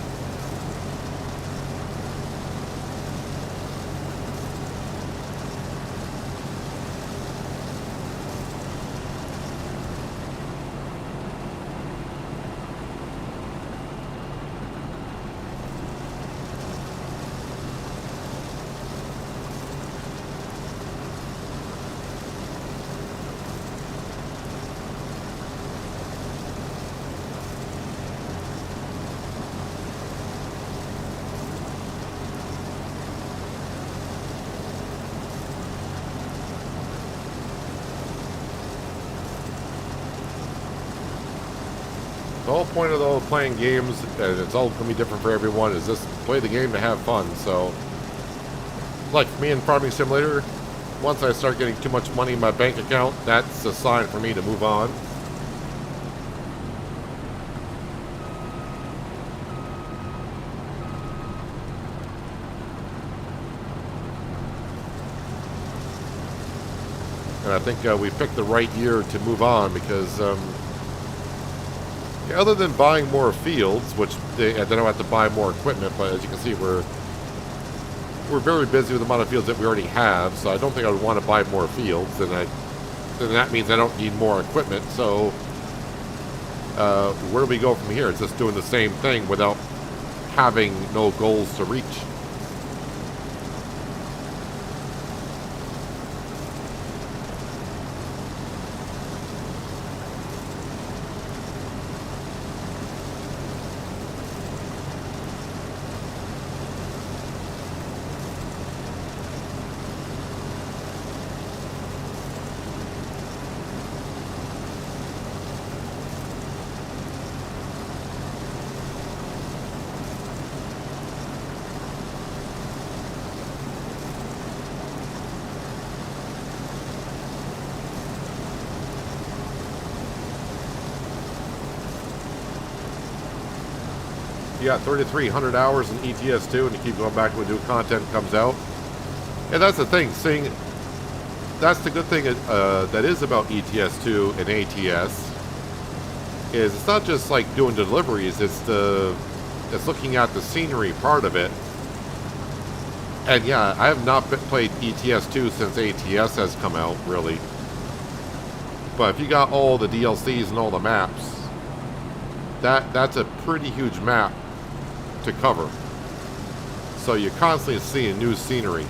A: The whole point of the playing games, and it's all going to be different for everyone, is just play the game to have fun. So, like me in Farming Simulator, once I start getting too much money in my bank account, that's a sign for me to move on. And I think we picked the right year to move on because yeah, other than buying more fields, which they don't have to buy more equipment, but as you can see, we're very busy with the amount of fields that we already have, so I don't think I would want to buy more fields, and then that means I don't need more equipment. So where do we go from here? It's just doing the same thing without having no goals to reach. You got 3,300 hours in ETS2, and you keep going back when new content comes out. And that's the thing, that's the good thing that is about ETS2 and ATS, is it's not just like doing deliveries, it's looking at the scenery part of it. And yeah, I have not played ETS2 since ATS has come out, really. But if you got all the DLCs and all the maps, that's a pretty huge map to cover. So you're constantly seeing new scenery.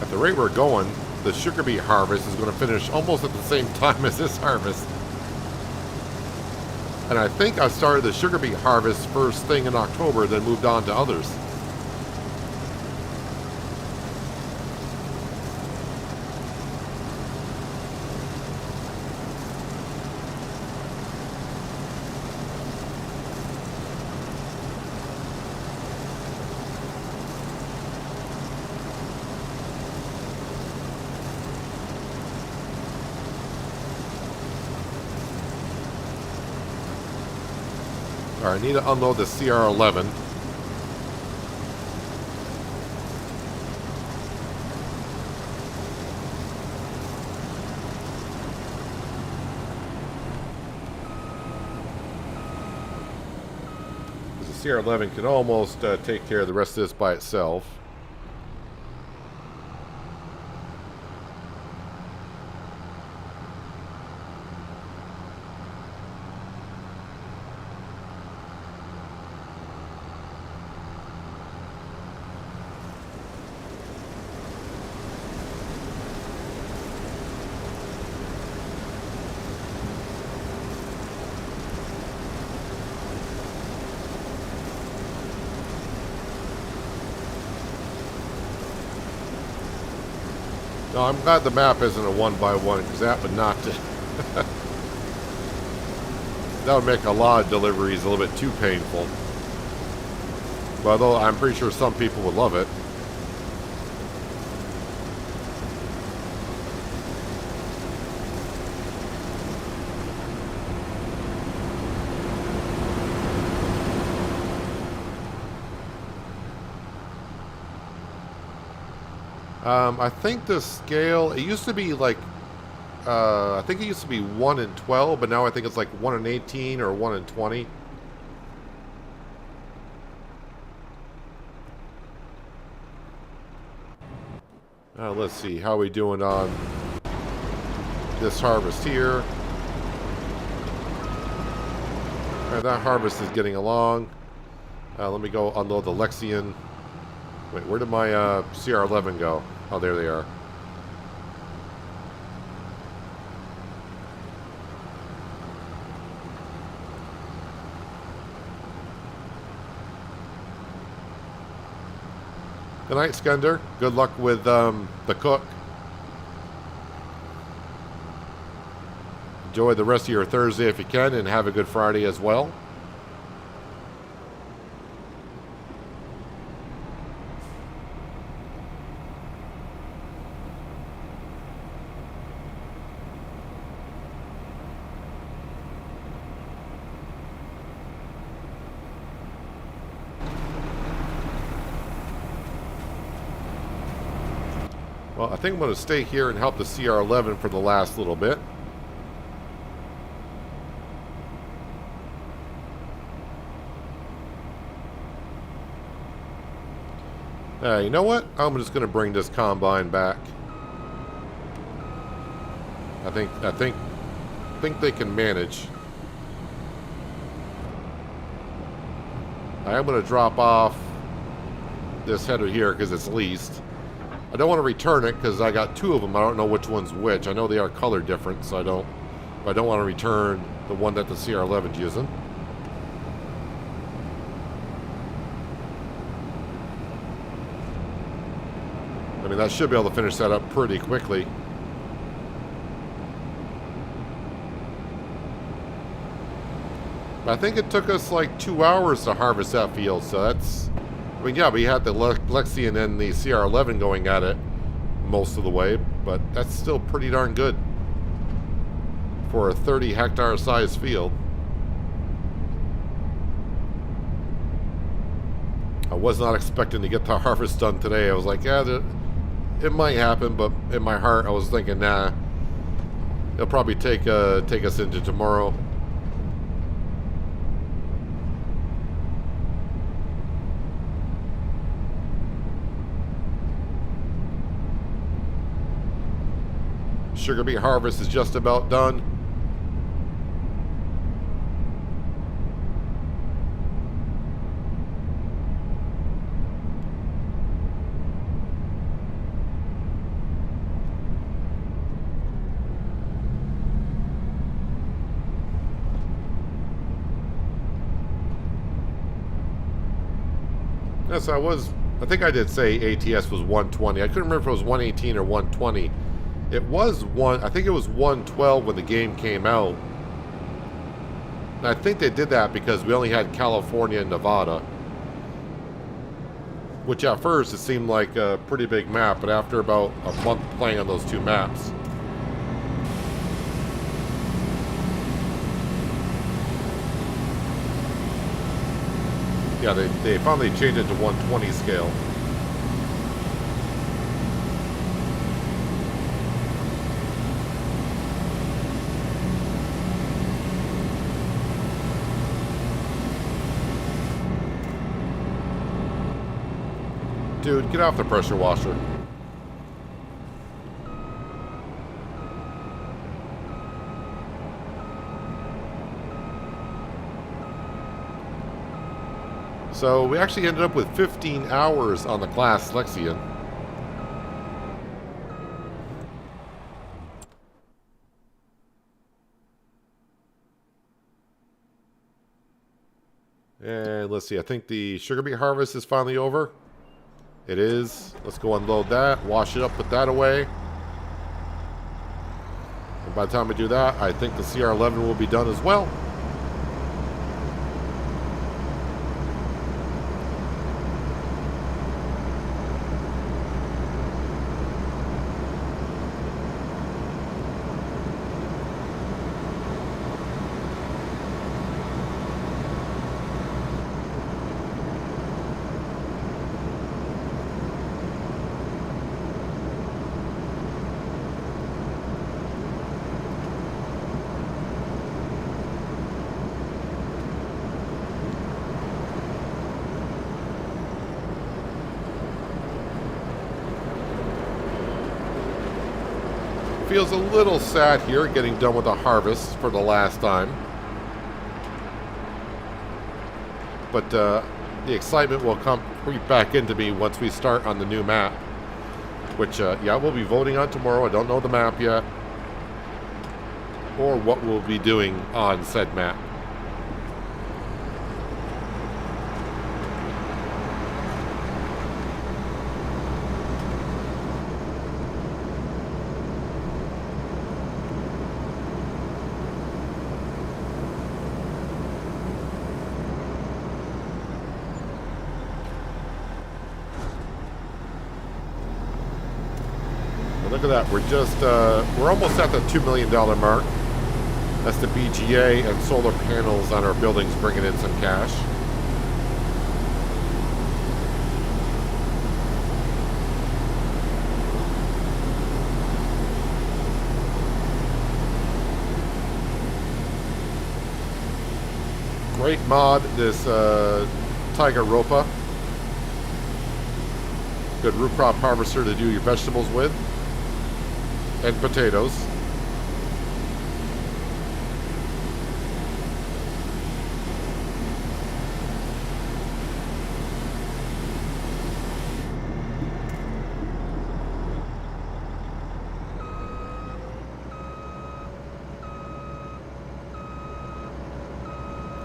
A: At the rate we're going, the sugar beet harvest is going to finish almost at the same time as this harvest. And I think I started the sugar beet harvest first thing in October, then moved on to others. Alright, I need to unload the CR11. Because the CR11 can almost take care of the rest of this by itself. No, I'm glad the map isn't a 1x1, because that would not... that would make a lot of deliveries a little bit too painful. But although I'm pretty sure some people would love it. I think the scale, it used to be like, I think it used to be 1 in 12, but now I think it's like 1 in 18 or 1 in 20. Let's see, how are we doing on this harvest here? Alright, that harvest is getting along. Let me go unload the Lexion. Wait, where did my CR11 go? Oh, there they are. Good night, Skender. Good luck with the cook. Enjoy the rest of your Thursday if you can, and have a good Friday as well. Well, I think I'm going to stay here and help the CR11 for the last little bit. You know what? I'm just going to bring this combine back. I think they can manage. I'm going to drop off this header here because it's leased. I don't want to return it because I got two of them. I don't know which one's which. I know they are color different, so I don't want to return the one that the CR11's using. I mean, that should be able to finish that up pretty quickly. I think it took us like 2 hours to harvest that field, so that's... I mean, yeah, we had the Lexian and the CR11 going at it most of the way, but that's still pretty darn good for a 30-hectare size field. I was not expecting to get the harvest done today. I was like, yeah, it might happen, but in my heart, I was thinking, nah, it'll probably take us into tomorrow. Sugar beet harvest is just about done. Yes, I think I did say ATS was 120. I couldn't remember if it was 118 or 120. It was I think it was 112 when the game came out. And I think they did that because we only had California and Nevada. Which at first it seemed like a pretty big map, but after about a month playing on those two maps. Yeah, they finally changed it to 120 scale. Dude, get off the pressure washer. So we actually ended up with 15 hours on the class Lexian. And let's see, I think the sugar beet harvest is finally over. It is. Let's go unload that, wash it up, put that away. And by the time we do that, I think the CR11 will be done as well. Feels a little sad here getting done with the harvest for the last time. But the excitement will creep back into me once we start on the new map. Which, yeah, we'll be voting on tomorrow. I don't know the map yet. Or what we'll be doing on said map. Look at that, we're almost at the $2 million mark. That's the BGA and solar panels on our buildings bringing in some cash. Great mod, this Tiger Ropa. Good root crop harvester to do your vegetables with. And potatoes.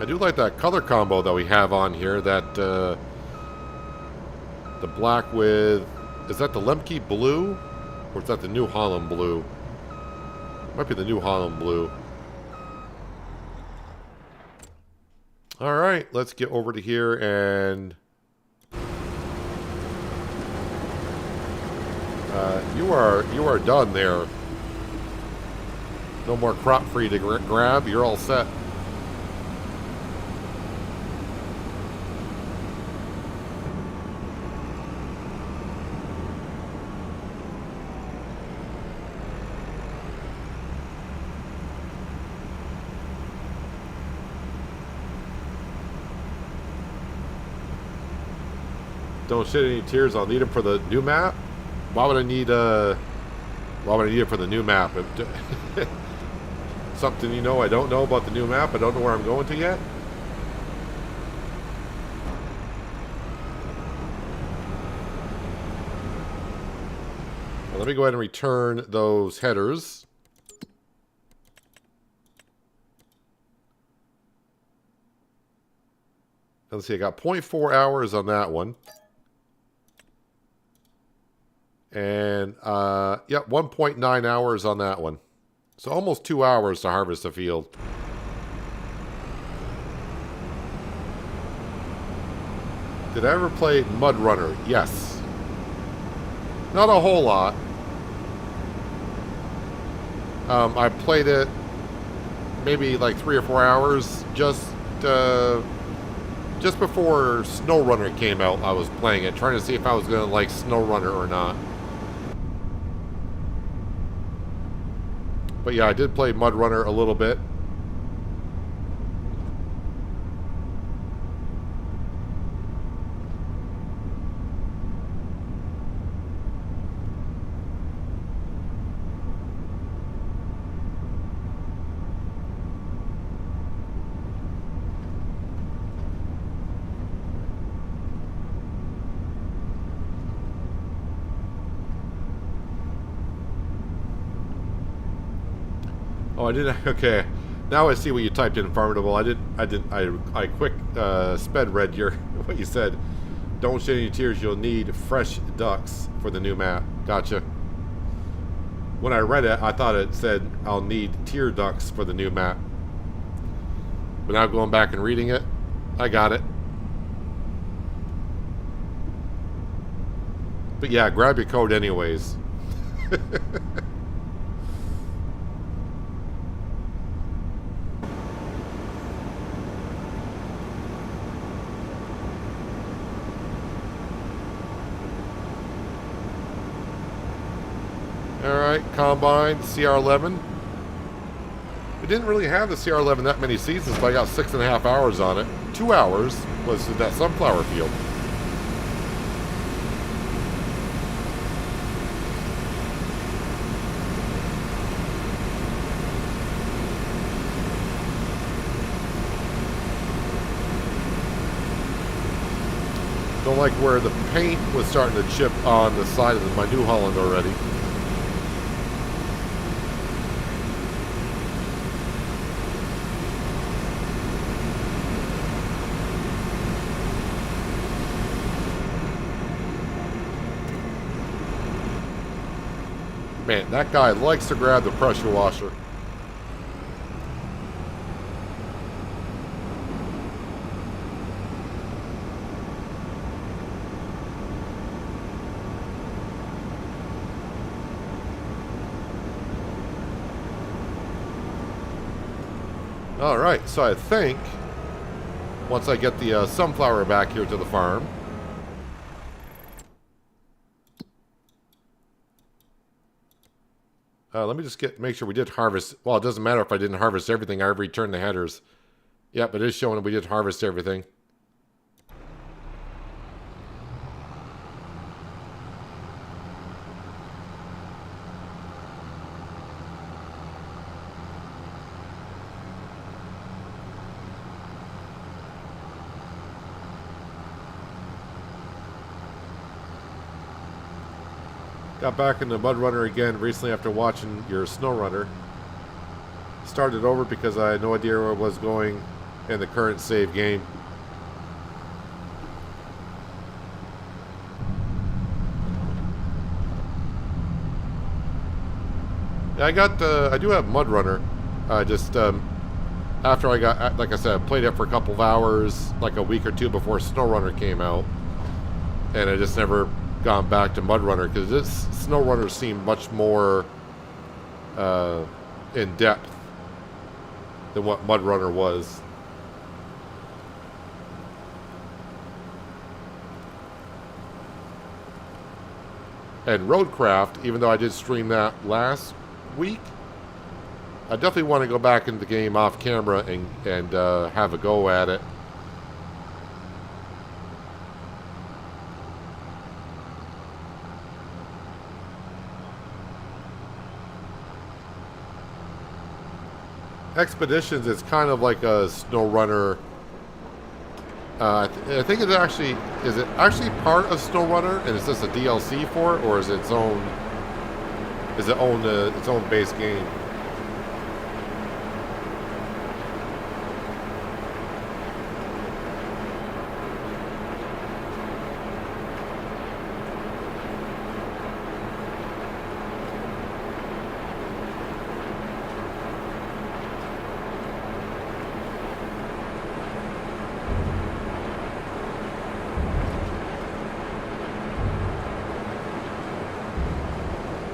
A: I do like that color combo that we have on here. That the black with, is that the Lemke blue, or is that the New Holland blue? Might be the New Holland blue. All right, let's get over to here and you are done there. No more crop for you to grab. You're all set. Don't shed any tears. I'll need them for the new map. Why would I need it for the new map? Something you know I don't know about the new map. I don't know where I'm going to yet. Well, let me go ahead and return those headers. Let's see, I got 0.4 hours on that one. And, yep, 1.9 hours on that one. So almost 2 hours to harvest a field. Did I ever play Mud Runner? Yes. Not a whole lot. I played it maybe like 3 or 4 hours just before SnowRunner came out. I was playing it, trying to see if I was going to like SnowRunner or not. But yeah, I did play Mud Runner a little bit. Oh, I didn't. Okay, now I see what you typed in, Farmable. I quick sped read your what you said. Don't shed any tears. You'll need Frechdachs for the new map. Gotcha. When I read it, I thought it said I'll need tear ducks for the new map. But now going back and reading it, I got it. But yeah, grab your code anyways. Alright, Combine, CR11. We didn't really have the CR11 that many seasons, but I got 6.5 hours on it. 2 hours was that sunflower field. Don't like where the paint was starting to chip on the side of my New Holland already. Man, that guy likes to grab the pressure washer. Alright, so I think once I get the sunflower back here to the farm, let me just make sure we did harvest. Well, it doesn't matter if I didn't harvest everything. I returned the headers. Yep, it is showing that we did harvest everything. Got back into Mud Runner again recently after watching your Snow Runner. Started over because I had no idea where I was going in the current save game. Yeah, I do have Mud Runner. Just after I got, like I said, I played it for a couple of hours, like a week or two before Snow Runner came out, and I just never gone back to Mud Runner because this Snow Runner seemed much more in depth than what Mud Runner was. And Roadcraft, even though I did stream that last week, I definitely want to go back into the game off camera and have a go at it. Expeditions is kind of like a Snow Runner. I think it actually is it actually part of Snow Runner, and is this a DLC for it, or is it its own? Is it its own base game?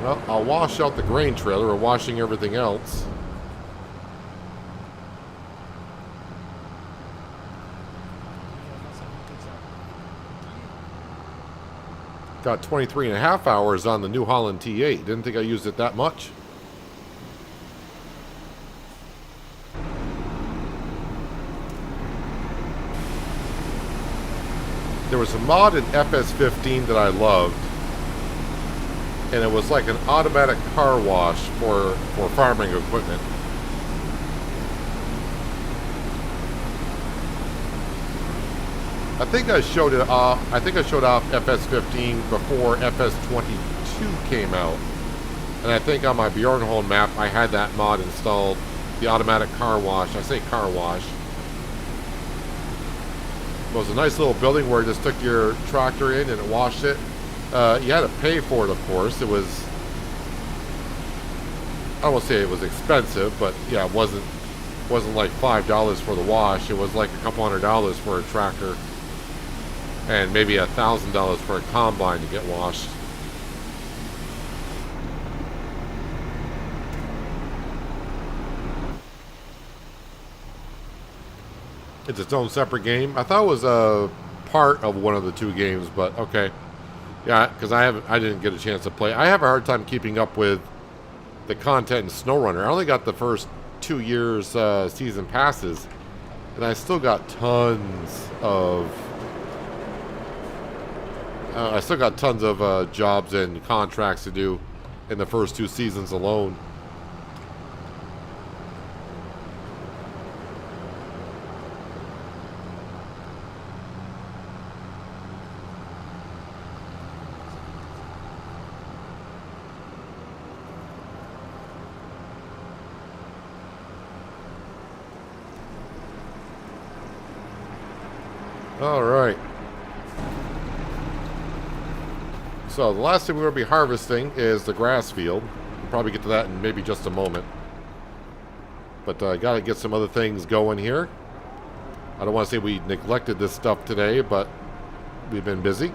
A: Well, I'll wash out the grain trailer. We're washing everything else. Got 23 and a half hours on the New Holland T8. Didn't think I used it that much. There was a mod in FS15 that I loved. And it was like an automatic car wash for farming equipment. I think I showed it off. I think I showed off FS15 before FS22 came out. And I think on my Bjornholm map, I had that mod installed. The automatic car wash. I say car wash. It was a nice little building where you just took your tractor in and it washed it. You had to pay for it, of course. It was, I won't say it was expensive, but yeah, it wasn't like $5 for the wash. It was like a couple $100 for a tractor, and maybe $1,000 for a combine to get washed. It's its own separate game. I thought it was a part of one of the two games, but okay. Yeah, because I didn't get a chance to play. I have a hard time keeping up with the content in SnowRunner. I only got the first 2 years season passes, and I still got tons of jobs and contracts to do in the first 2 seasons alone. All right. So the last thing we're going to be harvesting is the grass field. We'll probably get to that in maybe just a moment. But I got to get some other things going here. I don't want to say we neglected this stuff today, but we've been busy.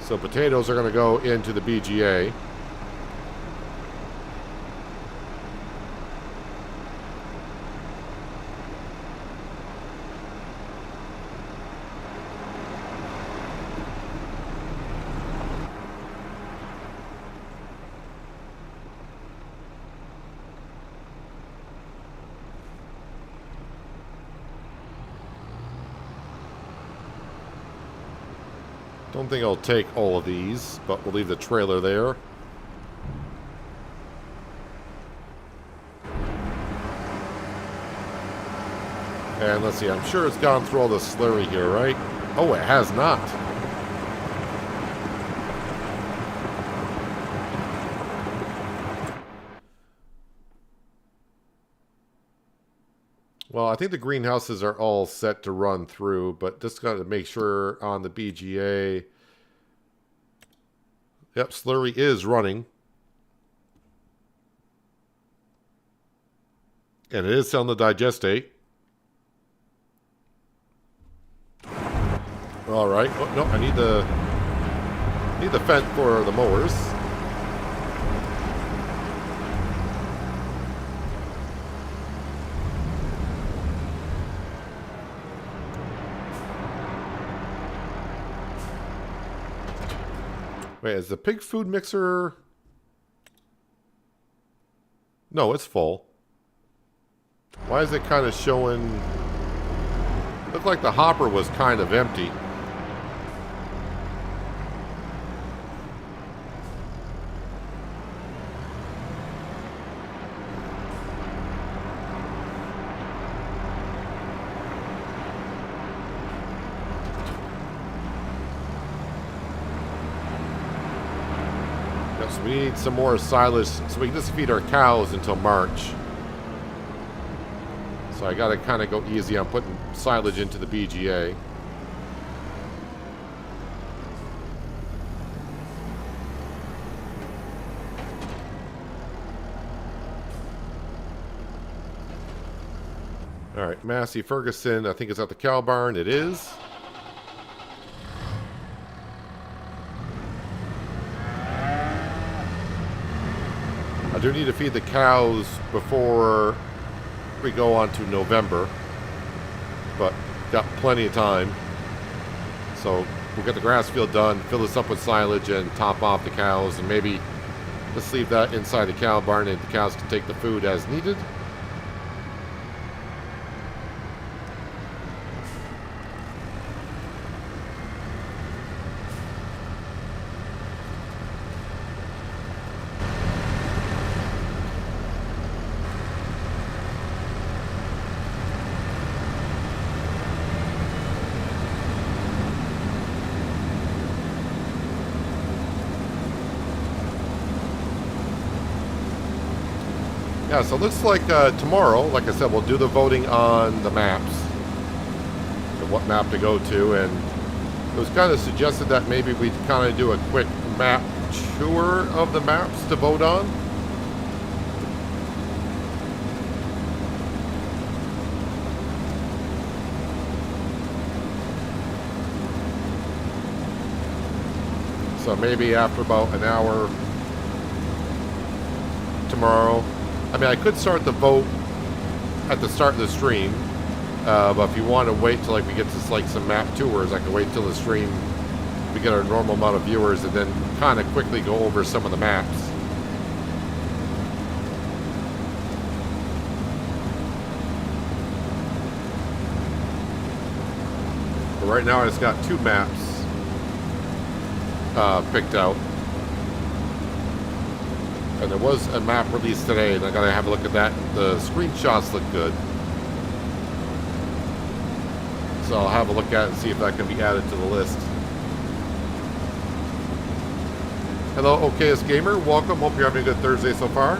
A: So potatoes are going to go into the BGA. Don't think I'll take all of these, but we'll leave the trailer there. And let's see, I'm sure it's gone through all the slurry here, right? Oh, it has not. Well, I think the greenhouses are all set to run through, but just got to make sure on the BGA. Yep, slurry is running. And it is selling the digestate. All right. Oh, no, I need the fence for the mowers. Wait, is the pig food mixer... No, it's full. Why is it kind of showing... Looked like the hopper was kind of empty. So we need some more silage so we can just feed our cows until March. So I gotta kind of go easy on putting silage into the BGA. Alright, Massey Ferguson, I think it's at the cow barn. It is. I do need to feed the cows before we go on to November, but got plenty of time. So we'll get the grass field done, fill this up with silage, and top off the cows, and maybe just leave that inside the cow barn and the cows can take the food as needed. Yeah, so it looks like tomorrow, like I said, we'll do the voting on the maps and what map to go to. And it was kind of suggested that maybe we'd kind of do a quick map tour of the maps to vote on. So maybe after about an hour tomorrow. I mean, I could start the vote at the start of the stream, but if you want to wait till like we get to like some map tours, I can wait till the stream, we get our normal amount of viewers, and then kind of quickly go over some of the maps. But right now I just got 2 maps picked out. And there was a map released today, and I gotta have a look at that. The screenshots look good. So I'll have a look at it and see if that can be added to the list. Hello, OKS Gamer. Welcome. Hope you're having a good Thursday so far.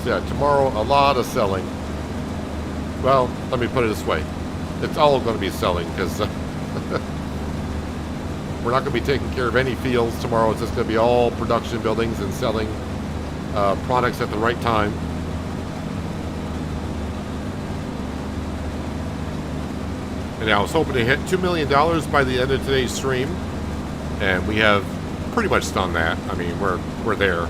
A: Yeah, tomorrow a lot of selling. Well, let me put it this way. It's all going to be selling because we're not going to be taking care of any fields tomorrow. It's just going to be all production buildings and selling products at the right time. And I was hoping to hit $2 million by the end of today's stream. And we have pretty much done that. I mean, we're there.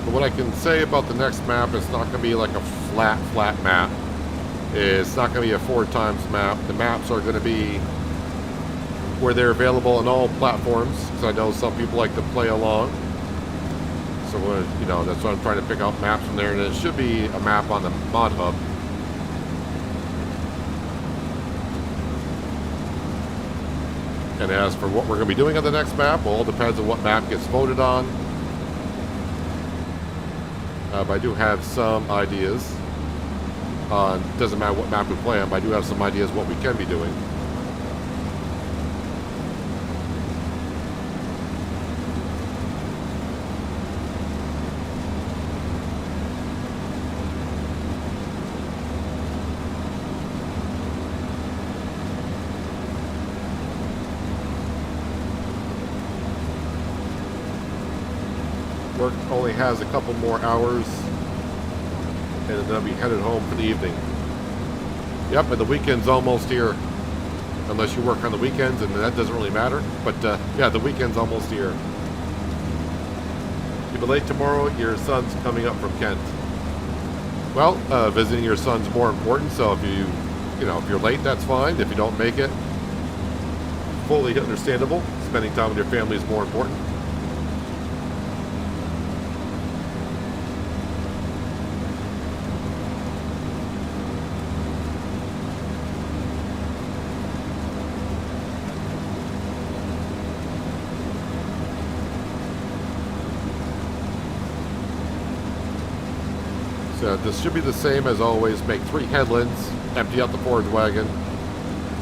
A: But what I can say about the next map, it's not going to be like a flat map. It's not going to be a 4 times map. The maps are going to be where they're available on all platforms, because I know some people like to play along. So you know, that's why I'm trying to pick out maps from there, and it should be a map on the mod hub. And as for what we're going to be doing on the next map, well, it all depends on what map gets voted on. But I do have some ideas. Doesn't matter what map we play on, but I do have some ideas what we can be doing. Work only has a couple more hours, and then I'll be headed home for the evening. Yep, and the weekend's almost here. Unless you work on the weekends, and that doesn't really matter. But yeah, the weekend's almost here. You'll be late tomorrow. Your son's coming up from Kent. Well, visiting your son's more important. So if if you're late, that's fine. If you don't make it, fully understandable. Spending time with your family is more important. So this should be the same as always. Make 3 headlands, empty out the forage wagon.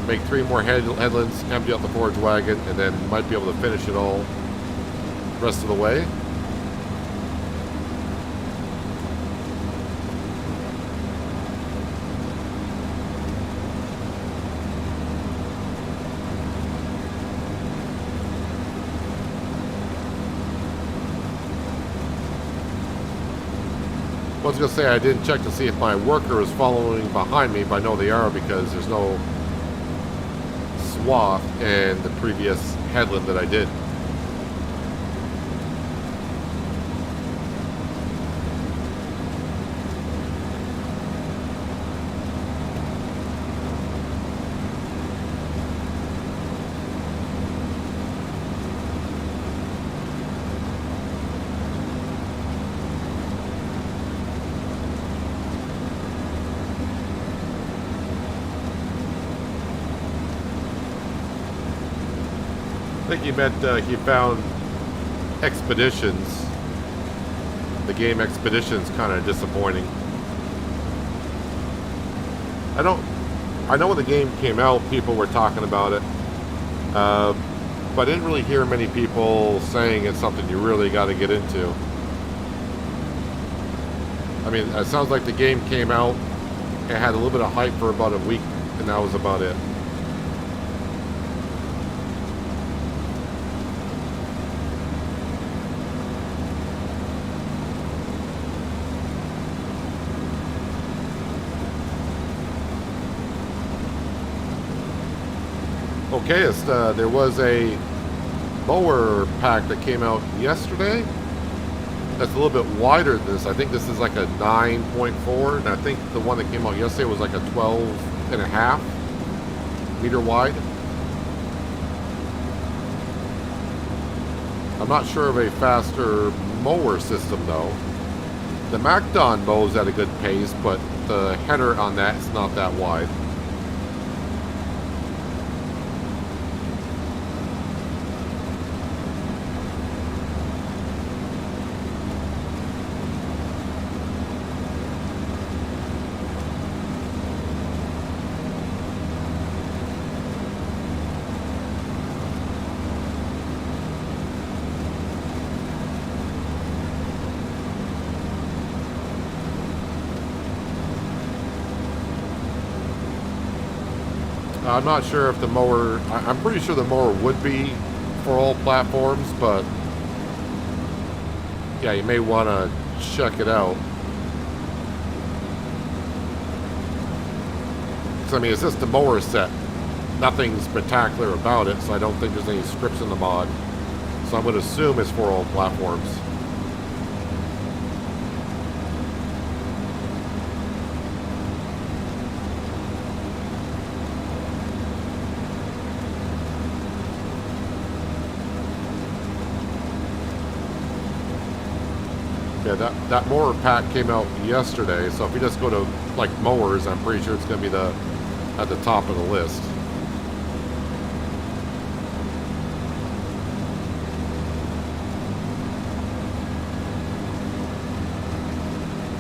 A: Make 3 more headlands, empty out the forage wagon, and then you might be able to finish it all the rest of the way. I was going to say I didn't check to see if my worker is following behind me, but I know they are because there's no swath in the previous headland that I did. I think he meant he found Expeditions. The game Expeditions kind of disappointing. I know when the game came out, people were talking about it, but I didn't really hear many people saying it's something you really got to get into. I mean, it sounds like the game came out, it had a little bit of hype for about a week, and that was about it. Okay, there was a mower pack that came out yesterday. That's a little bit wider than this. I think this is like a 9.4, and I think the one that came out yesterday was like a 12.5 meter wide. I'm not sure of a faster mower system though. The MacDon mows at a good pace, but the header on that is not that wide. I'm not sure if the mower, I'm pretty sure the mower would be for all platforms, but yeah, you may want to check it out. So, I mean, it's just the mower set. Nothing spectacular about it, so I don't think there's any scripts in the mod. So I'm going to assume it's for all platforms. Yeah, that mower pack came out yesterday, so if you just go to like mowers, I'm pretty sure it's going to be at the top of the list.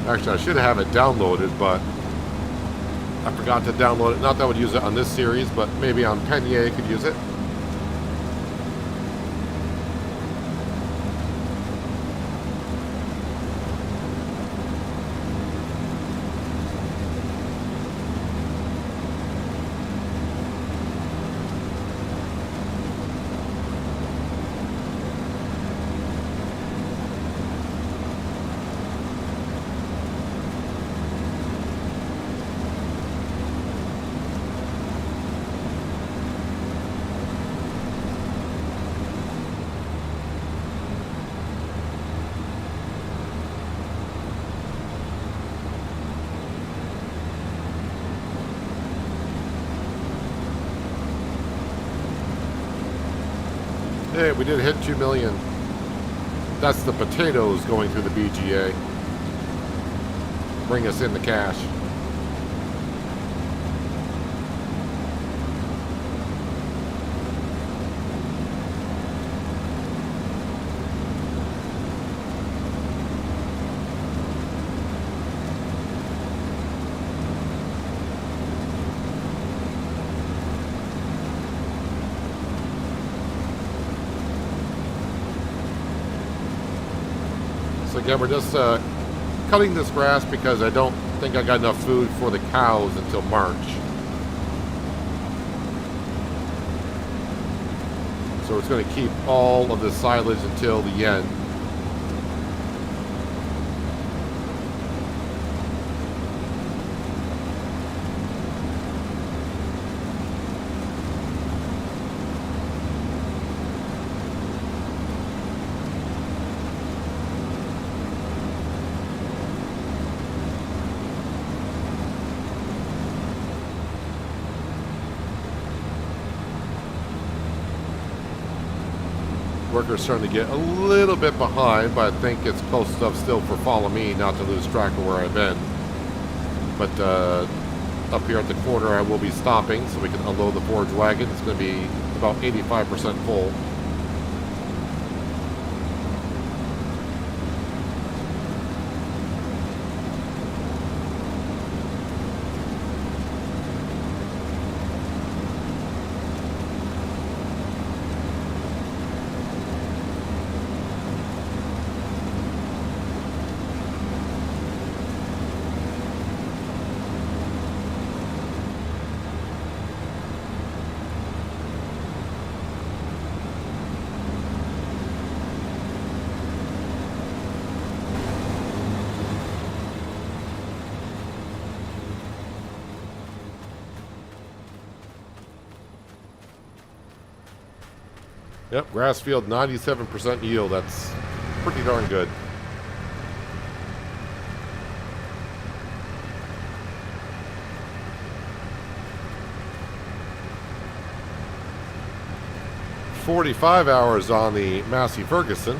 A: Actually, I should have it downloaded, but I forgot to download it. Not that I would use it on this series, but maybe on Penier I could use it. Hey, we did hit 2 million. That's the potatoes going through the BGA. Bring us in the cash. Again, we're just cutting this grass because I don't think I got enough food for the cows until March. So it's going to keep all of the silage until the end. Workers starting to get a little bit behind, but I think it's close enough still for follow me not to lose track of where I've been. But up here at the corner I will be stopping so we can unload the forage wagon. It's going to be about 85% full. Yep, grass field, 97% yield. That's pretty darn good. "45 hours on the Massey Ferguson.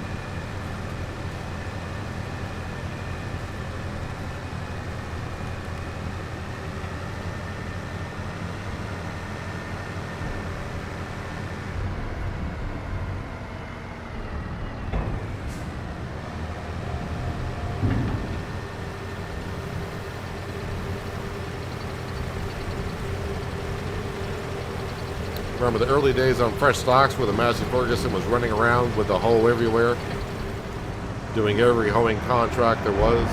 A: Remember the early days on Frechdachs where the Massey Ferguson was running around with the hoe everywhere, doing every hoeing contract there was.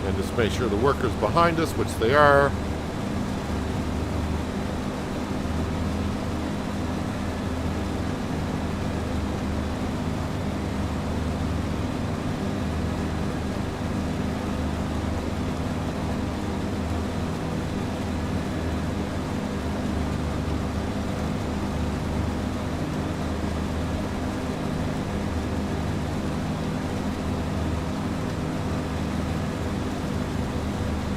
A: And just make sure the workers behind us, which they are,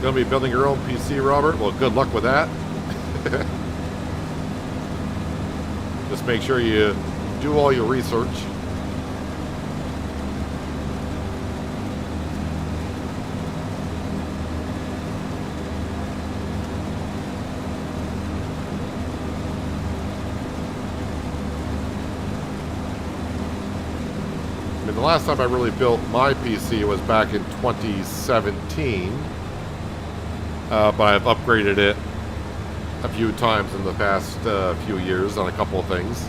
A: Going to be building your own PC, Robert? Well, good luck with that. Just make sure you do all your research. I mean, the last time I really built my PC was back in 2017. But I've upgraded it a few times in the past few years on a couple of things.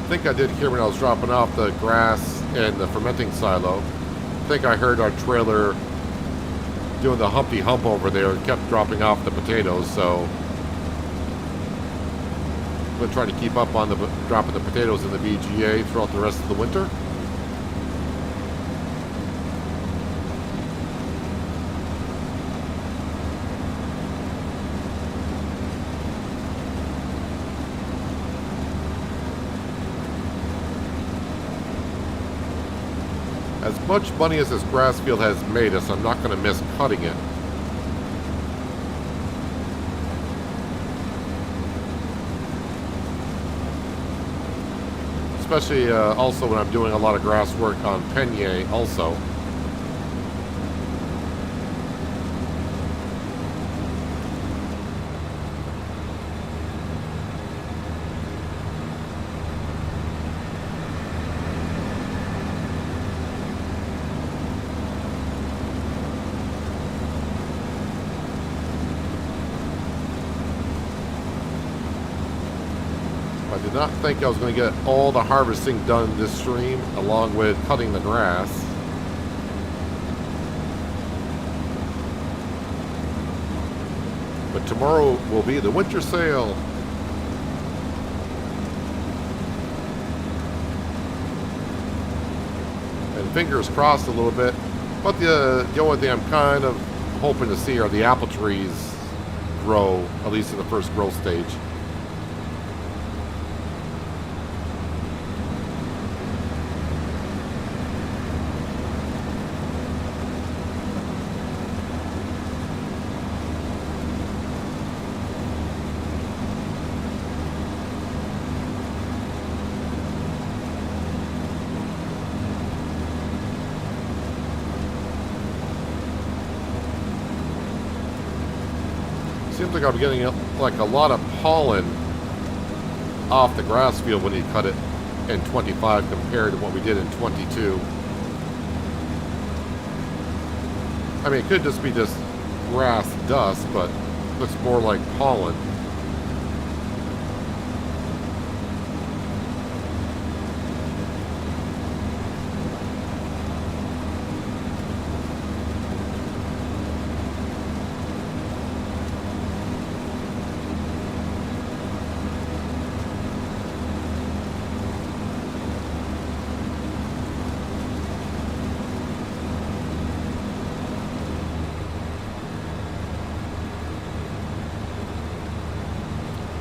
A: I think I did hear when I was dropping off the grass and the fermenting silo. I think I heard our trailer doing the Humpty Hump over there and kept dropping off the potatoes, so I'm going to try to keep up on the dropping the potatoes in the VGA throughout the rest of the winter. As much money as this grass field has made us, I'm not going to miss cutting it. Especially also when I'm doing a lot of grass work on Penye also. I did not think I was going to get all the harvesting done this stream, along with cutting the grass. But tomorrow will be the winter sale. And fingers crossed a little bit. But the only thing I'm kind of hoping to see are the apple trees grow, at least in the first growth stage. Seems like I'm getting like a lot of pollen off the grass field when you cut it in 25 compared to what we did in 22. I mean, it could just be just grass dust, but it looks more like pollen.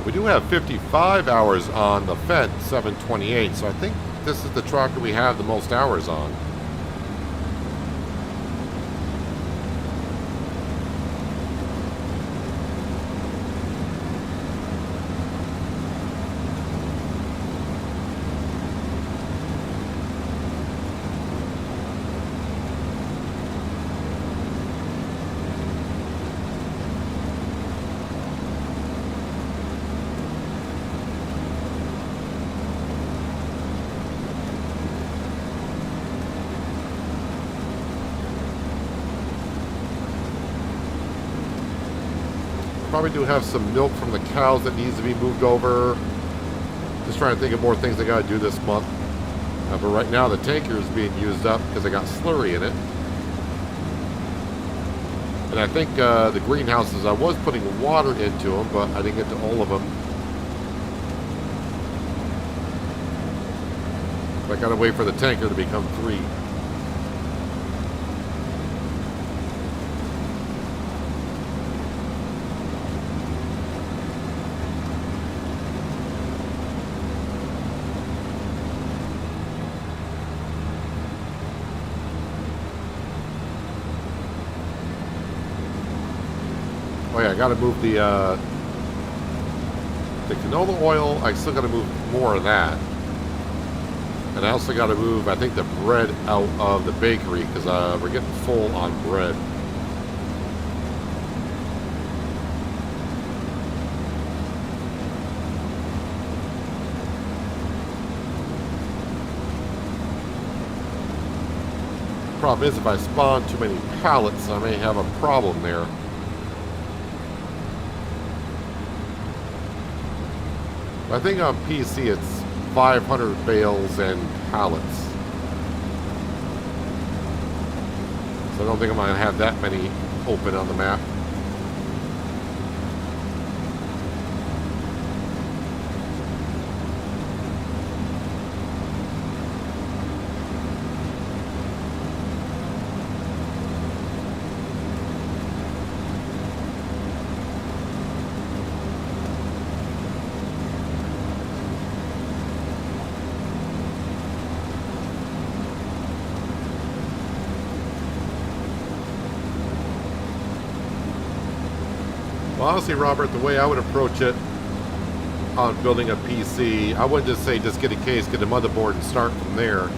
A: We do have 55 hours on the Fendt 728, so I think this is the tractor we have the most hours on. Probably do have some milk from the cows that needs to be moved over. Just trying to think of more things I got to do this month. But right now the tanker is being used up because I got slurry in it. And I think the greenhouses, I was putting water into them, but I didn't get to all of them. I gotta wait for the tanker to become 3. Oh yeah, I gotta move the canola oil. I still gotta move more of that. And I also gotta move, I think, the bread out of the bakery because we're getting full on bread. Problem is, if I spawn too many pallets, I may have a problem there. I think on PC it's 500 bales and pallets. So I don't think I'm going to have that many open on the map. Well, honestly, Robert, the way I would approach it on building a PC, I wouldn't just say just get a case, get a motherboard, and start from there.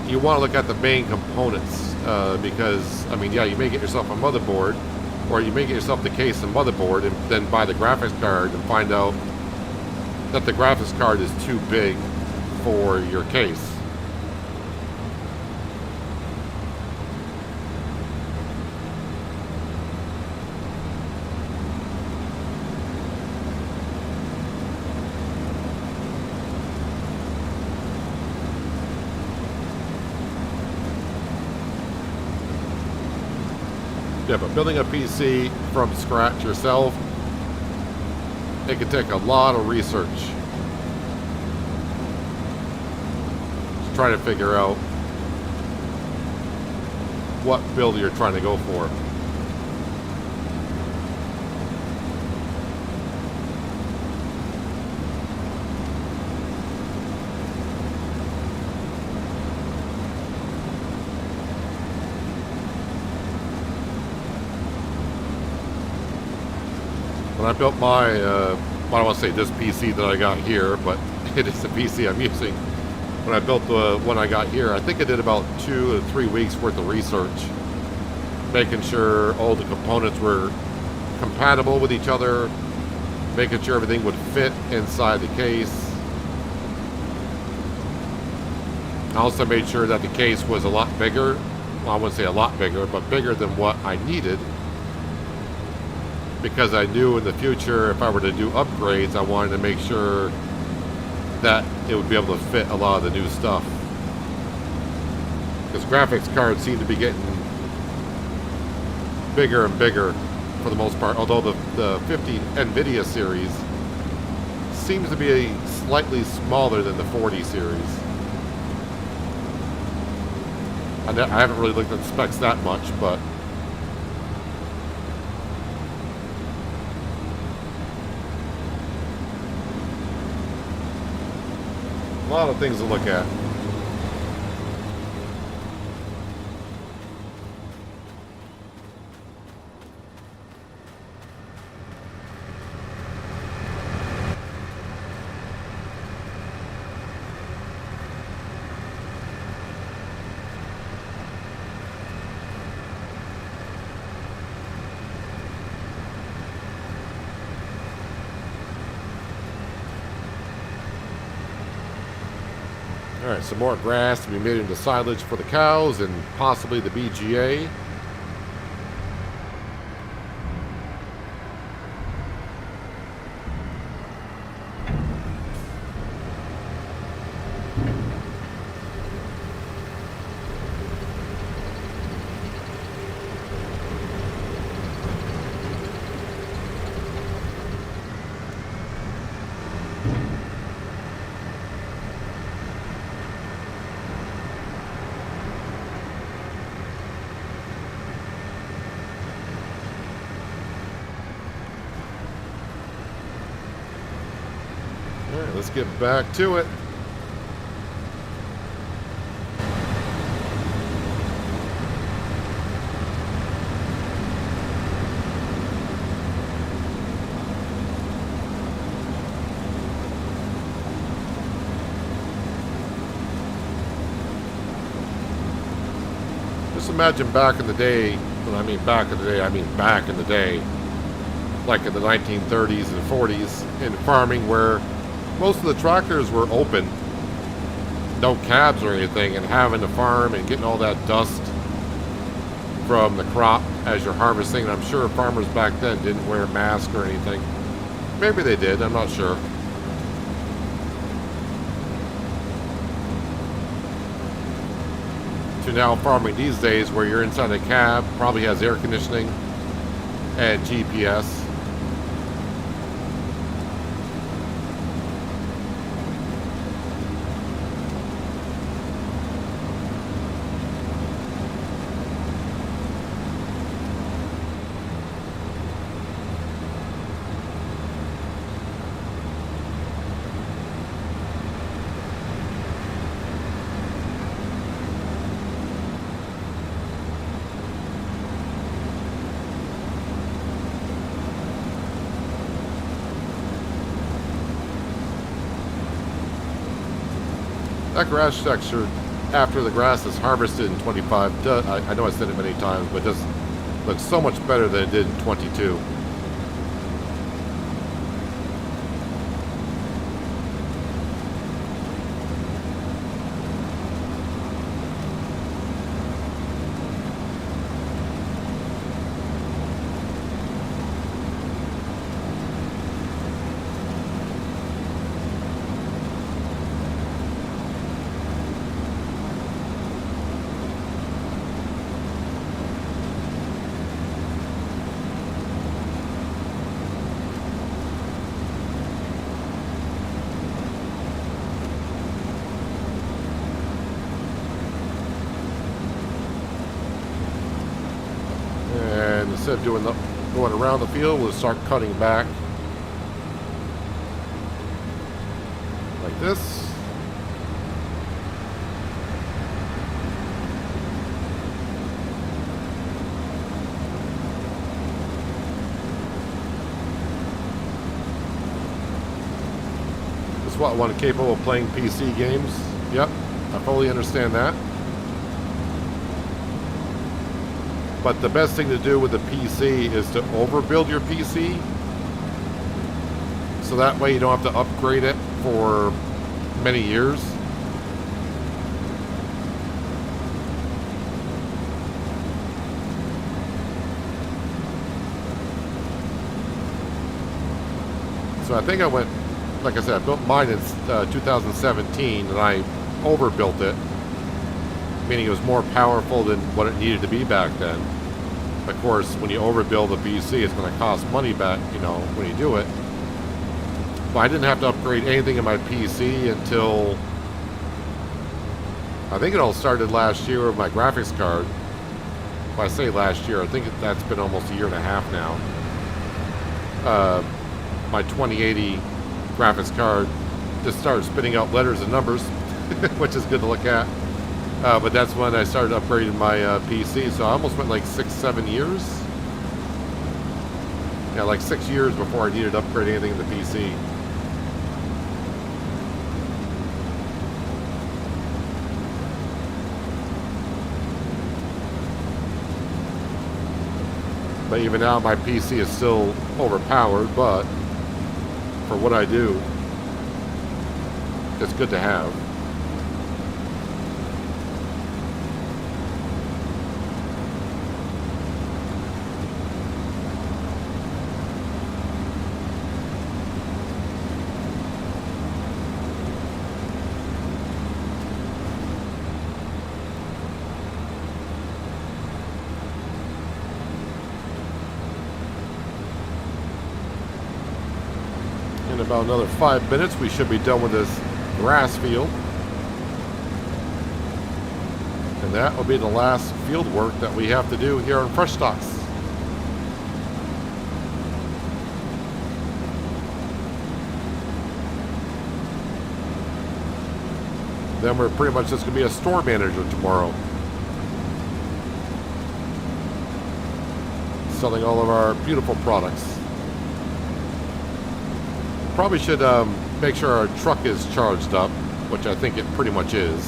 A: You want to look at the main components because, I mean, yeah, you may get yourself a motherboard, or you may get yourself the case and motherboard, and then buy the graphics card and find out that the graphics card is too big for your case. Yeah, but building a PC from scratch yourself, it can take a lot of research to try to figure out what build you're trying to go for. When I built my, well, I don't want to say this PC that I got here, but it is the PC I'm using. When I built the one I got here, I think I did about 2 to 3 weeks worth of research, making sure all the components were compatible with each other, making sure everything would fit inside the case. I also made sure that the case was a lot bigger. Well, I wouldn't say a lot bigger, but bigger than what I needed. Because I knew in the future, if I were to do upgrades, I wanted to make sure that it would be able to fit a lot of the new stuff. Because graphics cards seem to be getting bigger and bigger for the most part, although the 50 NVIDIA series seems to be slightly smaller than the 40 series. I haven't really looked at the specs that much, but a lot of things to look at. Alright, some more grass to be made into silage for the cows and possibly the BGA. Alright, let's get back to it. Just imagine back in the day, when I mean back in the day, I mean back in the day, like in the 1930s and 40s in farming, where most of the tractors were open, no cabs or anything, and having to farm and getting all that dust from the crop as you're harvesting. And I'm sure farmers back then didn't wear masks or anything. Maybe they did, I'm not sure. To now farming these days where you're inside a cab, probably has air conditioning and GPS. That grass texture after the grass is harvested in 25 does, I know I said it many times, but it does look so much better than it did in 22. And instead of going around the field, we'll start cutting back like this. This is what I want, capable of playing PC games. Yep, I fully understand that. But the best thing to do with the PC is to overbuild your PC. So that way you don't have to upgrade it for many years. So I think I went, like I said, I built mine in 2017 and I overbuilt it. Meaning it was more powerful than what it needed to be back then. Of course, when you overbuild a PC, it's going to cost money back, you know, when you do it. But I didn't have to upgrade anything in my PC until, I think it all started last year with my graphics card. When I say last year, I think that's been almost a year and a half now. My 2080 graphics card just started spitting out letters and numbers, which is good to look at. But that's when I started upgrading my PC. So I almost went like 6-7 years. Yeah, like 6 years before I needed to upgrade anything in the PC. But even now my PC is still overpowered, but for what I do, it's good to have. In about another 5 minutes, we should be done with this grass field. And that will be the last field work that we have to do here on Frechdachs. Then we're pretty much just going to be a store manager tomorrow. Selling all of our beautiful products. Probably should make sure our truck is charged up, which I think it pretty much is.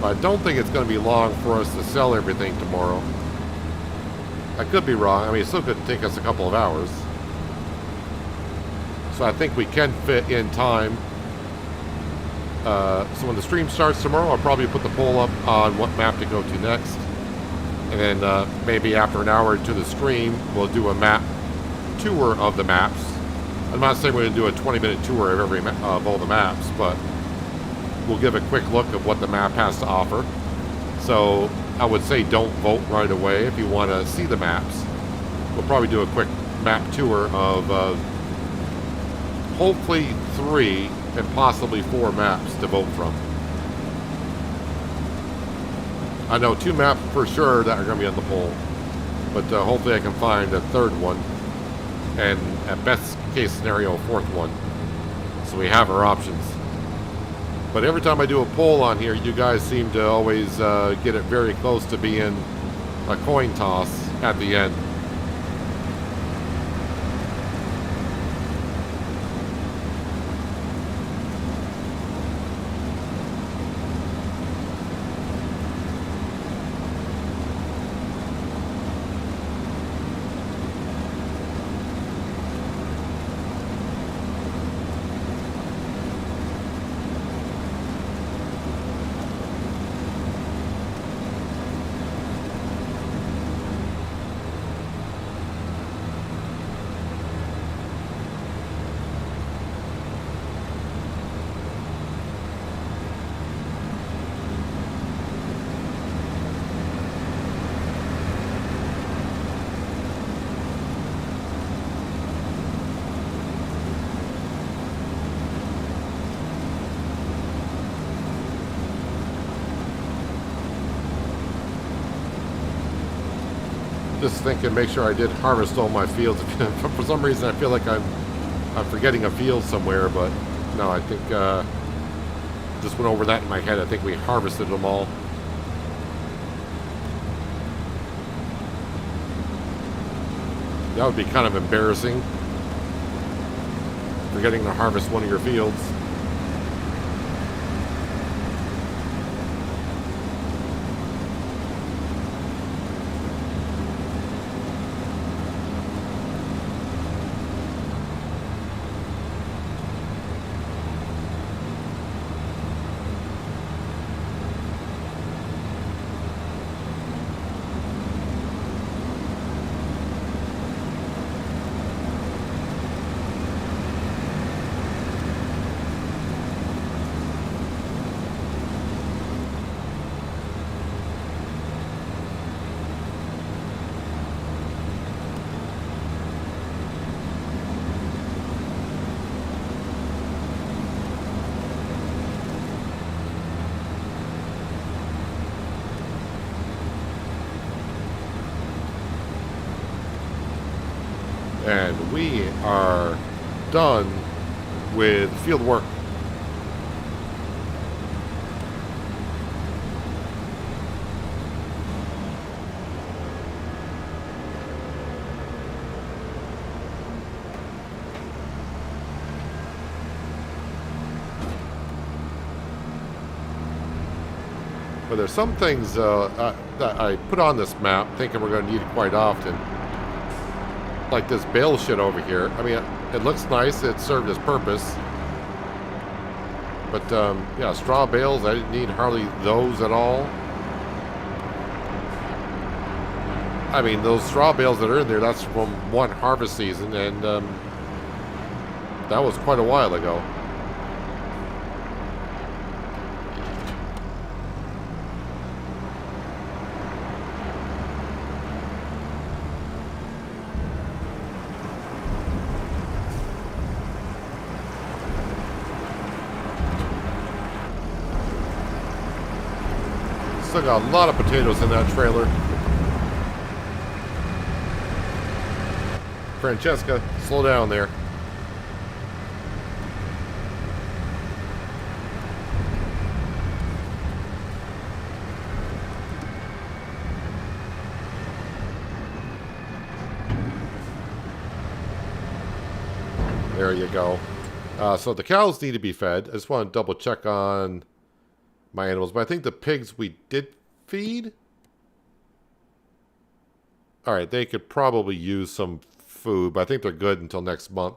A: But I don't think it's going to be long for us to sell everything tomorrow. I could be wrong. I mean, it still could take us a couple of hours. So I think we can fit in time. So when the stream starts tomorrow, I'll probably put the poll up on what map to go to next. And then maybe after an hour to the stream, we'll do a map tour of the maps. I'm not saying we're going to do a 20-minute tour of every of all the maps, but we'll give a quick look at what the map has to offer. So I would say don't vote right away if you want to see the maps. We'll probably do a quick map tour of hopefully 3 and possibly 4 maps to vote from. I know 2 maps for sure that are going to be on the poll, but hopefully I can find a 3rd one, and at best case scenario, a 4th one, so we have our options. But every time I do a poll on here, you guys seem to always get it very close to being a coin toss at the end. Just thinking, make sure I did harvest all my fields. For some reason, I feel like I'm forgetting a field somewhere, but no, I think just went over that in my head. I think we harvested them all. That would be kind of embarrassing, forgetting to harvest one of your fields. And we are done with field work. But there's some things that I put on this map thinking we're going to need it quite often. Like this bale shit over here. I mean, it looks nice. It served its purpose. But, yeah, straw bales, I didn't need hardly those at all. I mean, those straw bales that are in there, that's from one harvest season, and that was quite a while ago. Still got a lot of potatoes in that trailer. Francesca, slow down there. There you go. So the cows need to be fed. I just want to double check on my animals. But I think the pigs we did feed. Alright, they could probably use some food, but I think they're good until next month.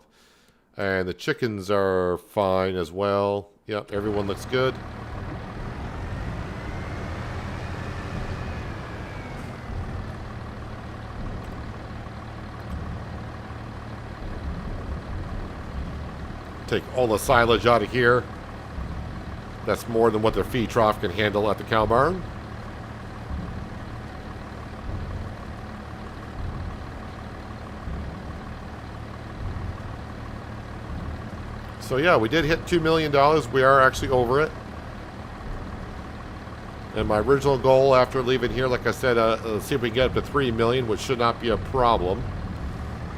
A: And the chickens are fine as well. Yep, everyone looks good. Take all the silage out of here. That's more than what their feed trough can handle at the cow barn. So yeah, we did hit $2 million. We are actually over it. And my original goal after leaving here, like I said, let's see if we can get up to 3 million, which should not be a problem.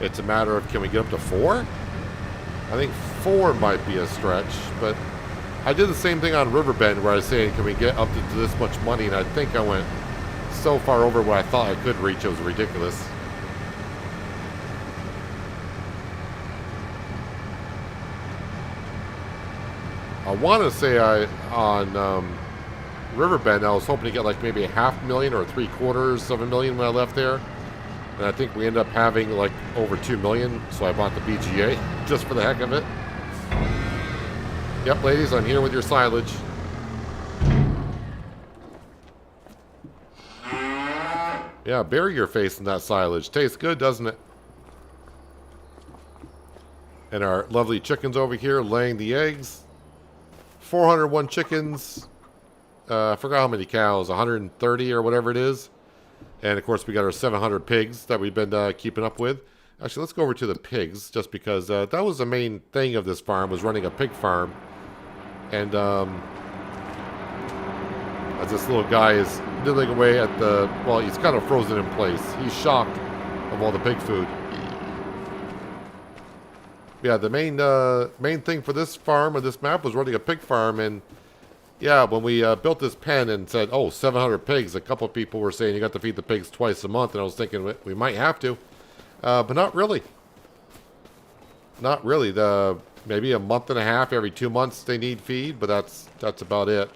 A: It's a matter of, can we get up to 4? I think 4 might be a stretch, but I did the same thing on Riverbend where I was saying, can we get up to this much money? And I think I went so far over what I thought I could reach, it was ridiculous. I want to say on Riverbend, I was hoping to get like maybe $500,000 or 3/4 of a million when I left there. And I think we ended up having like over 2 million, so I bought the BGA just for the heck of it. Yep, ladies, I'm here with your silage. Yeah, bury your face in that silage. Tastes good, doesn't it? And our lovely chickens over here laying the eggs. 401 chickens. I forgot how many cows, 130 or whatever it is. And of course, we got our 700 pigs that we've been keeping up with. Actually, let's go over to the pigs, just because that was the main thing of this farm, was running a pig farm. And as this little guy is nibbling away at the, well, he's kind of frozen in place. He's shocked of all the pig food. Yeah, the main thing for this farm or this map was running a pig farm. And yeah, when we built this pen and said, oh, 700 pigs, a couple of people were saying you got to feed the pigs twice a month. And I was thinking we might have to, but not really. Not really. Maybe a month and a half, every 2 months they need feed, but that's about it.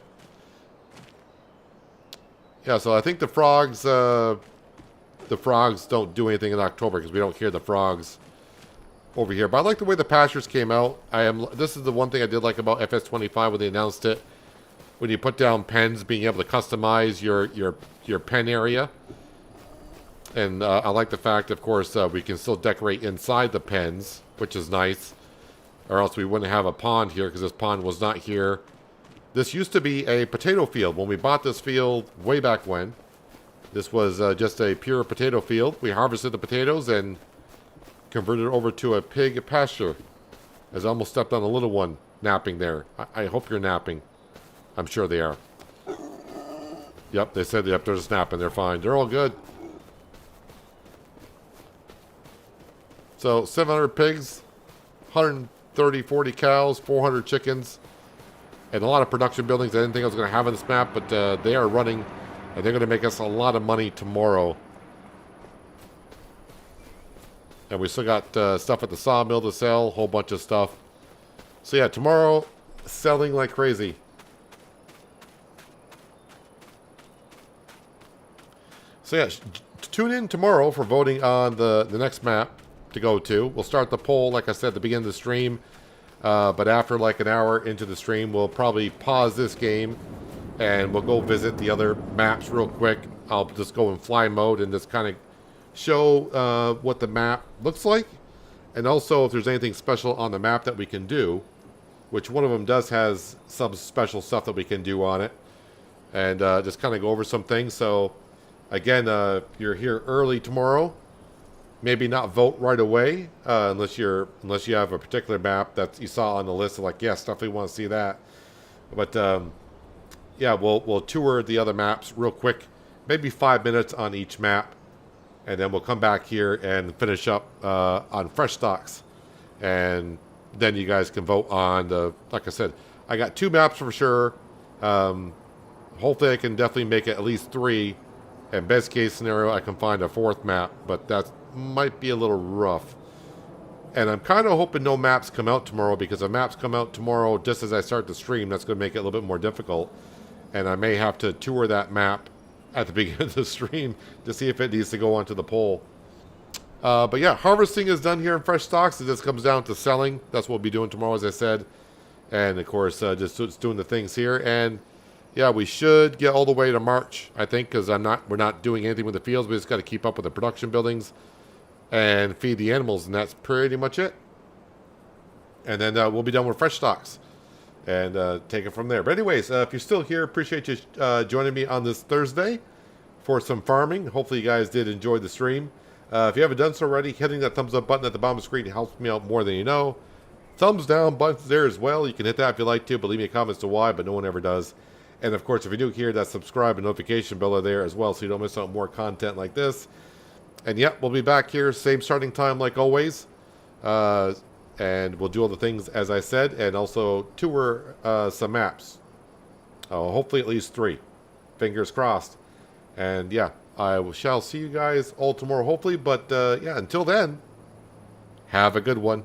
A: Yeah, so I think the frogs don't do anything in October because we don't hear the frogs over here. But I like the way the pastures came out. This is the one thing I did like about FS25 when they announced it. When you put down pens, being able to customize your pen area. And I like the fact, of course, we can still decorate inside the pens, which is nice. Or else we wouldn't have a pond here, because this pond was not here. This used to be a potato field. When we bought this field way back when, this was just a pure potato field. We harvested the potatoes and converted it over to a pig pasture. As I almost stepped on a little one napping there. I hope you're napping. I'm sure they are. Yep, they said they're just napping. They're fine. They're all good. So 700 pigs, 130, 40 cows, 400 chickens, and a lot of production buildings I didn't think I was going to have on this map, but they are running, and they're going to make us a lot of money tomorrow. And we still got stuff at the sawmill to sell, a whole bunch of stuff. So yeah, tomorrow, selling like crazy. So yeah, tune in tomorrow for voting on the next map to go to. We'll start the poll, like I said, at the beginning of the stream. But after like an hour into the stream, we'll probably pause this game and we'll go visit the other maps real quick. I'll just go in fly mode and just kind of show what the map looks like. And also if there's anything special on the map that we can do, which one of them does has some special stuff that we can do on it. And just kind of go over some things. So again, if you're here early tomorrow, maybe not vote right away unless you have a particular map that you saw on the list. Like, yes, definitely want to see that. But yeah, we'll tour the other maps real quick, maybe 5 minutes on each map, and then we'll come back here and finish up on Frechdachs, and then you guys can vote on the. Like I said, I got 2 maps for sure. Hopefully, I can definitely make it at least 3. And best case scenario, I can find a 4th map, but that might be a little rough. And I'm kind of hoping no maps come out tomorrow, because if maps come out tomorrow just as I start the stream, that's going to make it a little bit more difficult. And I may have to tour that map at the beginning of the stream to see if it needs to go onto the poll. But yeah, harvesting is done here in Frechdachs. It just comes down to selling. That's what we'll be doing tomorrow, as I said. And of course, just doing the things here. And yeah, we should get all the way to March, I think, because we're not doing anything with the fields. We just got to keep up with the production buildings and feed the animals, and that's pretty much it. And then we'll be done with Frechdachs and take it from there. But anyways, if you're still here, appreciate you joining me on this Thursday for some farming. Hopefully you guys did enjoy the stream. If you haven't done so already, hitting that thumbs up button at the bottom of the screen helps me out more than you know. Thumbs down button's there as well. You can hit that if you like to, but leave me a comment as to why, but no one ever does. And of course, if you do hear that subscribe and notification bell are there as well, so you don't miss out on more content like this. And yeah, we'll be back here, same starting time like always. And we'll do all the things as I said, and also tour some maps. Hopefully at least 3. Fingers crossed. And yeah, I shall see you guys all tomorrow, hopefully. But yeah, until then, have a good one.